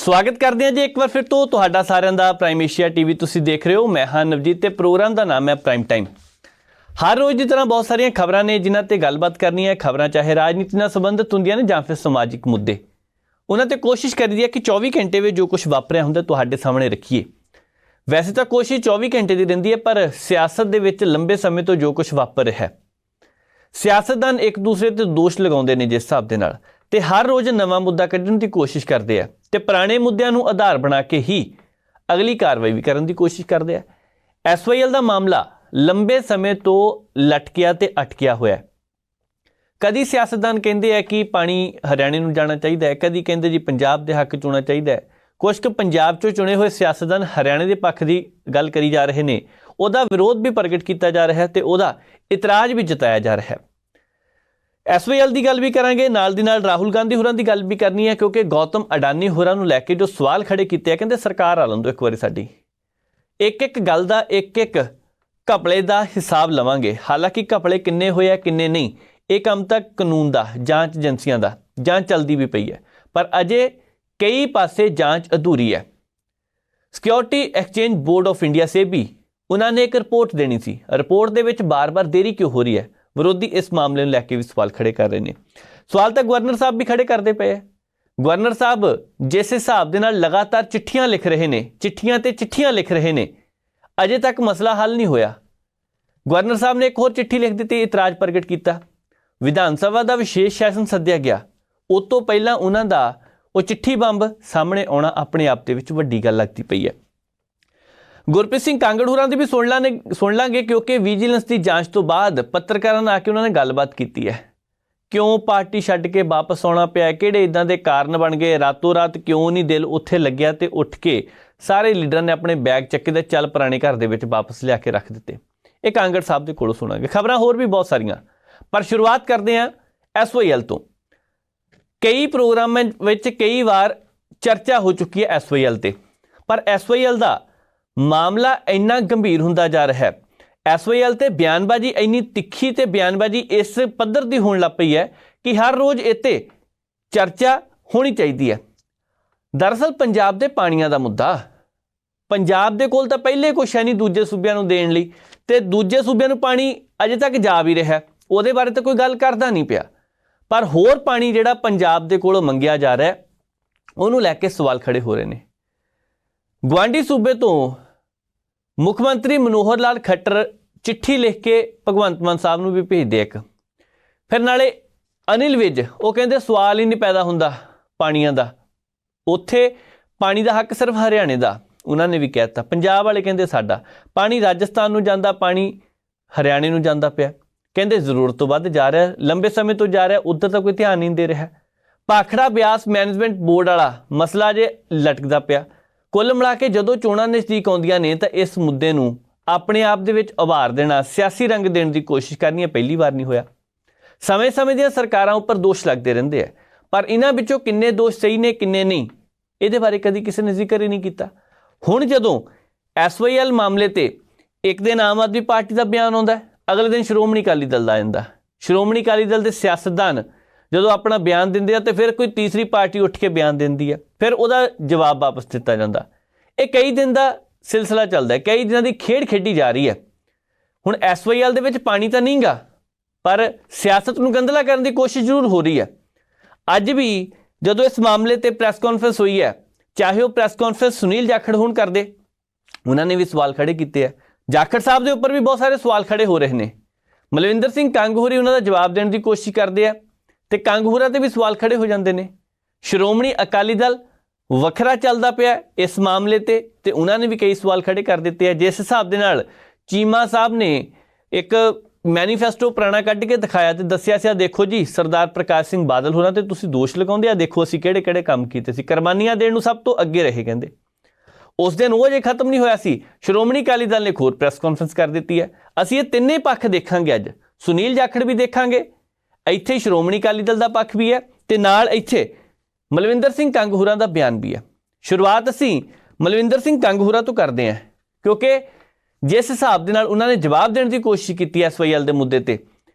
स्वागत करते हैं जी एक बार फिर तो तुहाडा सारिਆਂ ਦਾ प्राइम एशिया टीवी ਤੁਸੀਂ देख रहे हो। मैं हाँ नवजीत ते प्रोग्राम का नाम है प्राइम टाइम। हर रोज़ की तरह बहुत सारिया खबरां ने जिन्हां ते गलबात करनी है। खबरां चाहे राजनीति नाल संबंधित होंदियां ने जां फिर समाजिक मुद्दे, उन्हां ते कोशिश करी दी है कि 24 घंटे में जो कुछ वापरिया हुंदा तुहाडे सामने रखीए। वैसे तो कोशिश 24 घंटे की रहिंदी है, पर सियासत दे विच लंबे समय तो जो कुछ वापर रहा है, सियासतदान एक दूसरे ते दोष लगाउंदे ने जिस हिसाब दे नाल, ते हर रोज़ नवा मुद्दा कढ़ण की कोशिश करते हैं ते पुराने मुद्दों को आधार बना के ही अगली कार्रवाई भी करने की कोशिश करते हैं। SYL का मामला लंबे समय तो लटकिया ते अटकिया होया है। कदी सियासतदान कहते हैं कि पानी हरियाणे नूं जाना चाहिए है, कदी कहते जी पंजाब के हक च होना चाहिए है। कुछ क पंजाब चों चुने हुए सियासतदान हरियाणे के पक्ष की गल करी जा रहे हैं, उहदा विरोध भी प्रगट किया जा रहा है तो उहदा इतराज़ भी जताया जा रहा है। SYL की गल भी करांगे, नाल दी नाल राहुल गांधी होरां की गल भी करनी है, क्योंकि गौतम अडानी होरां नूं लैके जो सवाल खड़े किए कहते सरकार आ लंदो एक बारी साडी एक एक गल दा एक एक घपले का हिसाब लवांगे। हालांकि घपले किन्ने होए किन्ने नहीं, ये काम तक कानून का जांच एजेंसियां का जांच चलती भी पई है, पर अजे कई पासे जांच अधूरी है। Security exchange board of India से भी उन्होंने एक रिपोर्ट देनी सी, रिपोर्ट दे विच बार बार देरी क्यों हो रही है। विरोधी इस मामले में लैके भी सवाल खड़े कर रहे हैं। सवाल तो गवर्नर साहब भी खड़े करते पे है। गवर्नर साहब जिस हिसाब के नाल लगातार चिट्ठियां लिख रहे हैं, चिट्ठियां ते चिट्ठियां लिख रहे हैं, अजे तक मसला हल नहीं होया। गवर्नर साहब ने एक होर चिट्ठी लिख दी, इतराज़ प्रगट किया। विधान सभा का विशेष सैशन सद्या गया, उस तो पहला उन्हों का वो चिट्ठी बंब सामने आना अपने आप के वड्डी गल लगती पई है। गुरप्रीत सिंह कांगड़ होरां दी भी सुन लांगे, क्योंकि विजिलेंस की जांच तो बाद पत्रकारां नाल आके उन्होंने गलबात की है। क्यों पार्टी छड्ड के वापस आना पिया, किहड़े इदां दे कारण बन गए, रातों रात क्यों नहीं दिल उत्थे लग्या ते उठ के सारे लीडर ने अपने बैग चक्के ते चल पुराने घर दे विच वापस लिया के रख दिते। ये कांगड़ साहब दे कोलों सुणांगे। खबरां होर भी बहुत सारियां, पर शुरुआत करते हैं SYL तो। कई प्रोग्रामां विच कई बार चर्चा हो चुकी है SYL ते, पर SYL का मामला इन्ना गंभीर होंदा जा रहा है। SYL ते बयानबाजी इन्नी तिखी ते बयानबाजी इस पद्धर की होने लग पई है कि हर रोज़ इत्ते चर्चा होनी चाहिए है। दरअसल पंजाब के पानियां का मुद्दा, पंजाब दे कोल तां पहले कुछ है नहीं दूजे सूबे नूं देण लई, ते दूजे सूबे नूं पानी अजे तक जा भी रहा है, उहदे बारे तो कोई गल करदा नहीं पिया। पर होर पानी जिहड़ा पंजाब दे कोलों मंगिया जा रहा है, उहनूं लैके सवाल खड़े हो रहे हैं। गुआढ़ी सूबे तो मुख्यमंत्री मनोहर लाल खट्टर चिट्ठी लिख के भगवंत मान साहब नूं भी भेज दे एक, फिर नाले अनिल विज वो कहते सवाल ही नहीं पैदा होंदा पानियां दा, उत्थे पानी का हक सिर्फ हरियाणे का। उन्होंने भी कहता पंजाब वाले कहते साडा पानी राजस्थान नूं जांदा, पानी हरियाणे नूं जांदा पिया, कहते जरूरत तो वध जा रहा है, लंबे समय तो जा रहा है, उधर तो कोई ध्यान नहीं दे रहा। भाखड़ा ब्यास मैनेजमेंट बोर्ड वाला मसला जे लटकदा पिया। कुल मिला के जदों चोणां नज़दीक आउंदियां ने तां इस मुद्दे नूं अपने आप दे विच उभार देना, सियासी रंग देने की कोशिश करनी पहली बार नहीं होया। समय समय ਦੀਆਂ सरकारां उपर दोष लगते रहंदे है, पर इन्हां विचों किन्ने दोष सही ने किन्ने नहीं, इहदे बारे कदी किसी ने जिक्र ही नहीं किया। हुण जदों SYL मामले ते एक दिन आम आदमी पार्टी का बयान आउंदा है, अगले दिन श्रोमणी अकाली दल दा आंदा। श्रोमणी अकाली दल के सियासतदान जो अपना बयान देंगे तो फिर कोई तीसरी पार्टी उठ के बयान देती है, फिर वह जवाब वापस दिता जाता। ये कई दिन का सिलसिला चलता है, कई दिनों की खेड खेडी जा रही है। हुण SYL दे विच पानी तो नहीं गा, पर सियासत नूं गंदला करने की कोशिश जरूर हो रही है। अज भी जदों इस मामले ते प्रेस कॉन्फ्रेंस हुई है, चाहे वह प्रेस कॉन्फ्रेंस सुनील जाखड़ होण करदे, उन्होंने भी सवाल खड़े किए है। जाखड़ साहब के उपर भी बहुत सारे सवाल खड़े हो रहे हैं। मलविंदर सिंह कंग होरी उन्होंने जवाब देने की कोशिश करते हैं, तो कंग होरां ते भी सवाल खड़े हो जाते हैं। श्रोमणी अकाली दल वखरा चलता पिया इस मामले ते उन्होंने भी कई सवाल खड़े कर दिते हैं। जिस हिसाब के नाल चीमा साहब ने एक मैनीफेस्टो पुराना कढ़ के दिखाया तो दसिया सी, देखो जी सरदार प्रकाश सिंह बादल होरां ते तुसीं दोष लगाउंदे आ, देखो असीं किहड़े किहड़े काम कीते सी, कुरबानियां देण नूं सब तो अगे रहे कहंदे। उस दिन वो जे खत्म नहीं होया सी, श्रोमणी अकाली दल ने एक होर प्रैस कॉन्फ्रेंस कर दी है। असीं ये तिन्ने पक्ष देखांगे, अज सुनील जाखड़ भी देखांगे, ਇੱਥੇ श्रोमणी अकाली दल का पक्ष भी है, तो नाल ਇੱਥੇ ਮਲਵਿੰਦਰ ਸਿੰਘ ਕੰਗ ਹੋਰਾਂ ਦਾ बयान भी है। शुरुआत ਅਸੀਂ ਮਲਵਿੰਦਰ ਸਿੰਘ ਕੰਗ ਹੋਰਾਂ तो करते हैं, क्योंकि जिस हिसाब के नाल उन्होंने जवाब देने की कोशिश की SYL के मुद्दे ते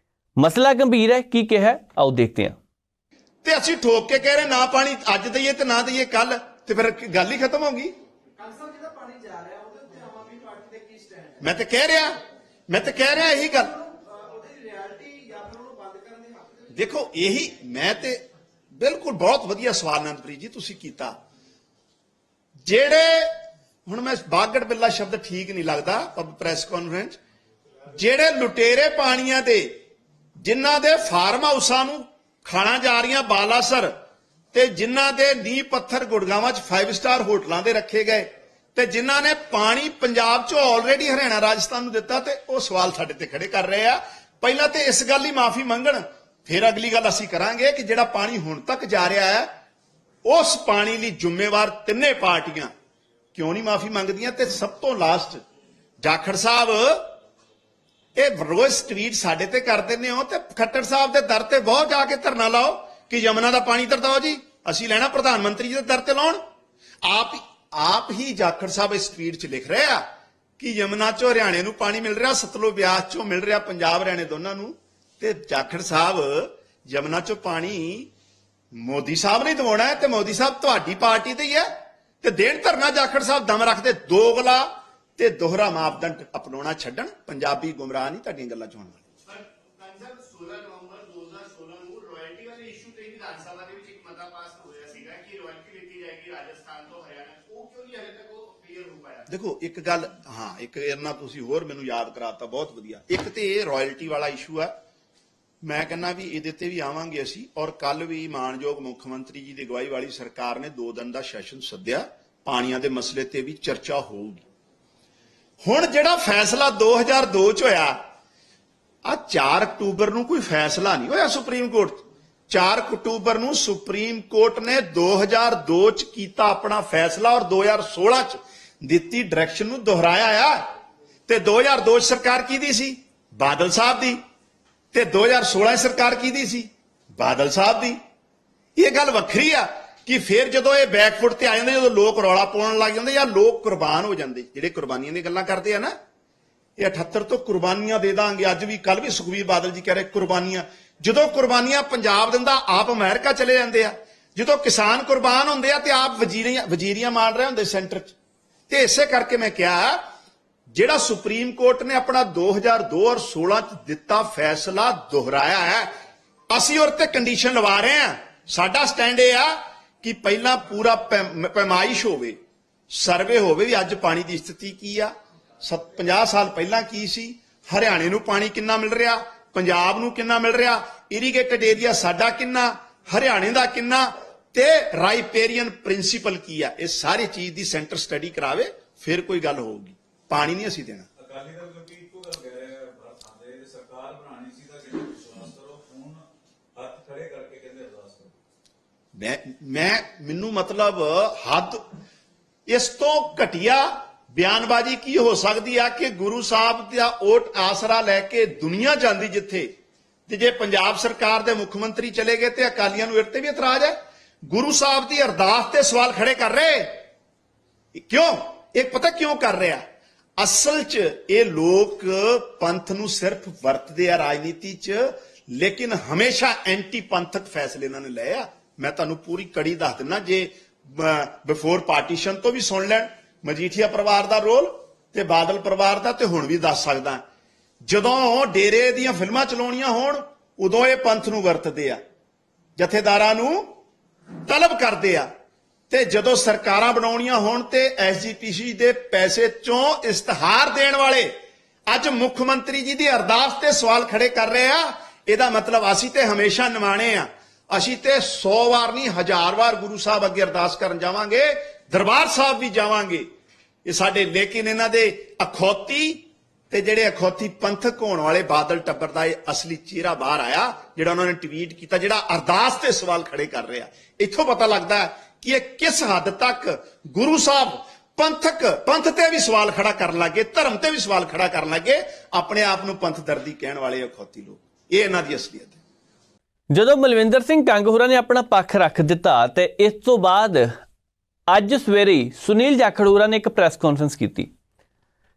मसला गंभीर है। की कहा आओ देखते हैं। ते ਅਸੀਂ ठोक के कह रहे ना पानी अज दईए ते ना दईए कल, ਤੇ ਫਿਰ ਗੱਲ ਹੀ ਖਤਮ ਹੋ ਗਈ। ਮੈਂ ਤਾਂ ਕਹਿ ਰਿਹਾ ਇਹੀ ਗੱਲ। ਦੇਖੋ ਇਹੀ ਮੈਂ ਤੇ ਬਿਲਕੁਲ ਬਹੁਤ ਵਧੀਆ ਸਵਾਲ ਅਨੰਦਪ੍ਰੀਤ ਜੀ ਤੁਸੀਂ ਕੀਤਾ। ਜਿਹੜੇ ਹੁਣ ਮੈਂ ਬਾਗੜ ਬਿੱਲਾ ਸ਼ਬਦ ਠੀਕ ਨਹੀਂ ਲੱਗਦਾ ਪ੍ਰੈਸ ਕਾਨਫਰੰਸ, ਜਿਹੜੇ ਲੁਟੇਰੇ ਪਾਣੀਆਂ ਦੇ ਜਿਨ੍ਹਾਂ ਦੇ ਫਾਰਮ ਹਾਊਸਾਂ ਨੂੰ ਖਾਣਾ ਜਾ ਰਹੀਆਂ ਬਾਲਾਸਰ ਤੇ ਜਿਨ੍ਹਾਂ ਦੇ ਨੀਂਹ ਪੱਥਰ ਗੁੜਗਾਵਾਂ 'ਚ 5 ਸਟਾਰ ਹੋਟਲਾਂ ਦੇ ਰੱਖੇ ਗਏ ਤੇ ਜਿਨ੍ਹਾਂ ਨੇ ਪਾਣੀ ਪੰਜਾਬ 'ਚੋਂ ਆਲਰੇਡੀ ਹਰਿਆਣਾ ਰਾਜਸਥਾਨ ਨੂੰ ਦਿੱਤਾ, ਤੇ ਉਹ ਸਵਾਲ ਸਾਡੇ ਤੇ ਖੜੇ ਕਰ ਰਹੇ ਆ। ਪਹਿਲਾਂ ਤੇ ਇਸ ਗੱਲ ਦੀ ਮਾਫੀ ਮੰਗਣ, ਫਿਰ ਅਗਲੀ ਗੱਲ ਅਸੀਂ ਕਰਾਂਗੇ ਕਿ ਜਿਹੜਾ ਪਾਣੀ ਹੁਣ ਤੱਕ ਜਾ ਰਿਹਾ ਹੈ ਉਸ ਪਾਣੀ ਲਈ ਜ਼ਿੰਮੇਵਾਰ ਤਿੰਨੇ ਪਾਰਟੀਆਂ ਕਿਉਂ ਨਹੀਂ ਮਾਫੀ ਮੰਗਦੀਆਂ। ਤੇ ਸਭ ਤੋਂ ਲਾਸਟ ਜਾਖੜ ਸਾਹਿਬ, ਇਹ ਰੋਜ਼ ਟਵੀਟ ਸਾਡੇ ਤੇ ਕਰ ਦਿੰਦੇ ਹੋ ਤੇ ਖੱਟੜ ਸਾਹਿਬ ਦੇ ਦਰ ਤੇ ਬਹੁਤ ਜਾ ਕੇ ਧਰਨਾ ਲਾਓ ਕਿ ਯਮੁਨਾ ਦਾ ਪਾਣੀ ਤਰਦਾਓ ਜੀ, ਅਸੀਂ ਲੈਣਾ ਪ੍ਰਧਾਨ ਮੰਤਰੀ ਜੀ ਦੇ ਦਰ ਤੇ ਲਾਉਣ। ਆਪ ਹੀ ਜਾਖੜ ਸਾਹਿਬ ਇਸ ਟਵੀਟ 'ਚ ਲਿਖ ਰਹੇ ਆ ਕਿ ਯਮੁਨਾ 'ਚੋਂ ਹਰਿਆਣੇ ਨੂੰ ਪਾਣੀ ਮਿਲ ਰਿਹਾ, ਸਤਲੁਜ ਬਿਆਸ 'ਚੋਂ ਮਿਲ ਰਿਹਾ ਪੰਜਾਬ ਹਰਿਆਣੇ ਦੋਨਾਂ ਨੂੰ। ਤੇ ਜਾਖੜ ਸਾਹਿਬ ਯਮੁਨਾ 'ਚੋਂ ਪਾਣੀ ਮੋਦੀ ਸਾਹਿਬ ਨੇ ਦਿਵਾਉਣਾ ਹੈ ਤੇ ਮੋਦੀ ਸਾਹਿਬ ਤੁਹਾਡੀ ਪਾਰਟੀ ਤੇ ਹੀ ਹੈ, ਤੇ ਦੇਣ ਧਰਨਾ ਜਾਖੜ ਸਾਹਿਬ ਦਮ ਰੱਖਦੇ ਦੋਗਲਾ ਤੇ ਦੋਹਰਾ ਮਾਪਦੰਡ ਅਪਣਾਉਣਾ ਛੱਡਣ। ਪੰਜਾਬੀ ਗੁੰਮਰਾਹ ਨਹੀਂ ਤੁਹਾਡੀਆਂ ਗੱਲਾਂ 'ਚ ਹੋਣ ਵਾਲੇ। 16 ਨਵੰਬਰ 2016 ਨੂੰ ਰਾਇਲਟੀ ਵਾਲੇ ਇਸ਼ੂ ਤੇ ਵਿਧਾਨ ਸਭਾ ਦੇ ਵਿੱਚ ਇੱਕ ਮਤਾ ਪਾਸ ਹੋਇਆ ਸੀਗਾ ਕਿ ਰਾਇਲਟੀ ਲਿੱਤੀ ਜਾਏਗੀ ਰਾਜਸਥਾਨ ਤੋਂ ਹਰਿਆਣਾ, ਉਹ ਕਿਉਂ ਨਹੀਂ ਹਲੇ ਤੱਕ ਉਹ ਕਲੀਅਰ ਹੋ ਪਾਇਆ? ਦੇਖੋ ਇੱਕ ਗੱਲ, ਹਾਂ ਇੱਕ ਇਹਨਾਂ ਤੁਸੀਂ ਹੋਰ ਮੈਨੂੰ ਯਾਦ ਕਰਾਤਾ, ਬਹੁਤ ਵਧੀਆ। ਇੱਕ ਤੇ ਇਹ ਰਾਇਲਟੀ ਵਾਲਾ ਇਸ਼ੂ ਆ, ਮੈਂ ਕਹਿੰਦਾ ਵੀ ਇਹਦੇ ਤੇ ਵੀ ਆਵਾਂਗੇ ਅਸੀਂ। ਔਰ ਕੱਲ ਵੀ ਮਾਣਯੋਗ ਮੁੱਖ ਮੰਤਰੀ ਜੀ ਦੀ ਅਗਵਾਈ ਵਾਲੀ ਸਰਕਾਰ ਨੇ 2 ਦਿਨ ਦਾ ਸੈਸ਼ਨ ਸੱਦਿਆ, ਪਾਣੀਆਂ ਦੇ ਮਸਲੇ ਤੇ ਵੀ ਚਰਚਾ ਹੋਊਗੀ। ਹੁਣ ਜਿਹੜਾ ਫੈਸਲਾ 2002 ਚ ਹੋਇਆ, ਆ 4 ਅਕਤੂਬਰ ਨੂੰ ਕੋਈ ਫੈਸਲਾ ਨਹੀਂ ਹੋਇਆ ਸੁਪਰੀਮ ਕੋਰਟ 'ਚ। 4 ਅਕਤੂਬਰ ਨੂੰ ਸੁਪਰੀਮ ਕੋਰਟ ਨੇ 2002 ਚ ਕੀਤਾ ਆਪਣਾ ਫੈਸਲਾ ਔਰ 2016 ਚ ਦਿੱਤੀ ਡਾਇਰੈਕਸ਼ਨ ਨੂੰ ਦੁਹਰਾਇਆ ਆ। ਤੇ 2002 ਚ ਸਰਕਾਰ ਕਿਹਦੀ ਸੀ? ਬਾਦਲ ਸਾਹਿਬ ਦੀ। ਤੇ 2016 ਚ ਸਰਕਾਰ ਕਿਹਦੀ ਸੀ? ਬਾਦਲ ਸਾਹਿਬ ਦੀ। ਇਹ ਗੱਲ ਵੱਖਰੀ ਆ ਕਿ ਫਿਰ ਜਦੋਂ ਇਹ ਬੈਕਫੁੱਟ ਤੇ ਆ ਜਾਂਦੇ, ਜਦੋਂ ਲੋਕ ਰੌਲਾ ਪਾਉਣ ਲੱਗ ਜਾਂਦੇ ਜਾਂ ਲੋਕ ਕੁਰਬਾਨ ਹੋ ਜਾਂਦੇ, ਜਿਹੜੇ ਕੁਰਬਾਨੀਆਂ ਦੀਆਂ ਗੱਲਾਂ ਕਰਦੇ ਆ ਨਾ, ਇਹ 78 ਤੋਂ ਕੁਰਬਾਨੀਆਂ ਦੇ ਦਾਂਗੇ। ਅੱਜ ਵੀ ਕੱਲ ਵੀ ਸੁਖਬੀਰ ਬਾਦਲ ਜੀ ਕਹਿ ਰਹੇ ਕੁਰਬਾਨੀਆਂ। ਜਦੋਂ ਕੁਰਬਾਨੀਆਂ ਪੰਜਾਬ ਦਿੰਦਾ ਆਪ ਅਮਰੀਕਾ ਚਲੇ ਜਾਂਦੇ ਆ, ਜਦੋਂ ਕਿਸਾਨ ਕੁਰਬਾਨ ਹੁੰਦੇ ਆ ਤੇ ਆਪ ਵਜ਼ੀਰੀਆਂ ਮਾਰ ਰਹੇ ਹੁੰਦੇ ਸੈਂਟਰ 'ਚ। ਤੇ ਇਸੇ ਕਰਕੇ ਮੈਂ ਕਿਹਾ ਜਿਹੜਾ ਸੁਪਰੀਮ ਕੋਰਟ ਨੇ ਆਪਣਾ 2002 ਔਰ 16 ਚ ਦਿੱਤਾ ਫੈਸਲਾ ਦੁਹਰਾਇਆ ਹੈ, ਅਸੀਂ ਉਹਦੇ ਤੇ ਕੰਡੀਸ਼ਨ ਲਵਾ ਰਹੇ ਹਾਂ। ਸਾਡਾ ਸਟੈਂਡ ਇਹ ਆ ਕਿ ਪਹਿਲਾਂ ਪੂਰਾ ਪੈਮਾਇਸ਼ ਹੋਵੇ, ਸਰਵੇ ਹੋਵੇ ਵੀ ਅੱਜ ਪਾਣੀ ਦੀ ਸਥਿਤੀ ਕੀ ਆ, 50 ਸਾਲ ਪਹਿਲਾਂ ਕੀ ਸੀ, ਹਰਿਆਣੇ ਨੂੰ ਪਾਣੀ ਕਿੰਨਾ ਮਿਲ ਰਿਹਾ, ਪੰਜਾਬ ਨੂੰ ਕਿੰਨਾ ਮਿਲ ਰਿਹਾ, ਇਰੀਗੇਟਡ ਏਰੀਆ ਸਾਡਾ ਕਿੰਨਾ, ਹਰਿਆਣੇ ਦਾ ਕਿੰਨਾ, ਤੇ ਰਾਈਪੇਰੀਅਨ ਪ੍ਰਿੰਸੀਪਲ ਕੀ ਆ। ਇਹ ਸਾਰੀ ਚੀਜ਼ ਦੀ ਸੈਂਟਰ ਸਟੱਡੀ ਕਰਾਵੇ, ਫਿਰ ਕੋਈ ਗੱਲ ਹੋਊਗੀ। ਪਾਣੀ ਨਹੀਂ ਅਸੀਂ ਦੇਣਾ। ਅਕਾਲੀ ਦਲ ਕਿਉਂਕਿ ਇੱਕੋ ਗੱਲ ਕਹਿ ਰਿਹਾ ਹੈ, ਸਰਕਾਰ ਬਣਾਉਣੀ ਸੀ ਤਾਂ ਕਹਿੰਦੇ ਵਿਸ਼ਵਾਸ ਕਰੋ, ਹੁਣ ਹੱਥ ਖੜੇ ਕਰਕੇ ਕਹਿੰਦੇ ਅਰਦਾਸ ਕਰੋ। ਮੈਨੂੰ ਮਤਲਬ ਹੱਦ ਇਸ ਤੋਂ ਘਟੀਆ ਬਿਆਨਬਾਜ਼ੀ ਕੀ ਹੋ ਸਕਦੀ ਆ ਕਿ ਗੁਰੂ ਸਾਹਿਬ ਦਾ ਓਟ ਆਸਰਾ ਲੈ ਕੇ ਦੁਨੀਆ ਜਾਂਦੀ ਜਿੱਥੇ, ਤੇ ਜੇ ਪੰਜਾਬ ਸਰਕਾਰ ਦੇ ਮੁੱਖ ਮੰਤਰੀ ਚਲੇ ਗਏ ਤੇ ਅਕਾਲੀਆਂ ਨੂੰ ਇਹ ਤੇ ਵੀ ਇਤਰਾਜ਼ ਹੈ। ਗੁਰੂ ਸਾਹਿਬ ਦੀ ਅਰਦਾਸ ਤੇ ਸਵਾਲ ਖੜੇ ਕਰ ਰਹੇ ਕਿਉਂ? ਇਹ ਪਤਾ ਕਿਉਂ ਕਰ ਰਿਹਾ? ਅਸਲ 'ਚ ਇਹ ਲੋਕ ਪੰਥ ਨੂੰ ਸਿਰਫ ਵਰਤਦੇ ਆ ਰਾਜਨੀਤੀ 'ਚ, ਲੇਕਿਨ ਹਮੇਸ਼ਾ ਐਂਟੀ ਪੰਥਕ ਫੈਸਲੇ ਇਹਨਾਂ ਨੇ ਲਏ ਆ। ਮੈਂ ਤੁਹਾਨੂੰ ਪੂਰੀ ਕੜੀ ਦੱਸ ਦਿੰਦਾ, ਜੇ ਬਿਫੋਰ ਪਾਰਟੀਸ਼ਨ ਤੋਂ ਵੀ ਸੁਣ ਲੈਣ ਮਜੀਠੀਆ ਪਰਿਵਾਰ ਦਾ ਰੋਲ ਤੇ ਬਾਦਲ ਪਰਿਵਾਰ ਦਾ, ਤੇ ਹੁਣ ਵੀ ਦੱਸ ਸਕਦਾ। ਜਦੋਂ ਡੇਰੇ ਦੀਆਂ ਫਿਲਮਾਂ ਚਲਾਉਣੀਆਂ ਹੋਣ ਉਦੋਂ ਇਹ ਪੰਥ ਨੂੰ ਵਰਤਦੇ ਆ, ਜਥੇਦਾਰਾਂ ਨੂੰ ਤਲਬ ਕਰਦੇ ਆ, ਤੇ ਜਦੋਂ ਸਰਕਾਰਾਂ ਬਣਾਉਣੀਆਂ ਹੋਣ ਤੇ ਐਸਜੀਪੀਸੀ ਦੇ ਪੈਸੇ ਚੋਂ ਇਸ਼ਤਿਹਾਰ ਦੇਣ ਵਾਲੇ ਅੱਜ ਮੁੱਖ ਮੰਤਰੀ ਜੀ ਦੀ ਅਰਦਾਸ ਤੇ ਸਵਾਲ ਖੜੇ ਕਰ ਰਹੇ ਆ। ਇਹਦਾ ਮਤਲਬ ਅਸੀਂ ਤੇ ਹਮੇਸ਼ਾ ਨਿਮਾਣੇ ਆ, ਅਸੀਂ ਤੇ 100 ਵਾਰ ਨਹੀਂ 1000 ਵਾਰ ਗੁਰੂ ਸਾਹਿਬ ਅੱਗੇ ਅਰਦਾਸ ਕਰਨ ਜਾਵਾਂਗੇ, ਦਰਬਾਰ ਸਾਹਿਬ ਵੀ ਜਾਵਾਂਗੇ। ਇਹ ਸਾਡੇ, ਲੇਕਿਨ ਇਹਨਾਂ ਦੇ ਅਖੌਤੀ ਤੇ ਜਿਹੜੇ ਅਖੌਤੀ ਪੰਥਕ ਹੋਣ ਵਾਲੇ ਬਾਦਲ ਟੱਬਰ ਦਾ ਇਹ ਅਸਲੀ ਚਿਹਰਾ ਬਾਹਰ ਆਇਆ, ਜਿਹੜਾ ਉਹਨਾਂ ਨੇ ਟਵੀਟ ਕੀਤਾ, ਜਿਹੜਾ ਅਰਦਾਸ ਤੇ ਸਵਾਲ ਖੜੇ ਕਰ ਰਿਹਾ। ਇੱਥੋਂ ਪਤਾ ਲੱਗਦਾ ਕਿ ਇਹ ਕਿਸ ਹੱਦ ਤੱਕ ਗੁਰੂ ਸਾਹਿਬ ਪੰਥ ਤੇ ਵੀ ਸਵਾਲ ਖੜਾ ਕਰਨ ਲੱਗੇ, ਧਰਮ ਤੇ ਵੀ ਸਵਾਲ ਖੜਾ ਕਰਨ ਲੱਗੇ, ਆਪਣੇ ਆਪ ਨੂੰ ਪੰਥ ਦਰਦੀ ਕਹਿਣ ਵਾਲੇ ਅਖੌਤੀ ਲੋਕ। ਇਹ ਇਹਨਾਂ ਦੀ ਅਸਲੀਅਤ ਹੈ। ਜਦੋਂ ਮਲਵਿੰਦਰ ਸਿੰਘ ਕੰਗ ਹੋਰਾਂ ਨੇ ਆਪਣਾ ਪੱਖ ਰੱਖ ਦਿੱਤਾ ਤੇ ਇਸ ਤੋਂ ਬਾਅਦ ਅੱਜ ਸਵੇਰੇ ਸੁਨੀਲ ਜਾਖੜ ਹੋਰਾਂ ਨੇ ਇੱਕ ਪ੍ਰੈਸ ਕਾਨਫਰੰਸ ਕੀਤੀ।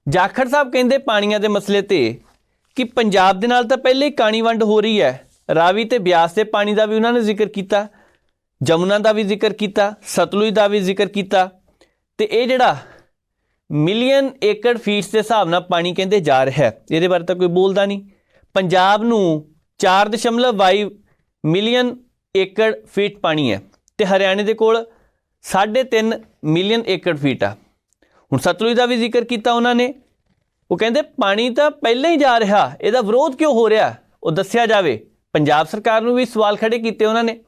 ਜਾਖੜ ਸਾਹਿਬ ਕਹਿੰਦੇ ਪਾਣੀਆਂ ਦੇ ਮਸਲੇ ਤੇ ਕਿ ਪੰਜਾਬ ਦੇ ਨਾਲ ਤਾਂ ਪਹਿਲੇ ਹੀ ਕਾਣੀ ਵੰਡ ਹੋ ਰਹੀ ਹੈ, ਰਾਵੀ ਤੇ ਬਿਆਸ ਦੇ ਪਾਣੀ ਦਾ ਵੀ ਉਹਨਾਂ ਨੇ ਜ਼ਿਕਰ ਕੀਤਾ। ਜਮੁਨਾ ਦਾ ਵੀ ਜ਼ਿਕਰ ਕੀਤਾ, ਸਤਲੁਜ ਦਾ ਵੀ ਜ਼ਿਕਰ ਕੀਤਾ, ਤੇ ਇਹ ਜਿਹੜਾ ਮਿਲੀਅਨ ਏਕੜ ਫੀਟ ਦੇ ਹਿਸਾਬ ਨਾਲ ਪਾਣੀ ਕਹਿੰਦੇ ਜਾ ਰਿਹਾ ਹੈ, ਇਹਦੇ ਬਾਰੇ ਤਾਂ ਕੋਈ ਬੋਲਦਾ ਨਹੀਂ। ਪੰਜਾਬ ਨੂੰ 4.22 ਮਿਲੀਅਨ ਏਕੜ ਫੀਟ ਪਾਣੀ ਹੈ ਤੇ ਹਰਿਆਣੇ ਦੇ ਕੋਲ 3.5 ਮਿਲੀਅਨ ਏਕੜ ਫੀਟ ਆ। ਹੁਣ ਸਤਲੁਜ ਦਾ ਵੀ ਜ਼ਿਕਰ ਕੀਤਾ ਉਹਨਾਂ ਨੇ, ਉਹ ਕਹਿੰਦੇ ਪਾਣੀ ਤਾਂ ਪਹਿਲਾਂ ਹੀ ਜਾ ਰਿਹਾ, ਇਹਦਾ ਵਿਰੋਧ ਕਿਉਂ ਹੋ ਰਿਹਾ, ਉਹ ਦੱਸਿਆ ਜਾਵੇ। ਪੰਜਾਬ ਸਰਕਾਰ ਨੂੰ ਵੀ ਸਵਾਲ ਖੜੇ ਕੀਤੇ ਉਹਨਾਂ ਨੇ।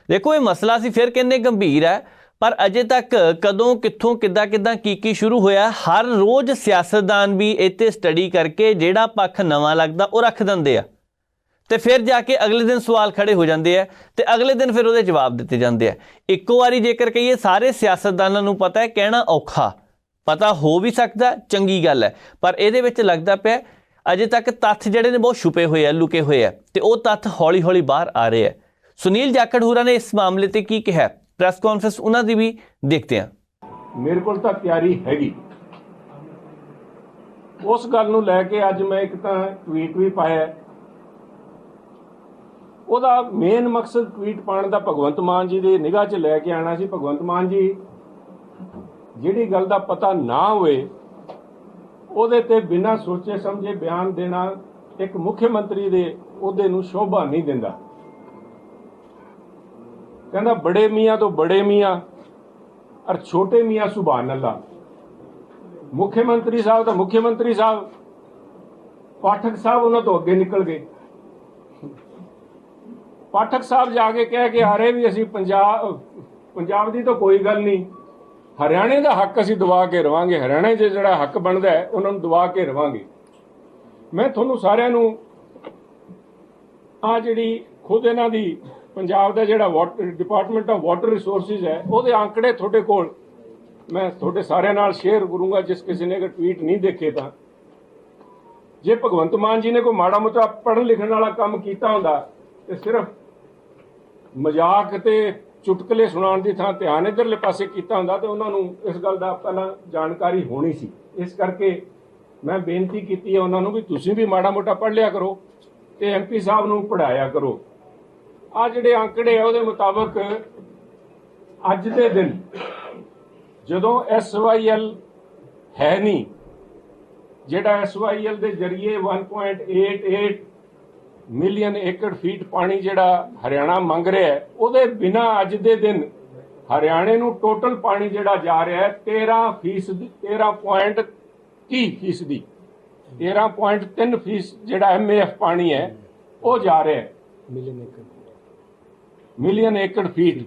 ਦੇਖੋ, ਇਹ ਮਸਲਾ ਸੀ ਫਿਰ ਕਹਿੰਦੇ ਗੰਭੀਰ ਹੈ, ਪਰ ਅਜੇ ਤੱਕ ਕਦੋਂ ਕਿੱਥੋਂ ਕਿੱਦਾਂ ਕੀ ਸ਼ੁਰੂ ਹੋਇਆ, ਹਰ ਰੋਜ਼ ਸਿਆਸਤਦਾਨ ਵੀ ਇੱਥੇ ਸਟੱਡੀ ਕਰਕੇ ਜਿਹੜਾ ਪੱਖ ਨਵਾਂ ਲੱਗਦਾ ਉਹ ਰੱਖ ਦਿੰਦੇ ਆ ਤੇ ਫਿਰ ਜਾ ਕੇ ਅਗਲੇ ਦਿਨ ਸਵਾਲ ਖੜੇ ਹੋ ਜਾਂਦੇ ਆ ਤੇ ਅਗਲੇ ਦਿਨ ਫਿਰ ਉਹਦੇ ਜਵਾਬ ਦਿੱਤੇ ਜਾਂਦੇ ਆ। ਇੱਕੋ ਵਾਰੀ ਜੇਕਰ ਕਹੀਏ ਸਾਰੇ ਸਿਆਸਤਦਾਨਾਂ ਨੂੰ ਪਤਾ ਹੈ, ਕਹਿਣਾ ਔਖਾ, ਪਤਾ ਹੋ ਵੀ ਸਕਦਾ, ਚੰਗੀ ਗੱਲ ਹੈ, ਪਰ ਇਹਦੇ ਵਿੱਚ ਲੱਗਦਾ ਪਿਆ ਅਜੇ ਤੱਕ ਤੱਥ ਜਿਹੜੇ ਨੇ ਬਹੁਤ ਛੁਪੇ ਹੋਏ ਆ, ਲੁਕੇ ਹੋਏ ਆ, ਤੇ ਉਹ ਤੱਥ ਹੌਲੀ ਹੌਲੀ ਬਾਹਰ ਆ ਰਹੇ ਆ। ਸੁਨੀਲ ਜਾਖੜ ਹੋਰਾਂ ਨੇ ਇਸ ਮਾਮਲੇ ਤੇ ਕੀ ਕਿਹਾ, ਪ੍ਰੈਸ ਕਾਨਫਰੰਸ ਉਹਨਾਂ ਦੀ ਵੀ ਦੇਖਦੇ ਹਾਂ। ਮੇਰੇ ਕੋਲ ਤਾਂ ਤਿਆਰੀ ਹੈਗੀ, ਉਸ ਗੱਲ ਨੂੰ ਲੈ ਕੇ ਅੱਜ ਮੈਂ ਇੱਕ ਤਾਂ ਟਵੀਟ ਵੀ ਪਾਇਆ। ਉਹਦਾ ਮੇਨ ਮਕਸਦ ਟਵੀਟ ਪਾਉਣ ਦਾ ਭਗਵੰਤ ਮਾਨ ਜੀ ਦੀ ਨਿਗਾਹ 'ਚ ਲੈ ਕੇ ਆਉਣਾ ਸੀ। ਭਗਵੰਤ ਮਾਨ ਜੀ, ਜਿਹੜੀ ਗੱਲ ਦਾ ਪਤਾ ਨਾ ਹੋਵੇ ਉਹਦੇ ਤੇ ਬਿਨਾਂ ਸੋਚੇ ਸਮਝੇ ਬਿਆਨ ਦੇਣਾ ਇੱਕ ਮੁੱਖ ਮੰਤਰੀ ਦੇ ਅਹੁਦੇ ਨੂੰ ਸ਼ੋਭਾ ਨਹੀਂ ਦਿੰਦਾ। ਕਹਿੰਦਾ ਬੜੇ ਮੀਆਂ ਤੋਂ ਬੜੇ ਮੀਆਂ ਔਰ ਛੋਟੇ ਮੀਆਂ ਸੁਭਾਨ ਅੱਲਾ। ਮੁੱਖ ਮੰਤਰੀ ਸਾਹਿਬ ਤਾਂ ਮੁੱਖ ਮੰਤਰੀ ਸਾਹਿਬ, ਪਾਠਕ ਸਾਹਿਬ ਉਹਨਾਂ ਤੋਂ ਅੱਗੇ ਨਿਕਲ ਗਏ। ਪਾਠਕ ਸਾਹਿਬ ਜਾ ਕੇ ਕਹਿ ਕੇ ਆ ਰਹੇ ਵੀ ਅਸੀਂ ਪੰਜਾਬ ਦੀ ਤਾਂ ਕੋਈ ਗੱਲ ਨਹੀਂ, ਹਰਿਆਣੇ ਦਾ ਹੱਕ ਅਸੀਂ ਦਬਾ ਕੇ ਰਵਾਂਗੇ, ਹਰਿਆਣੇ 'ਚ ਜਿਹੜਾ ਹੱਕ ਬਣਦਾ ਹੈ ਉਹਨਾਂ ਨੂੰ ਦਬਾ ਕੇ ਰਵਾਂਗੇ। ਮੈਂ ਤੁਹਾਨੂੰ ਸਾਰਿਆਂ ਨੂੰ ਆ ਜਿਹੜੀ ਖੁਦ ਇਹਨਾਂ ਦੀ ਪੰਜਾਬ ਦਾ ਜਿਹੜਾ ਡਿਪਾਰਟਮੈਂਟ ਆਫ ਵਾਟਰ ਰਿਸੋਰਸਿਸ ਹੈ ਉਹਦੇ ਆંકੜੇ ਤੁਹਾਡੇ ਕੋਲ ਮੈਂ ਤੁਹਾਡੇ ਸਾਰਿਆਂ ਨਾਲ ਸ਼ੇਅਰ ਕਰੂੰਗਾ, ਜਿਸ ਕਿਸੇ ਨੇ ਅਗਰ ਟਵੀਟ ਨਹੀਂ ਦੇਖੇ ਤਾਂ। ਜੇ ਭਗਵੰਤ ਮਾਨ ਜੀ ਨੇ ਕੋਈ ਮਾੜਾ ਮੋਟਾ ਪੜ੍ਹਨ ਲਿਖਣ ਵਾਲਾ ਕੰਮ ਕੀਤਾ ਹੁੰਦਾ ਤੇ ਸਿਰਫ ਮਜ਼ਾਕ ਤੇ ਚੁਟਕਲੇ ਸੁਣਾਉਣ ਦੀ ਥਾਂ ਧਿਆਨ ਇੱਧਰਲੇ ਪਾਸੇ ਕੀਤਾ ਹੁੰਦਾ ਤੇ ਉਹਨਾਂ ਨੂੰ ਇਸ ਗੱਲ ਦਾ ਪਹਿਲਾਂ ਜਾਣਕਾਰੀ ਹੋਣੀ ਸੀ। ਇਸ ਕਰਕੇ ਮੈਂ ਬੇਨਤੀ ਕੀਤੀ ਹੈ ਉਹਨਾਂ ਨੂੰ ਵੀ ਤੁਸੀਂ ਵੀ ਮਾੜਾ ਮੋਟਾ ਪੜ੍ਹ ਲਿਆ ਕਰੋ ਤੇ MP ਸਾਹਿਬ ਨੂੰ ਪੜ੍ਹਾਇਆ ਕਰੋ। ਆ ਜਿਹੜੇ ਆંકੜੇ ਆ ਉਹਦੇ ਮੁਤਾਬਕ ਅੱਜ ਦੇ ਦਿਨ ਜਦੋਂ SYL ਹੈ ਨਹੀਂ, ਜਿਹੜਾ SYL ਦੇ ਜ਼ਰੀਏ 1.88 ਮਿਲੀਅਨ ਏਕੜ ਫੀਟ ਪਾਣੀ ਜਿਹੜਾ ਹਰਿਆਣਾ ਮੰਗ ਰਿਹਾ ਹੈ, ਉਹਦੇ ਬਿਨਾਂ ਅੱਜ ਦੇ ਦਿਨ ਹਰਿਆਣੇ ਨੂੰ ਟੋਟਲ ਪਾਣੀ ਜਿਹੜਾ ਜਾ ਰਿਹਾ ਹੈ 13.30%, 13.3% ਜਿਹੜਾ MAF ਪਾਣੀ ਹੈ ਉਹ ਜਾ ਰਿਹਾ ਹੈ ਮਿਲੀਅਨ ਏਕੜ ਫੀਟ।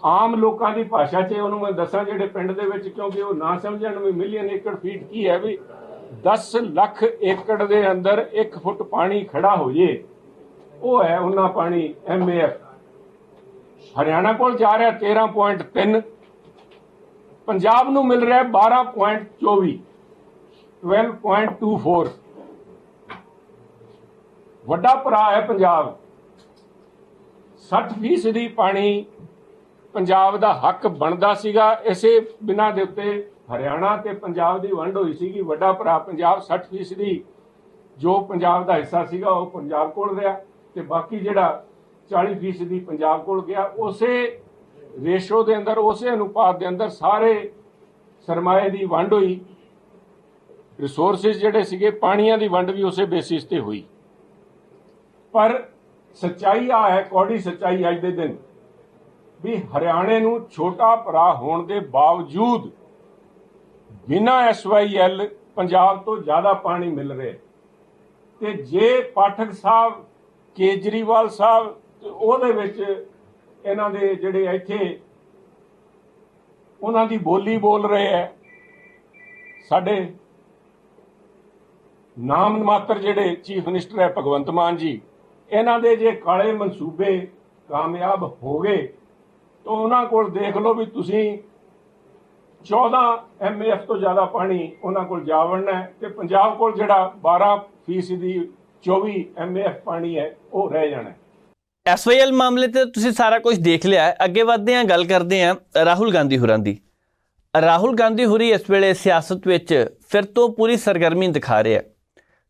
ਆਮ ਲੋਕਾਂ ਦੀ ਭਾਸ਼ਾ 'ਚ ਉਹਨੂੰ ਮੈਂ ਦੱਸਾਂ ਜਿਹੜੇ ਪਿੰਡ ਦੇ ਵਿੱਚ, ਕਿਉਂਕਿ ਉਹ ਨਾ ਸਮਝਣ ਵੀ ਮਿਲੀਅਨ ਏਕੜ ਫੀਟ ਕੀ ਹੈ, ਵੀ 10 ਲੱਖ ਏਕੜ ਦੇ ਅੰਦਰ 1 ਫੁੱਟ ਪਾਣੀ ਖੜਾ ਹੋ ਜੇ, ਉਹ ਹੈ ਉਹਨਾਂ ਪਾਣੀ MAF। ਹਰਿਆਣਾ ਕੋਲ ਜਾ ਰਿਹਾ 13.3, ਪੰਜਾਬ ਨੂੰ ਮਿਲ ਰਿਹਾ 12.24, 12.24। ਵੱਡਾ ਭਰਾ ਹੈ ਪੰਜਾਬ। 60% ਪਾਣੀ ਪੰਜਾਬ ਦਾ ਹੱਕ ਬਣਦਾ ਸੀਗਾ। ਇਸੇ ਬਿਨਾਂ ਦੇ ਉੱਤੇ ਹਰਿਆਣਾ ਤੇ ਪੰਜਾਬ ਦੀ ਵੰਡ ਹੋਈ ਸੀਗੀ। ਵੱਡਾ ਭਰਾ ਪੰਜਾਬ 60% ਜੋ ਪੰਜਾਬ ਦਾ ਹਿੱਸਾ ਸੀਗਾ ਉਹ ਪੰਜਾਬ ਕੋਲ ਰਿਹਾ ਤੇ ਬਾਕੀ ਜਿਹੜਾ 40% ਪੰਜਾਬ ਕੋਲ ਗਿਆ। ਉਸੇ ਰੇਸ਼ੋ ਦੇ ਅੰਦਰ, ਉਸੇ ਅਨੁਪਾਤ ਦੇ ਅੰਦਰ ਸਾਰੇ ਸਰਮਾਏ ਦੀ ਵੰਡ ਹੋਈ। ਰਿਸੋਰਸਿਸ ਜਿਹੜੇ ਸੀਗੇ, ਪਾਣੀਆਂ ਦੀ ਵੰਡ ਵੀ ਉਸੇ ਬੇਸਿਸ ਤੇ ਹੋਈ। ਪਰ ਸੱਚਾਈ ਆ ਹੈ, ਕੌੜੀ ਸੱਚਾਈ ਅੱਜ ਦੇ ਦਿਨ, ਵੀ ਹਰਿਆਣੇ ਨੂੰ ਛੋਟਾ ਭਰਾ ਹੋਣ ਦੇ ਬਾਵਜੂਦ ਬਿਨਾਂ SYL ਪੰਜਾਬ ਤੋਂ ਜ਼ਿਆਦਾ ਪਾਣੀ ਮਿਲ ਰਿਹਾ। ਤੇ ਜੇ ਪਾਠਕ ਸਾਹਿਬ, ਕੇਜਰੀਵਾਲ ਸਾਹਿਬ ਉਹਦੇ ਵਿੱਚ ਇਹਨਾਂ ਦੇ ਜਿਹੜੇ ਇੱਥੇ ਉਹਨਾਂ ਦੀ ਬੋਲੀ ਬੋਲ ਰਹੇ ਹੈ, ਸਾਡੇ ਨਾਮ ਮਾਤਰ ਜਿਹੜੇ ਚੀਫ ਮਿਨਿਸਟਰ ਹੈ ਭਗਵੰਤ ਮਾਨ ਜੀ, ਇਹਨਾਂ ਦੇ ਜੇ ਕਾਲੇ ਮਨਸੂਬੇ ਕਾਮਯਾਬ ਹੋ ਗਏ ਤਾਂ ਉਹਨਾਂ ਕੋਲ ਦੇਖ ਲਓ ਵੀ ਤੁਸੀਂ 14 MAF ਤੋਂ ਜ਼ਿਆਦਾ ਪਾਣੀ ਉਹਨਾਂ ਕੋਲ ਜਾ ਵੜਨਾ ਹੈ ਤੇ ਪੰਜਾਬ ਕੋਲ ਜਿਹੜਾ 12% 24 MAF ਪਾਣੀ ਹੈ ਉਹ ਰਹਿ ਜਾਣਾ ਹੈ। SYL ਮਾਮਲੇ ਤੇ ਤੁਸੀਂ ਸਾਰਾ ਕੁਝ ਦੇਖ ਲਿਆ ਹੈ। ਅੱਗੇ ਵਧਦੇ ਹਾਂ, ਗੱਲ ਕਰਦੇ ਹਾਂ ਰਾਹੁਲ ਗਾਂਧੀ ਹੋਰਾਂ ਦੀ। ਰਾਹੁਲ ਗਾਂਧੀ ਹੋਰੀ ਇਸ ਵੇਲੇ ਸਿਆਸਤ ਵਿੱਚ ਫਿਰ ਤੋਂ ਪੂਰੀ ਸਰਗਰਮੀ ਦਿਖਾ ਰਿਹਾ।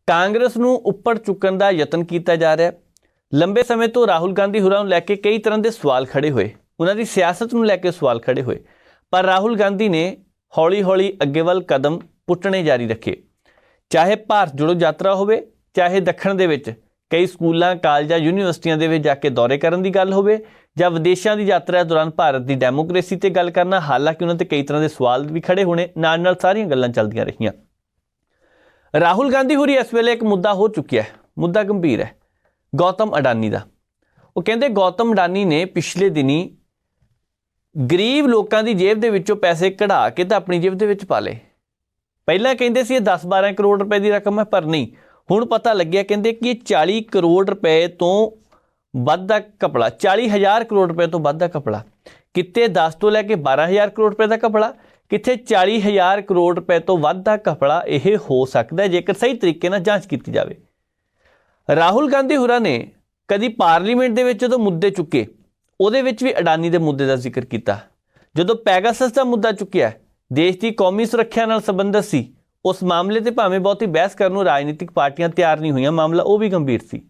ਕਾਂਗਰਸ ਨੂੰ ਉੱਪਰ ਚੁੱਕਣ ਦਾ ਯਤਨ ਕੀਤਾ ਜਾ ਰਿਹਾ। ਲੰਬੇ ਸਮੇਂ ਤੋਂ ਰਾਹੁਲ ਗਾਂਧੀ ਹੋਰਾਂ ਨੂੰ ਲੈ ਕੇ ਕਈ ਤਰ੍ਹਾਂ ਦੇ ਸਵਾਲ ਖੜੇ ਹੋਏ। ਉਹਨਾਂ ਦੀ ਸਿਆਸਤ ਨੂੰ ਲੈ ਕੇ ਸਵਾਲ ਖੜੇ ਹੋਏ। ਪਰ ਰਾਹੁਲ ਗਾਂਧੀ ਨੇ ਹੌਲੀ ਹੌਲੀ ਅੱਗੇ ਵੱਲ ਕਦਮ ਪੁੱਟਣੇ ਜਾਰੀ ਰੱਖੇ। ਚਾਹੇ ਭਾਰਤ ਜੋੜੋ ਯਾਤਰਾ ਹੋਵੇ, ਚਾਹੇ ਦੱਖਣ ਦੇ ਵਿੱਚ ਕਈ ਸਕੂਲਾਂ, ਕਾਲਜਾਂ, ਯੂਨੀਵਰਸਿਟੀਆਂ ਦੇ ਵਿੱਚ ਜਾ ਕੇ ਦੌਰੇ ਕਰਨ ਦੀ ਗੱਲ ਹੋਵੇ, ਜਾਂ ਵਿਦੇਸ਼ਾਂ ਦੀ ਯਾਤਰਾ ਦੌਰਾਨ ਭਾਰਤ ਦੀ ਡੈਮੋਕ੍ਰੇਸੀ ਤੇ ਗੱਲ ਕਰਨਾ। ਹਾਲਾਂਕਿ ਉਹਨਾਂ ਤੇ ਕਈ ਤਰ੍ਹਾਂ ਦੇ ਸਵਾਲ ਵੀ ਖੜੇ ਹੋਣੇ, ਨਾਲ ਸਾਰੀਆਂ ਗੱਲਾਂ ਚੱਲਦੀਆਂ ਰਹੀਆਂ। ਰਾਹੁਲ ਗਾਂਧੀ ਹੋਰੀ ਇਸ ਵੇਲੇ ਇੱਕ ਮੁੱਦਾ ਹੋ ਚੁੱਕਿਆ ਹੈ, ਮੁੱਦਾ ਗੰਭੀਰ ਹੈ, ਗੌਤਮ ਅਡਾਨੀ ਦਾ। ਉਹ ਕਹਿੰਦੇ ਗੌਤਮ ਅਡਾਨੀ ਨੇ ਪਿਛਲੇ ਦਿਨੀ ਗਰੀਬ ਲੋਕਾਂ ਦੀ ਜੇਬ ਦੇ ਵਿੱਚੋਂ ਪੈਸੇ ਕਢਾ ਕੇ ਤਾਂ ਆਪਣੀ ਜੇਬ ਦੇ ਵਿੱਚ ਪਾ ਲਏ। ਪਹਿਲਾਂ ਕਹਿੰਦੇ ਸੀ ਇਹ 10-12 ਕਰੋੜ ਰੁਪਏ ਦੀ ਰਕਮ ਹੈ, ਪਰ ਨਹੀਂ, ਹੁਣ ਪਤਾ ਲੱਗਿਆ ਕਹਿੰਦੇ ਕਿ ਇਹ 40 ਕਰੋੜ ਰੁਪਏ ਤੋਂ ਵੱਧ ਦਾ ਘਪਲਾ, 40,000 ਕਰੋੜ ਰੁਪਏ ਤੋਂ ਵੱਧ ਦਾ ਘਪਲਾ, ਕਿਤੇ 10 ਤੋਂ ਲੈ ਕੇ 12,000 ਕਰੋੜ ਰੁਪਏ ਦਾ ਘਪਲਾ, ਕਿਤੇ 40,000 ਕਰੋੜ ਰੁਪਏ ਤੋਂ ਵੱਧ ਦਾ ਘਪਲਾ ਇਹ ਹੋ ਸਕਦਾ ਹੈ ਜੇਕਰ ਸਹੀ ਤਰੀਕੇ ਨਾਲ ਜਾਂਚ ਕੀਤੀ ਜਾਵੇ। ਰਾਹੁਲ ਗਾਂਧੀ ਹੋਰਾਂ ਨੇ ਕਦੀ ਪਾਰਲੀਮੈਂਟ ਦੇ ਵਿੱਚ ਜਦੋਂ ਮੁੱਦੇ ਚੁੱਕੇ, ਉਹਦੇ ਵਿੱਚ ਵੀ ਅਡਾਨੀ ਦੇ ਮੁੱਦੇ ਦਾ ਜ਼ਿਕਰ ਕੀਤਾ। ਜਦੋਂ ਪੈਗਾਸਸ ਦਾ ਮੁੱਦਾ ਚੁੱਕਿਆ, ਦੇਸ਼ ਦੀ ਕੌਮੀ ਸੁਰੱਖਿਆ ਨਾਲ ਸੰਬੰਧਿਤ ਸੀ, ਉਸ ਮਾਮਲੇ ਤੇ ਭਾਵੇਂ ਬਹੁਤੀ ਬਹਿਸ ਕਰਨ ਨੂੰ ਰਾਜਨੀਤਿਕ ਪਾਰਟੀਆਂ ਤਿਆਰ ਨਹੀਂ ਹੋਈਆਂ, ਮਾਮਲਾ ਉਹ ਵੀ ਗੰਭੀਰ ਸੀ।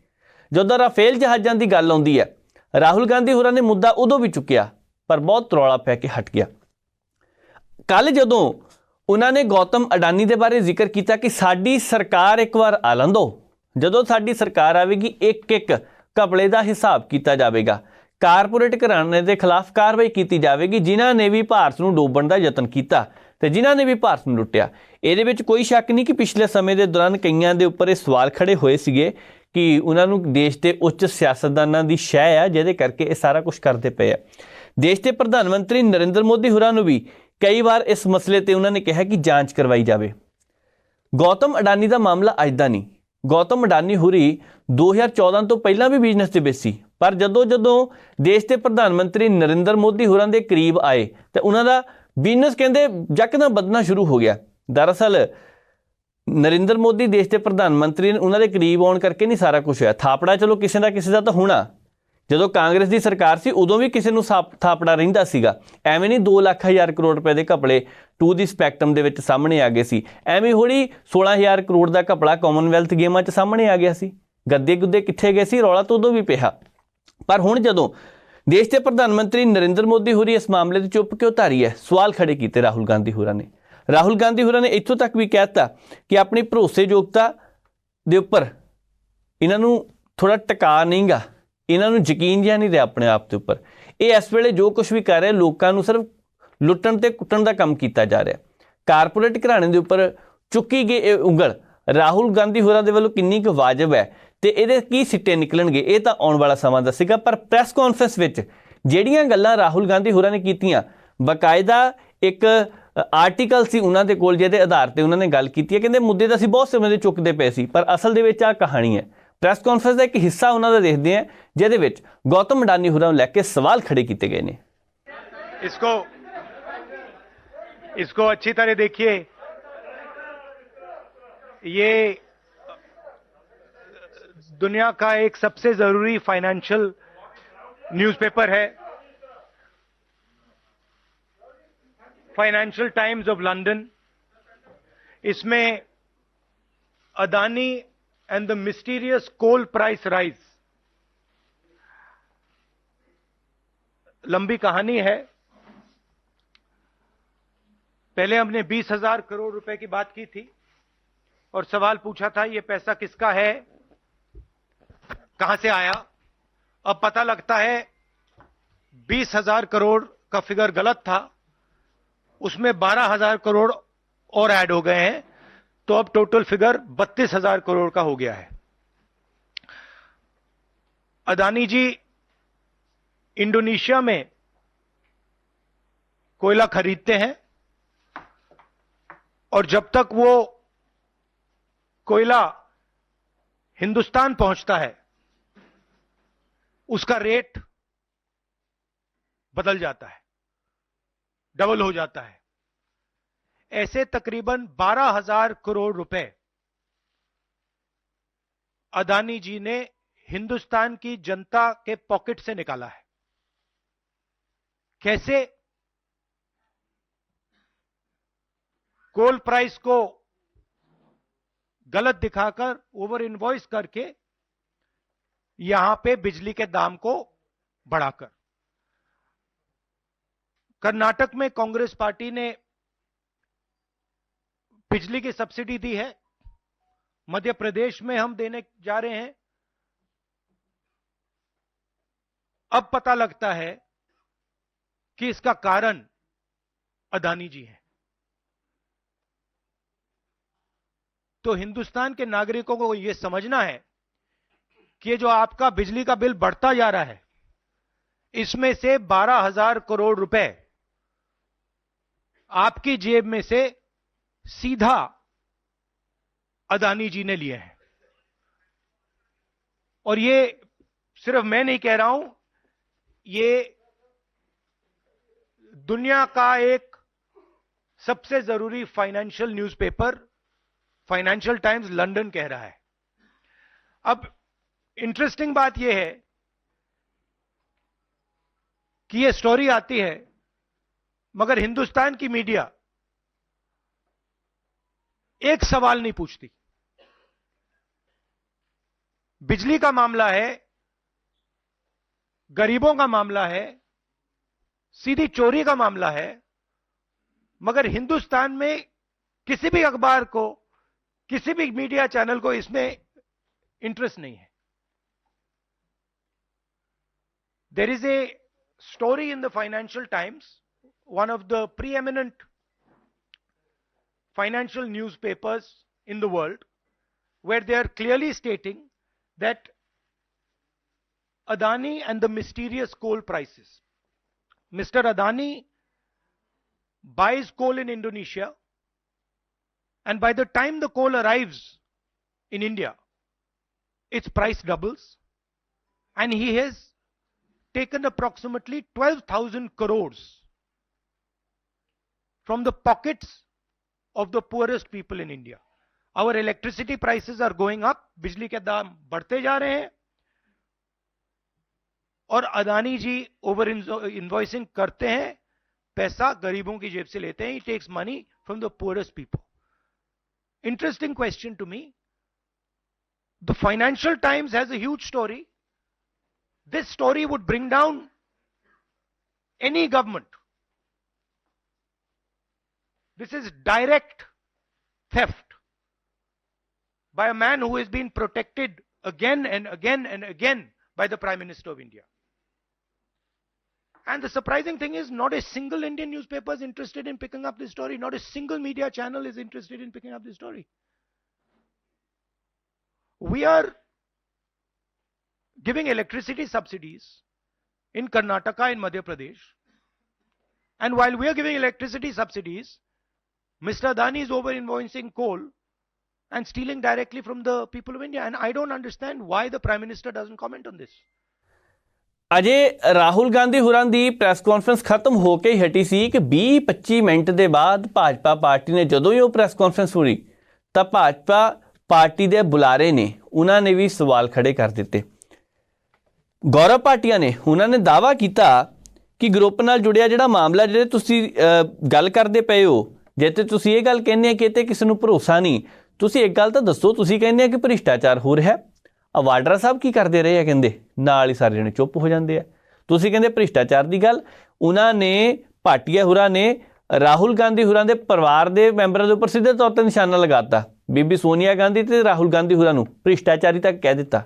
ਜਦੋਂ ਰਾਫੇਲ ਜਹਾਜ਼ਾਂ ਦੀ ਗੱਲ ਆਉਂਦੀ ਹੈ, ਰਾਹੁਲ ਗਾਂਧੀ ਹੋਰਾਂ ਨੇ ਮੁੱਦਾ ਉਦੋਂ ਵੀ ਚੁੱਕਿਆ, ਪਰ ਬਹੁਤ ਰੌਲਾ ਪੈ ਕੇ ਹਟ ਗਿਆ। ਕੱਲ ਜਦੋਂ ਉਹਨਾਂ ਨੇ ਗੌਤਮ ਅਡਾਨੀ ਦੇ ਬਾਰੇ ਜ਼ਿਕਰ ਕੀਤਾ ਕਿ ਸਾਡੀ ਸਰਕਾਰ ਇੱਕ ਵਾਰ ਆ ਲੈਣ ਦਿਓ, ਜਦੋਂ ਸਾਡੀ ਸਰਕਾਰ ਆਵੇਗੀ ਇੱਕ ਇੱਕ ਘਪਲੇ ਦਾ ਹਿਸਾਬ ਕੀਤਾ ਜਾਵੇਗਾ, ਕਾਰਪੋਰੇਟ ਘਰਾਣੇ ਦੇ ਖਿਲਾਫ ਕਾਰਵਾਈ ਕੀਤੀ ਜਾਵੇਗੀ ਜਿਨ੍ਹਾਂ ਨੇ ਵੀ ਭਾਰਤ ਨੂੰ ਡੋਬਣ ਦਾ ਯਤਨ ਕੀਤਾ ਤੇ ਜਿਨ੍ਹਾਂ ਨੇ ਵੀ ਭਾਰਤ ਨੂੰ ਲੁੱਟਿਆ। ਇਹਦੇ ਵਿੱਚ ਕੋਈ ਸ਼ੱਕ ਨਹੀਂ ਕਿ ਪਿਛਲੇ ਸਮੇਂ ਦੇ ਦੌਰਾਨ ਕਈਆਂ ਦੇ ਉੱਪਰ ਇਹ ਸਵਾਲ ਖੜੇ ਹੋਏ ਸੀਗੇ ਕਿ ਉਹਨਾਂ ਨੂੰ ਦੇਸ਼ ਦੇ ਉੱਚ ਸਿਆਸਤਦਾਨਾਂ ਦੀ ਸ਼ਹਿ ਆ ਜਿਹਦੇ ਕਰਕੇ ਇਹ ਸਾਰਾ ਕੁਝ ਕਰਦੇ ਪਏ ਆ। ਦੇਸ਼ ਦੇ ਪ੍ਰਧਾਨ ਮੰਤਰੀ ਨਰਿੰਦਰ ਮੋਦੀ ਹੋਰਾਂ ਨੂੰ ਵੀ ਕਈ ਵਾਰ ਇਸ ਮਸਲੇ ਤੇ ਉਹਨਾਂ ਨੇ ਕਿਹਾ ਕਿ ਜਾਂਚ ਕਰਵਾਈ ਜਾਵੇ। ਗੌਤਮ ਅਡਾਨੀ ਦਾ ਮਾਮਲਾ ਅੱਜ ਦਾ ਨਹੀਂ। ਗੌਤਮ ਅਡਾਨੀ ਹੋਰੀ 2014 ਤੋਂ ਪਹਿਲਾਂ ਵੀ ਬਿਜ਼ਨਸ ਦੇ ਵਿੱਚ ਸੀ, ਪਰ ਜਦੋਂ ਦੇਸ਼ ਦੇ ਪ੍ਰਧਾਨ ਮੰਤਰੀ ਨਰਿੰਦਰ ਮੋਦੀ ਹੋਰਾਂ ਦੇ ਕਰੀਬ ਆਏ ਤੇ ਉਹਨਾਂ ਦਾ ਬਿਜ਼ਨਸ ਕਹਿੰਦੇ ਯਕਦਮ ਵਧਣਾ ਸ਼ੁਰੂ ਹੋ ਗਿਆ। ਦਰਅਸਲ ਨਰਿੰਦਰ ਮੋਦੀ ਦੇਸ਼ ਦੇ ਪ੍ਰਧਾਨ ਮੰਤਰੀ ਨੇ ਉਹਨਾਂ ਦੇ ਕਰੀਬ ਆਉਣ ਕਰਕੇ ਨਹੀਂ ਸਾਰਾ ਕੁਝ ਹੋਇਆ। ਥਾਪੜਾ ਚਲੋ ਕਿਸੇ ਦਾ ਤਾਂ ਹੋਣਾ, ਜਦੋਂ ਕਾਂਗਰਸ ਦੀ ਸਰਕਾਰ ਸੀ ਉਦੋਂ ਵੀ ਕਿਸੇ ਨੂੰ ਥਾਪੜਾ ਰਹਿੰਦਾ ਸੀਗਾ। ਐਵੇਂ ਨਹੀਂ 2,00,000 ਕਰੋੜ ਰੁਪਏ ਦੇ ਘਪਲੇ 2 ਦੀ ਸਪੈਕਟਰਮ ਦੇ ਵਿੱਚ ਸਾਹਮਣੇ ਆ ਗਏ ਸੀ। ਐਵੇਂ ਹੋੜੀ 16,000 ਕਰੋੜ ਦਾ ਘਪਲਾ ਕਾਮਨਵੈਲਥ ਗੇਮਾਂ 'ਚ ਸਾਹਮਣੇ ਆ ਗਿਆ ਸੀ। ਗੱਦੇ ਗੁੱਦੇ ਕਿੱਥੇ ਗਏ ਸੀ, ਰੌਲਾ ਤਾਂ ਉਦੋਂ ਵੀ ਪਿਆ। ਪਰ ਹੁਣ ਜਦੋਂ ਦੇਸ਼ ਦੇ ਪ੍ਰਧਾਨ ਮੰਤਰੀ ਨਰਿੰਦਰ ਮੋਦੀ ਹੋਰੀ ਇਸ ਮਾਮਲੇ 'ਤੇ ਚੁੱਪ ਕਿਉਂ ਧਾਰੀ ਹੈ, ਸਵਾਲ ਖੜੇ ਕੀਤੇ ਰਾਹੁਲ ਗਾਂਧੀ ਹੋਰਾਂ ਨੇ। ਰਾਹੁਲ ਗਾਂਧੀ ਹੋਰਾਂ ਨੇ ਇੱਥੋਂ ਤੱਕ ਵੀ ਕਹਿ ਦਿੱਤਾ ਕਿ ਆਪਣੀ ਭਰੋਸੇਯੋਗਤਾ ਦੇ ਉੱਪਰ ਇਹਨਾਂ ਨੂੰ ਥੋੜ੍ਹਾ ਟਿਕਾ ਨਹੀਂਗਾ, ਇਹਨਾਂ ਨੂੰ ਯਕੀਨ ਜਿਹਾ ਨਹੀਂ ਰਿਹਾ ਆਪਣੇ ਆਪ ਦੇ ਉੱਪਰ। ਇਹ ਇਸ ਵੇਲੇ ਜੋ ਕੁਝ ਵੀ ਕਰ ਰਿਹਾ ਲੋਕਾਂ ਨੂੰ ਸਿਰਫ ਲੁੱਟਣ ਤੇ ਕੁੱਟਣ ਦਾ ਕੰਮ ਕੀਤਾ ਜਾ ਰਿਹਾ। ਕਾਰਪੋਰੇਟ ਘਰਾਣੇ ਦੇ ਉੱਪਰ ਚੁੱਕੀ ਗਈ ਇਹ ਉਂਗਲ ਰਾਹੁਲ ਗਾਂਧੀ ਹੋਰਾਂ ਦੇ ਵੱਲੋਂ ਕਿੰਨੀ ਕੁ ਵਾਜਬ ਹੈ ਤੇ ਇਹਦੇ ਕੀ ਸਿੱਟੇ ਨਿਕਲਣਗੇ ਇਹ ਤਾਂ ਆਉਣ ਵਾਲਾ ਸਮਾਂ ਦੱਸੇਗਾ। ਪਰ ਪ੍ਰੈਸ ਕਾਨਫਰੰਸ ਵਿੱਚ ਜਿਹੜੀਆਂ ਗੱਲਾਂ ਰਾਹੁਲ ਗਾਂਧੀ ਹੋਰਾਂ ਨੇ ਕੀਤੀਆਂ, ਬਕਾਇਦਾ ਇੱਕ ਆਰਟੀਕਲ ਸੀ ਉਹਨਾਂ ਦੇ ਕੋਲ ਜਿਹਦੇ ਆਧਾਰ ਤੇ ਉਹਨਾਂ ਨੇ ਗੱਲ ਕੀਤੀ ਹੈ। ਕਹਿੰਦੇ ਮੁੱਦੇ ਤਾਂ ਅਸੀਂ ਬਹੁਤ ਸਮੇਂ ਦੇ ਚੁੱਕਦੇ ਪਏ ਸੀ, ਪਰ ਅਸਲ ਦੇ ਵਿੱਚ ਆਹ ਕਹਾਣੀ ਹੈ। ਪ੍ਰੈਸ ਕਾਨਫਰੰਸ ਦਾ ਇੱਕ ਹਿੱਸਾ ਉਹਨਾਂ ਦਾ ਦੇਖਦੇ ਹਾਂ ਜਿਹਦੇ ਵਿੱਚ ਗੌਤਮ ਅਡਾਨੀ ਹੋਰਾਂ ਨੂੰ ਲੈ ਕੇ ਸਵਾਲ ਖੜੇ ਕੀਤੇ ਗਏ ਨੇ। इसको अच्छी तरह देखिए, ये दुनिया का एक सबसे जरूरी फाइनेंशियल न्यूज़पेपर है। Financial Times of London. इसमें Adani and the mysterious coal price rise, लंबी कहानी है। पहले हमने 20,000 करोड़ रुपए की बात की थी और सवाल पूछा था ये पैसा किसका है, कहां से आया। अब पता लगता है 20,000 करोड़ का फिगर गलत था, उसमें 12,000 करोड़ और ऐड हो गए हैं, तो अब टोटल फिगर 32,000 करोड़ का हो गया है। अदानी जी इंडोनेशिया में कोयला खरीदते हैं और जब तक वो कोयला हिंदुस्तान पहुंचता है उसका रेट बदल जाता है, डबल हो जाता है। ऐसे तकरीबन 12,000 करोड़ रुपए अदानी जी ने हिंदुस्तान की जनता के पॉकेट से निकाला है। कैसे? कोल प्राइस को गलत दिखाकर, ओवर इनवॉइस करके, यहां पे बिजली के दाम को बढ़ाकर। कर्नाटक में कांग्रेस पार्टी ने बिजली की सब्सिडी दी है, मध्य प्रदेश में हम देने जा रहे हैं। अब पता लगता है कि इसका कारण अदानी जी हैं। तो हिंदुस्तान के नागरिकों को यह समझना है कि जो आपका बिजली का बिल बढ़ता जा रहा है, इसमें से 12,000 करोड़ रुपए आपकी जेब में से सीधा अदानी जी ने लिए हैं। और ये सिर्फ मैं नहीं कह रहा हूं, ये दुनिया का एक सबसे जरूरी financial newspaper financial times London कह रहा है। अब इंटरेस्टिंग बात यह है कि यह स्टोरी आती है, मगर हिंदुस्तान की मीडिया एक सवाल नहीं पूछती। बिजली का मामला है, गरीबों का मामला है, सीधी चोरी का मामला है, मगर हिंदुस्तान में किसी भी अखबार को, किसी भी मीडिया चैनल को इसमें इंटरेस्ट नहीं है। There is a story in the Financial Times, one of the preeminent financial newspapers in the world, where they are clearly stating that Adani and the mysterious coal prices. Mr. Adani buys coal in Indonesia, and by the time the coal arrives in India, its price doubles, and he has taken approximately 12,000 crores from the pockets of the poorest people in India. Our electricity prices are going up, बिजली के दाम बढ़ते जा रहे हैं, और अदानी जी over invoicing करते हैं, पैसा गरीबों की जेब से लेते हैं. He takes money from the poorest people. Interesting question to me. The Financial Times has a huge story. This story would bring down any government. This is direct theft by a man who has been protected again and again and again by the Prime Minister of India. And the surprising thing is, not a single Indian newspaper is interested in picking up this story. Not a single media channel is interested in picking up this story. We are giving electricity subsidies in Karnataka and Madhya Pradesh. And while we are giving electricity subsidies, Mr. Adani is over-invoicing coal and stealing directly from the people of India. And I don't understand why the Prime Minister doesn't comment on this. ਅਜੇ ਰਾਹੁਲ ਗਾਂਧੀ ਹੋਰਾਂ ਦੀ press conference ਖਤਮ ਹੋ ਕੇ ਹੀ ਹਟੀ ਸੀ ਕਿ 20-25 minute ਦੇ ਬਾਅਦ Bhajpa party ਨੇ ਜਦੋਂ ਹੀ ਉਹ ਪ੍ਰੈਸ ਕਾਨਫਰੰਸ ਹੋਈ ਤਾਂ ਭਾਜਪਾ ਪਾਰਟੀ ਦੇ ਬੁਲਾਰੇ ਨੇ ਉਹਨਾਂ ਨੇ ਵੀ ਸਵਾਲ ਖੜੇ ਕਰ ਦਿੱਤੇ. ਗੌਰਵ ਭਾਟੀਆ ਨੇ ਉਹਨਾਂ ਨੇ ਦਾਅਵਾ ਕੀਤਾ ਕਿ ਗਰੁੱਪ ਨਾਲ ਜੁੜਿਆ ਜਿਹੜਾ ਮਾਮਲਾ ਜਿਹੜੇ ਤੁਸੀਂ ਗੱਲ ਕਰਦੇ ਪਏ ਹੋ, ਜੇ ਤੇ ਤੁਸੀਂ ਇਹ ਗੱਲ ਕਹਿੰਦੇ ਆ ਕਿ ਤੇ ਕਿਸੇ ਨੂੰ ਭਰੋਸਾ ਨਹੀਂ, ਤੁਸੀਂ ਇੱਕ ਗੱਲ ਤਾਂ ਦੱਸੋ, ਤੁਸੀਂ ਕਹਿੰਦੇ ਆ ਕਿ ਭ੍ਰਿਸ਼ਟਾਚਾਰ ਹੋ ਰਿਹਾ, ਵਾਡਰਾ ਸਾਹਿਬ ਕੀ ਕਰਦੇ ਰਹੇ ਆ, ਕਹਿੰਦੇ ਨਾਲ ਹੀ ਸਾਰੇ ਜਣੇ ਚੁੱਪ ਹੋ ਜਾਂਦੇ ਆ. ਤੁਸੀਂ ਕਹਿੰਦੇ ਭ੍ਰਿਸ਼ਟਾਚਾਰ ਦੀ ਗੱਲ, ਉਹਨਾਂ ਨੇ ਭਾਟੀਆ ਹੋਰਾਂ ਨੇ ਰਾਹੁਲ ਗਾਂਧੀ ਹੋਰਾਂ ਦੇ ਪਰਿਵਾਰ ਦੇ ਮੈਂਬਰਾਂ ਦੇ ਉੱਪਰ ਸਿੱਧੇ ਤੌਰ 'ਤੇ ਨਿਸ਼ਾਨਾ ਲਗਾਤਾ. ਬੀਬੀ ਸੋਨੀਆ ਗਾਂਧੀ ਤੇ ਰਾਹੁਲ ਗਾਂਧੀ ਹੋਰਾਂ ਨੂੰ ਭ੍ਰਿਸ਼ਟਾਚਾਰੀ ਤੱਕ ਕਹਿ ਦਿੱਤਾ.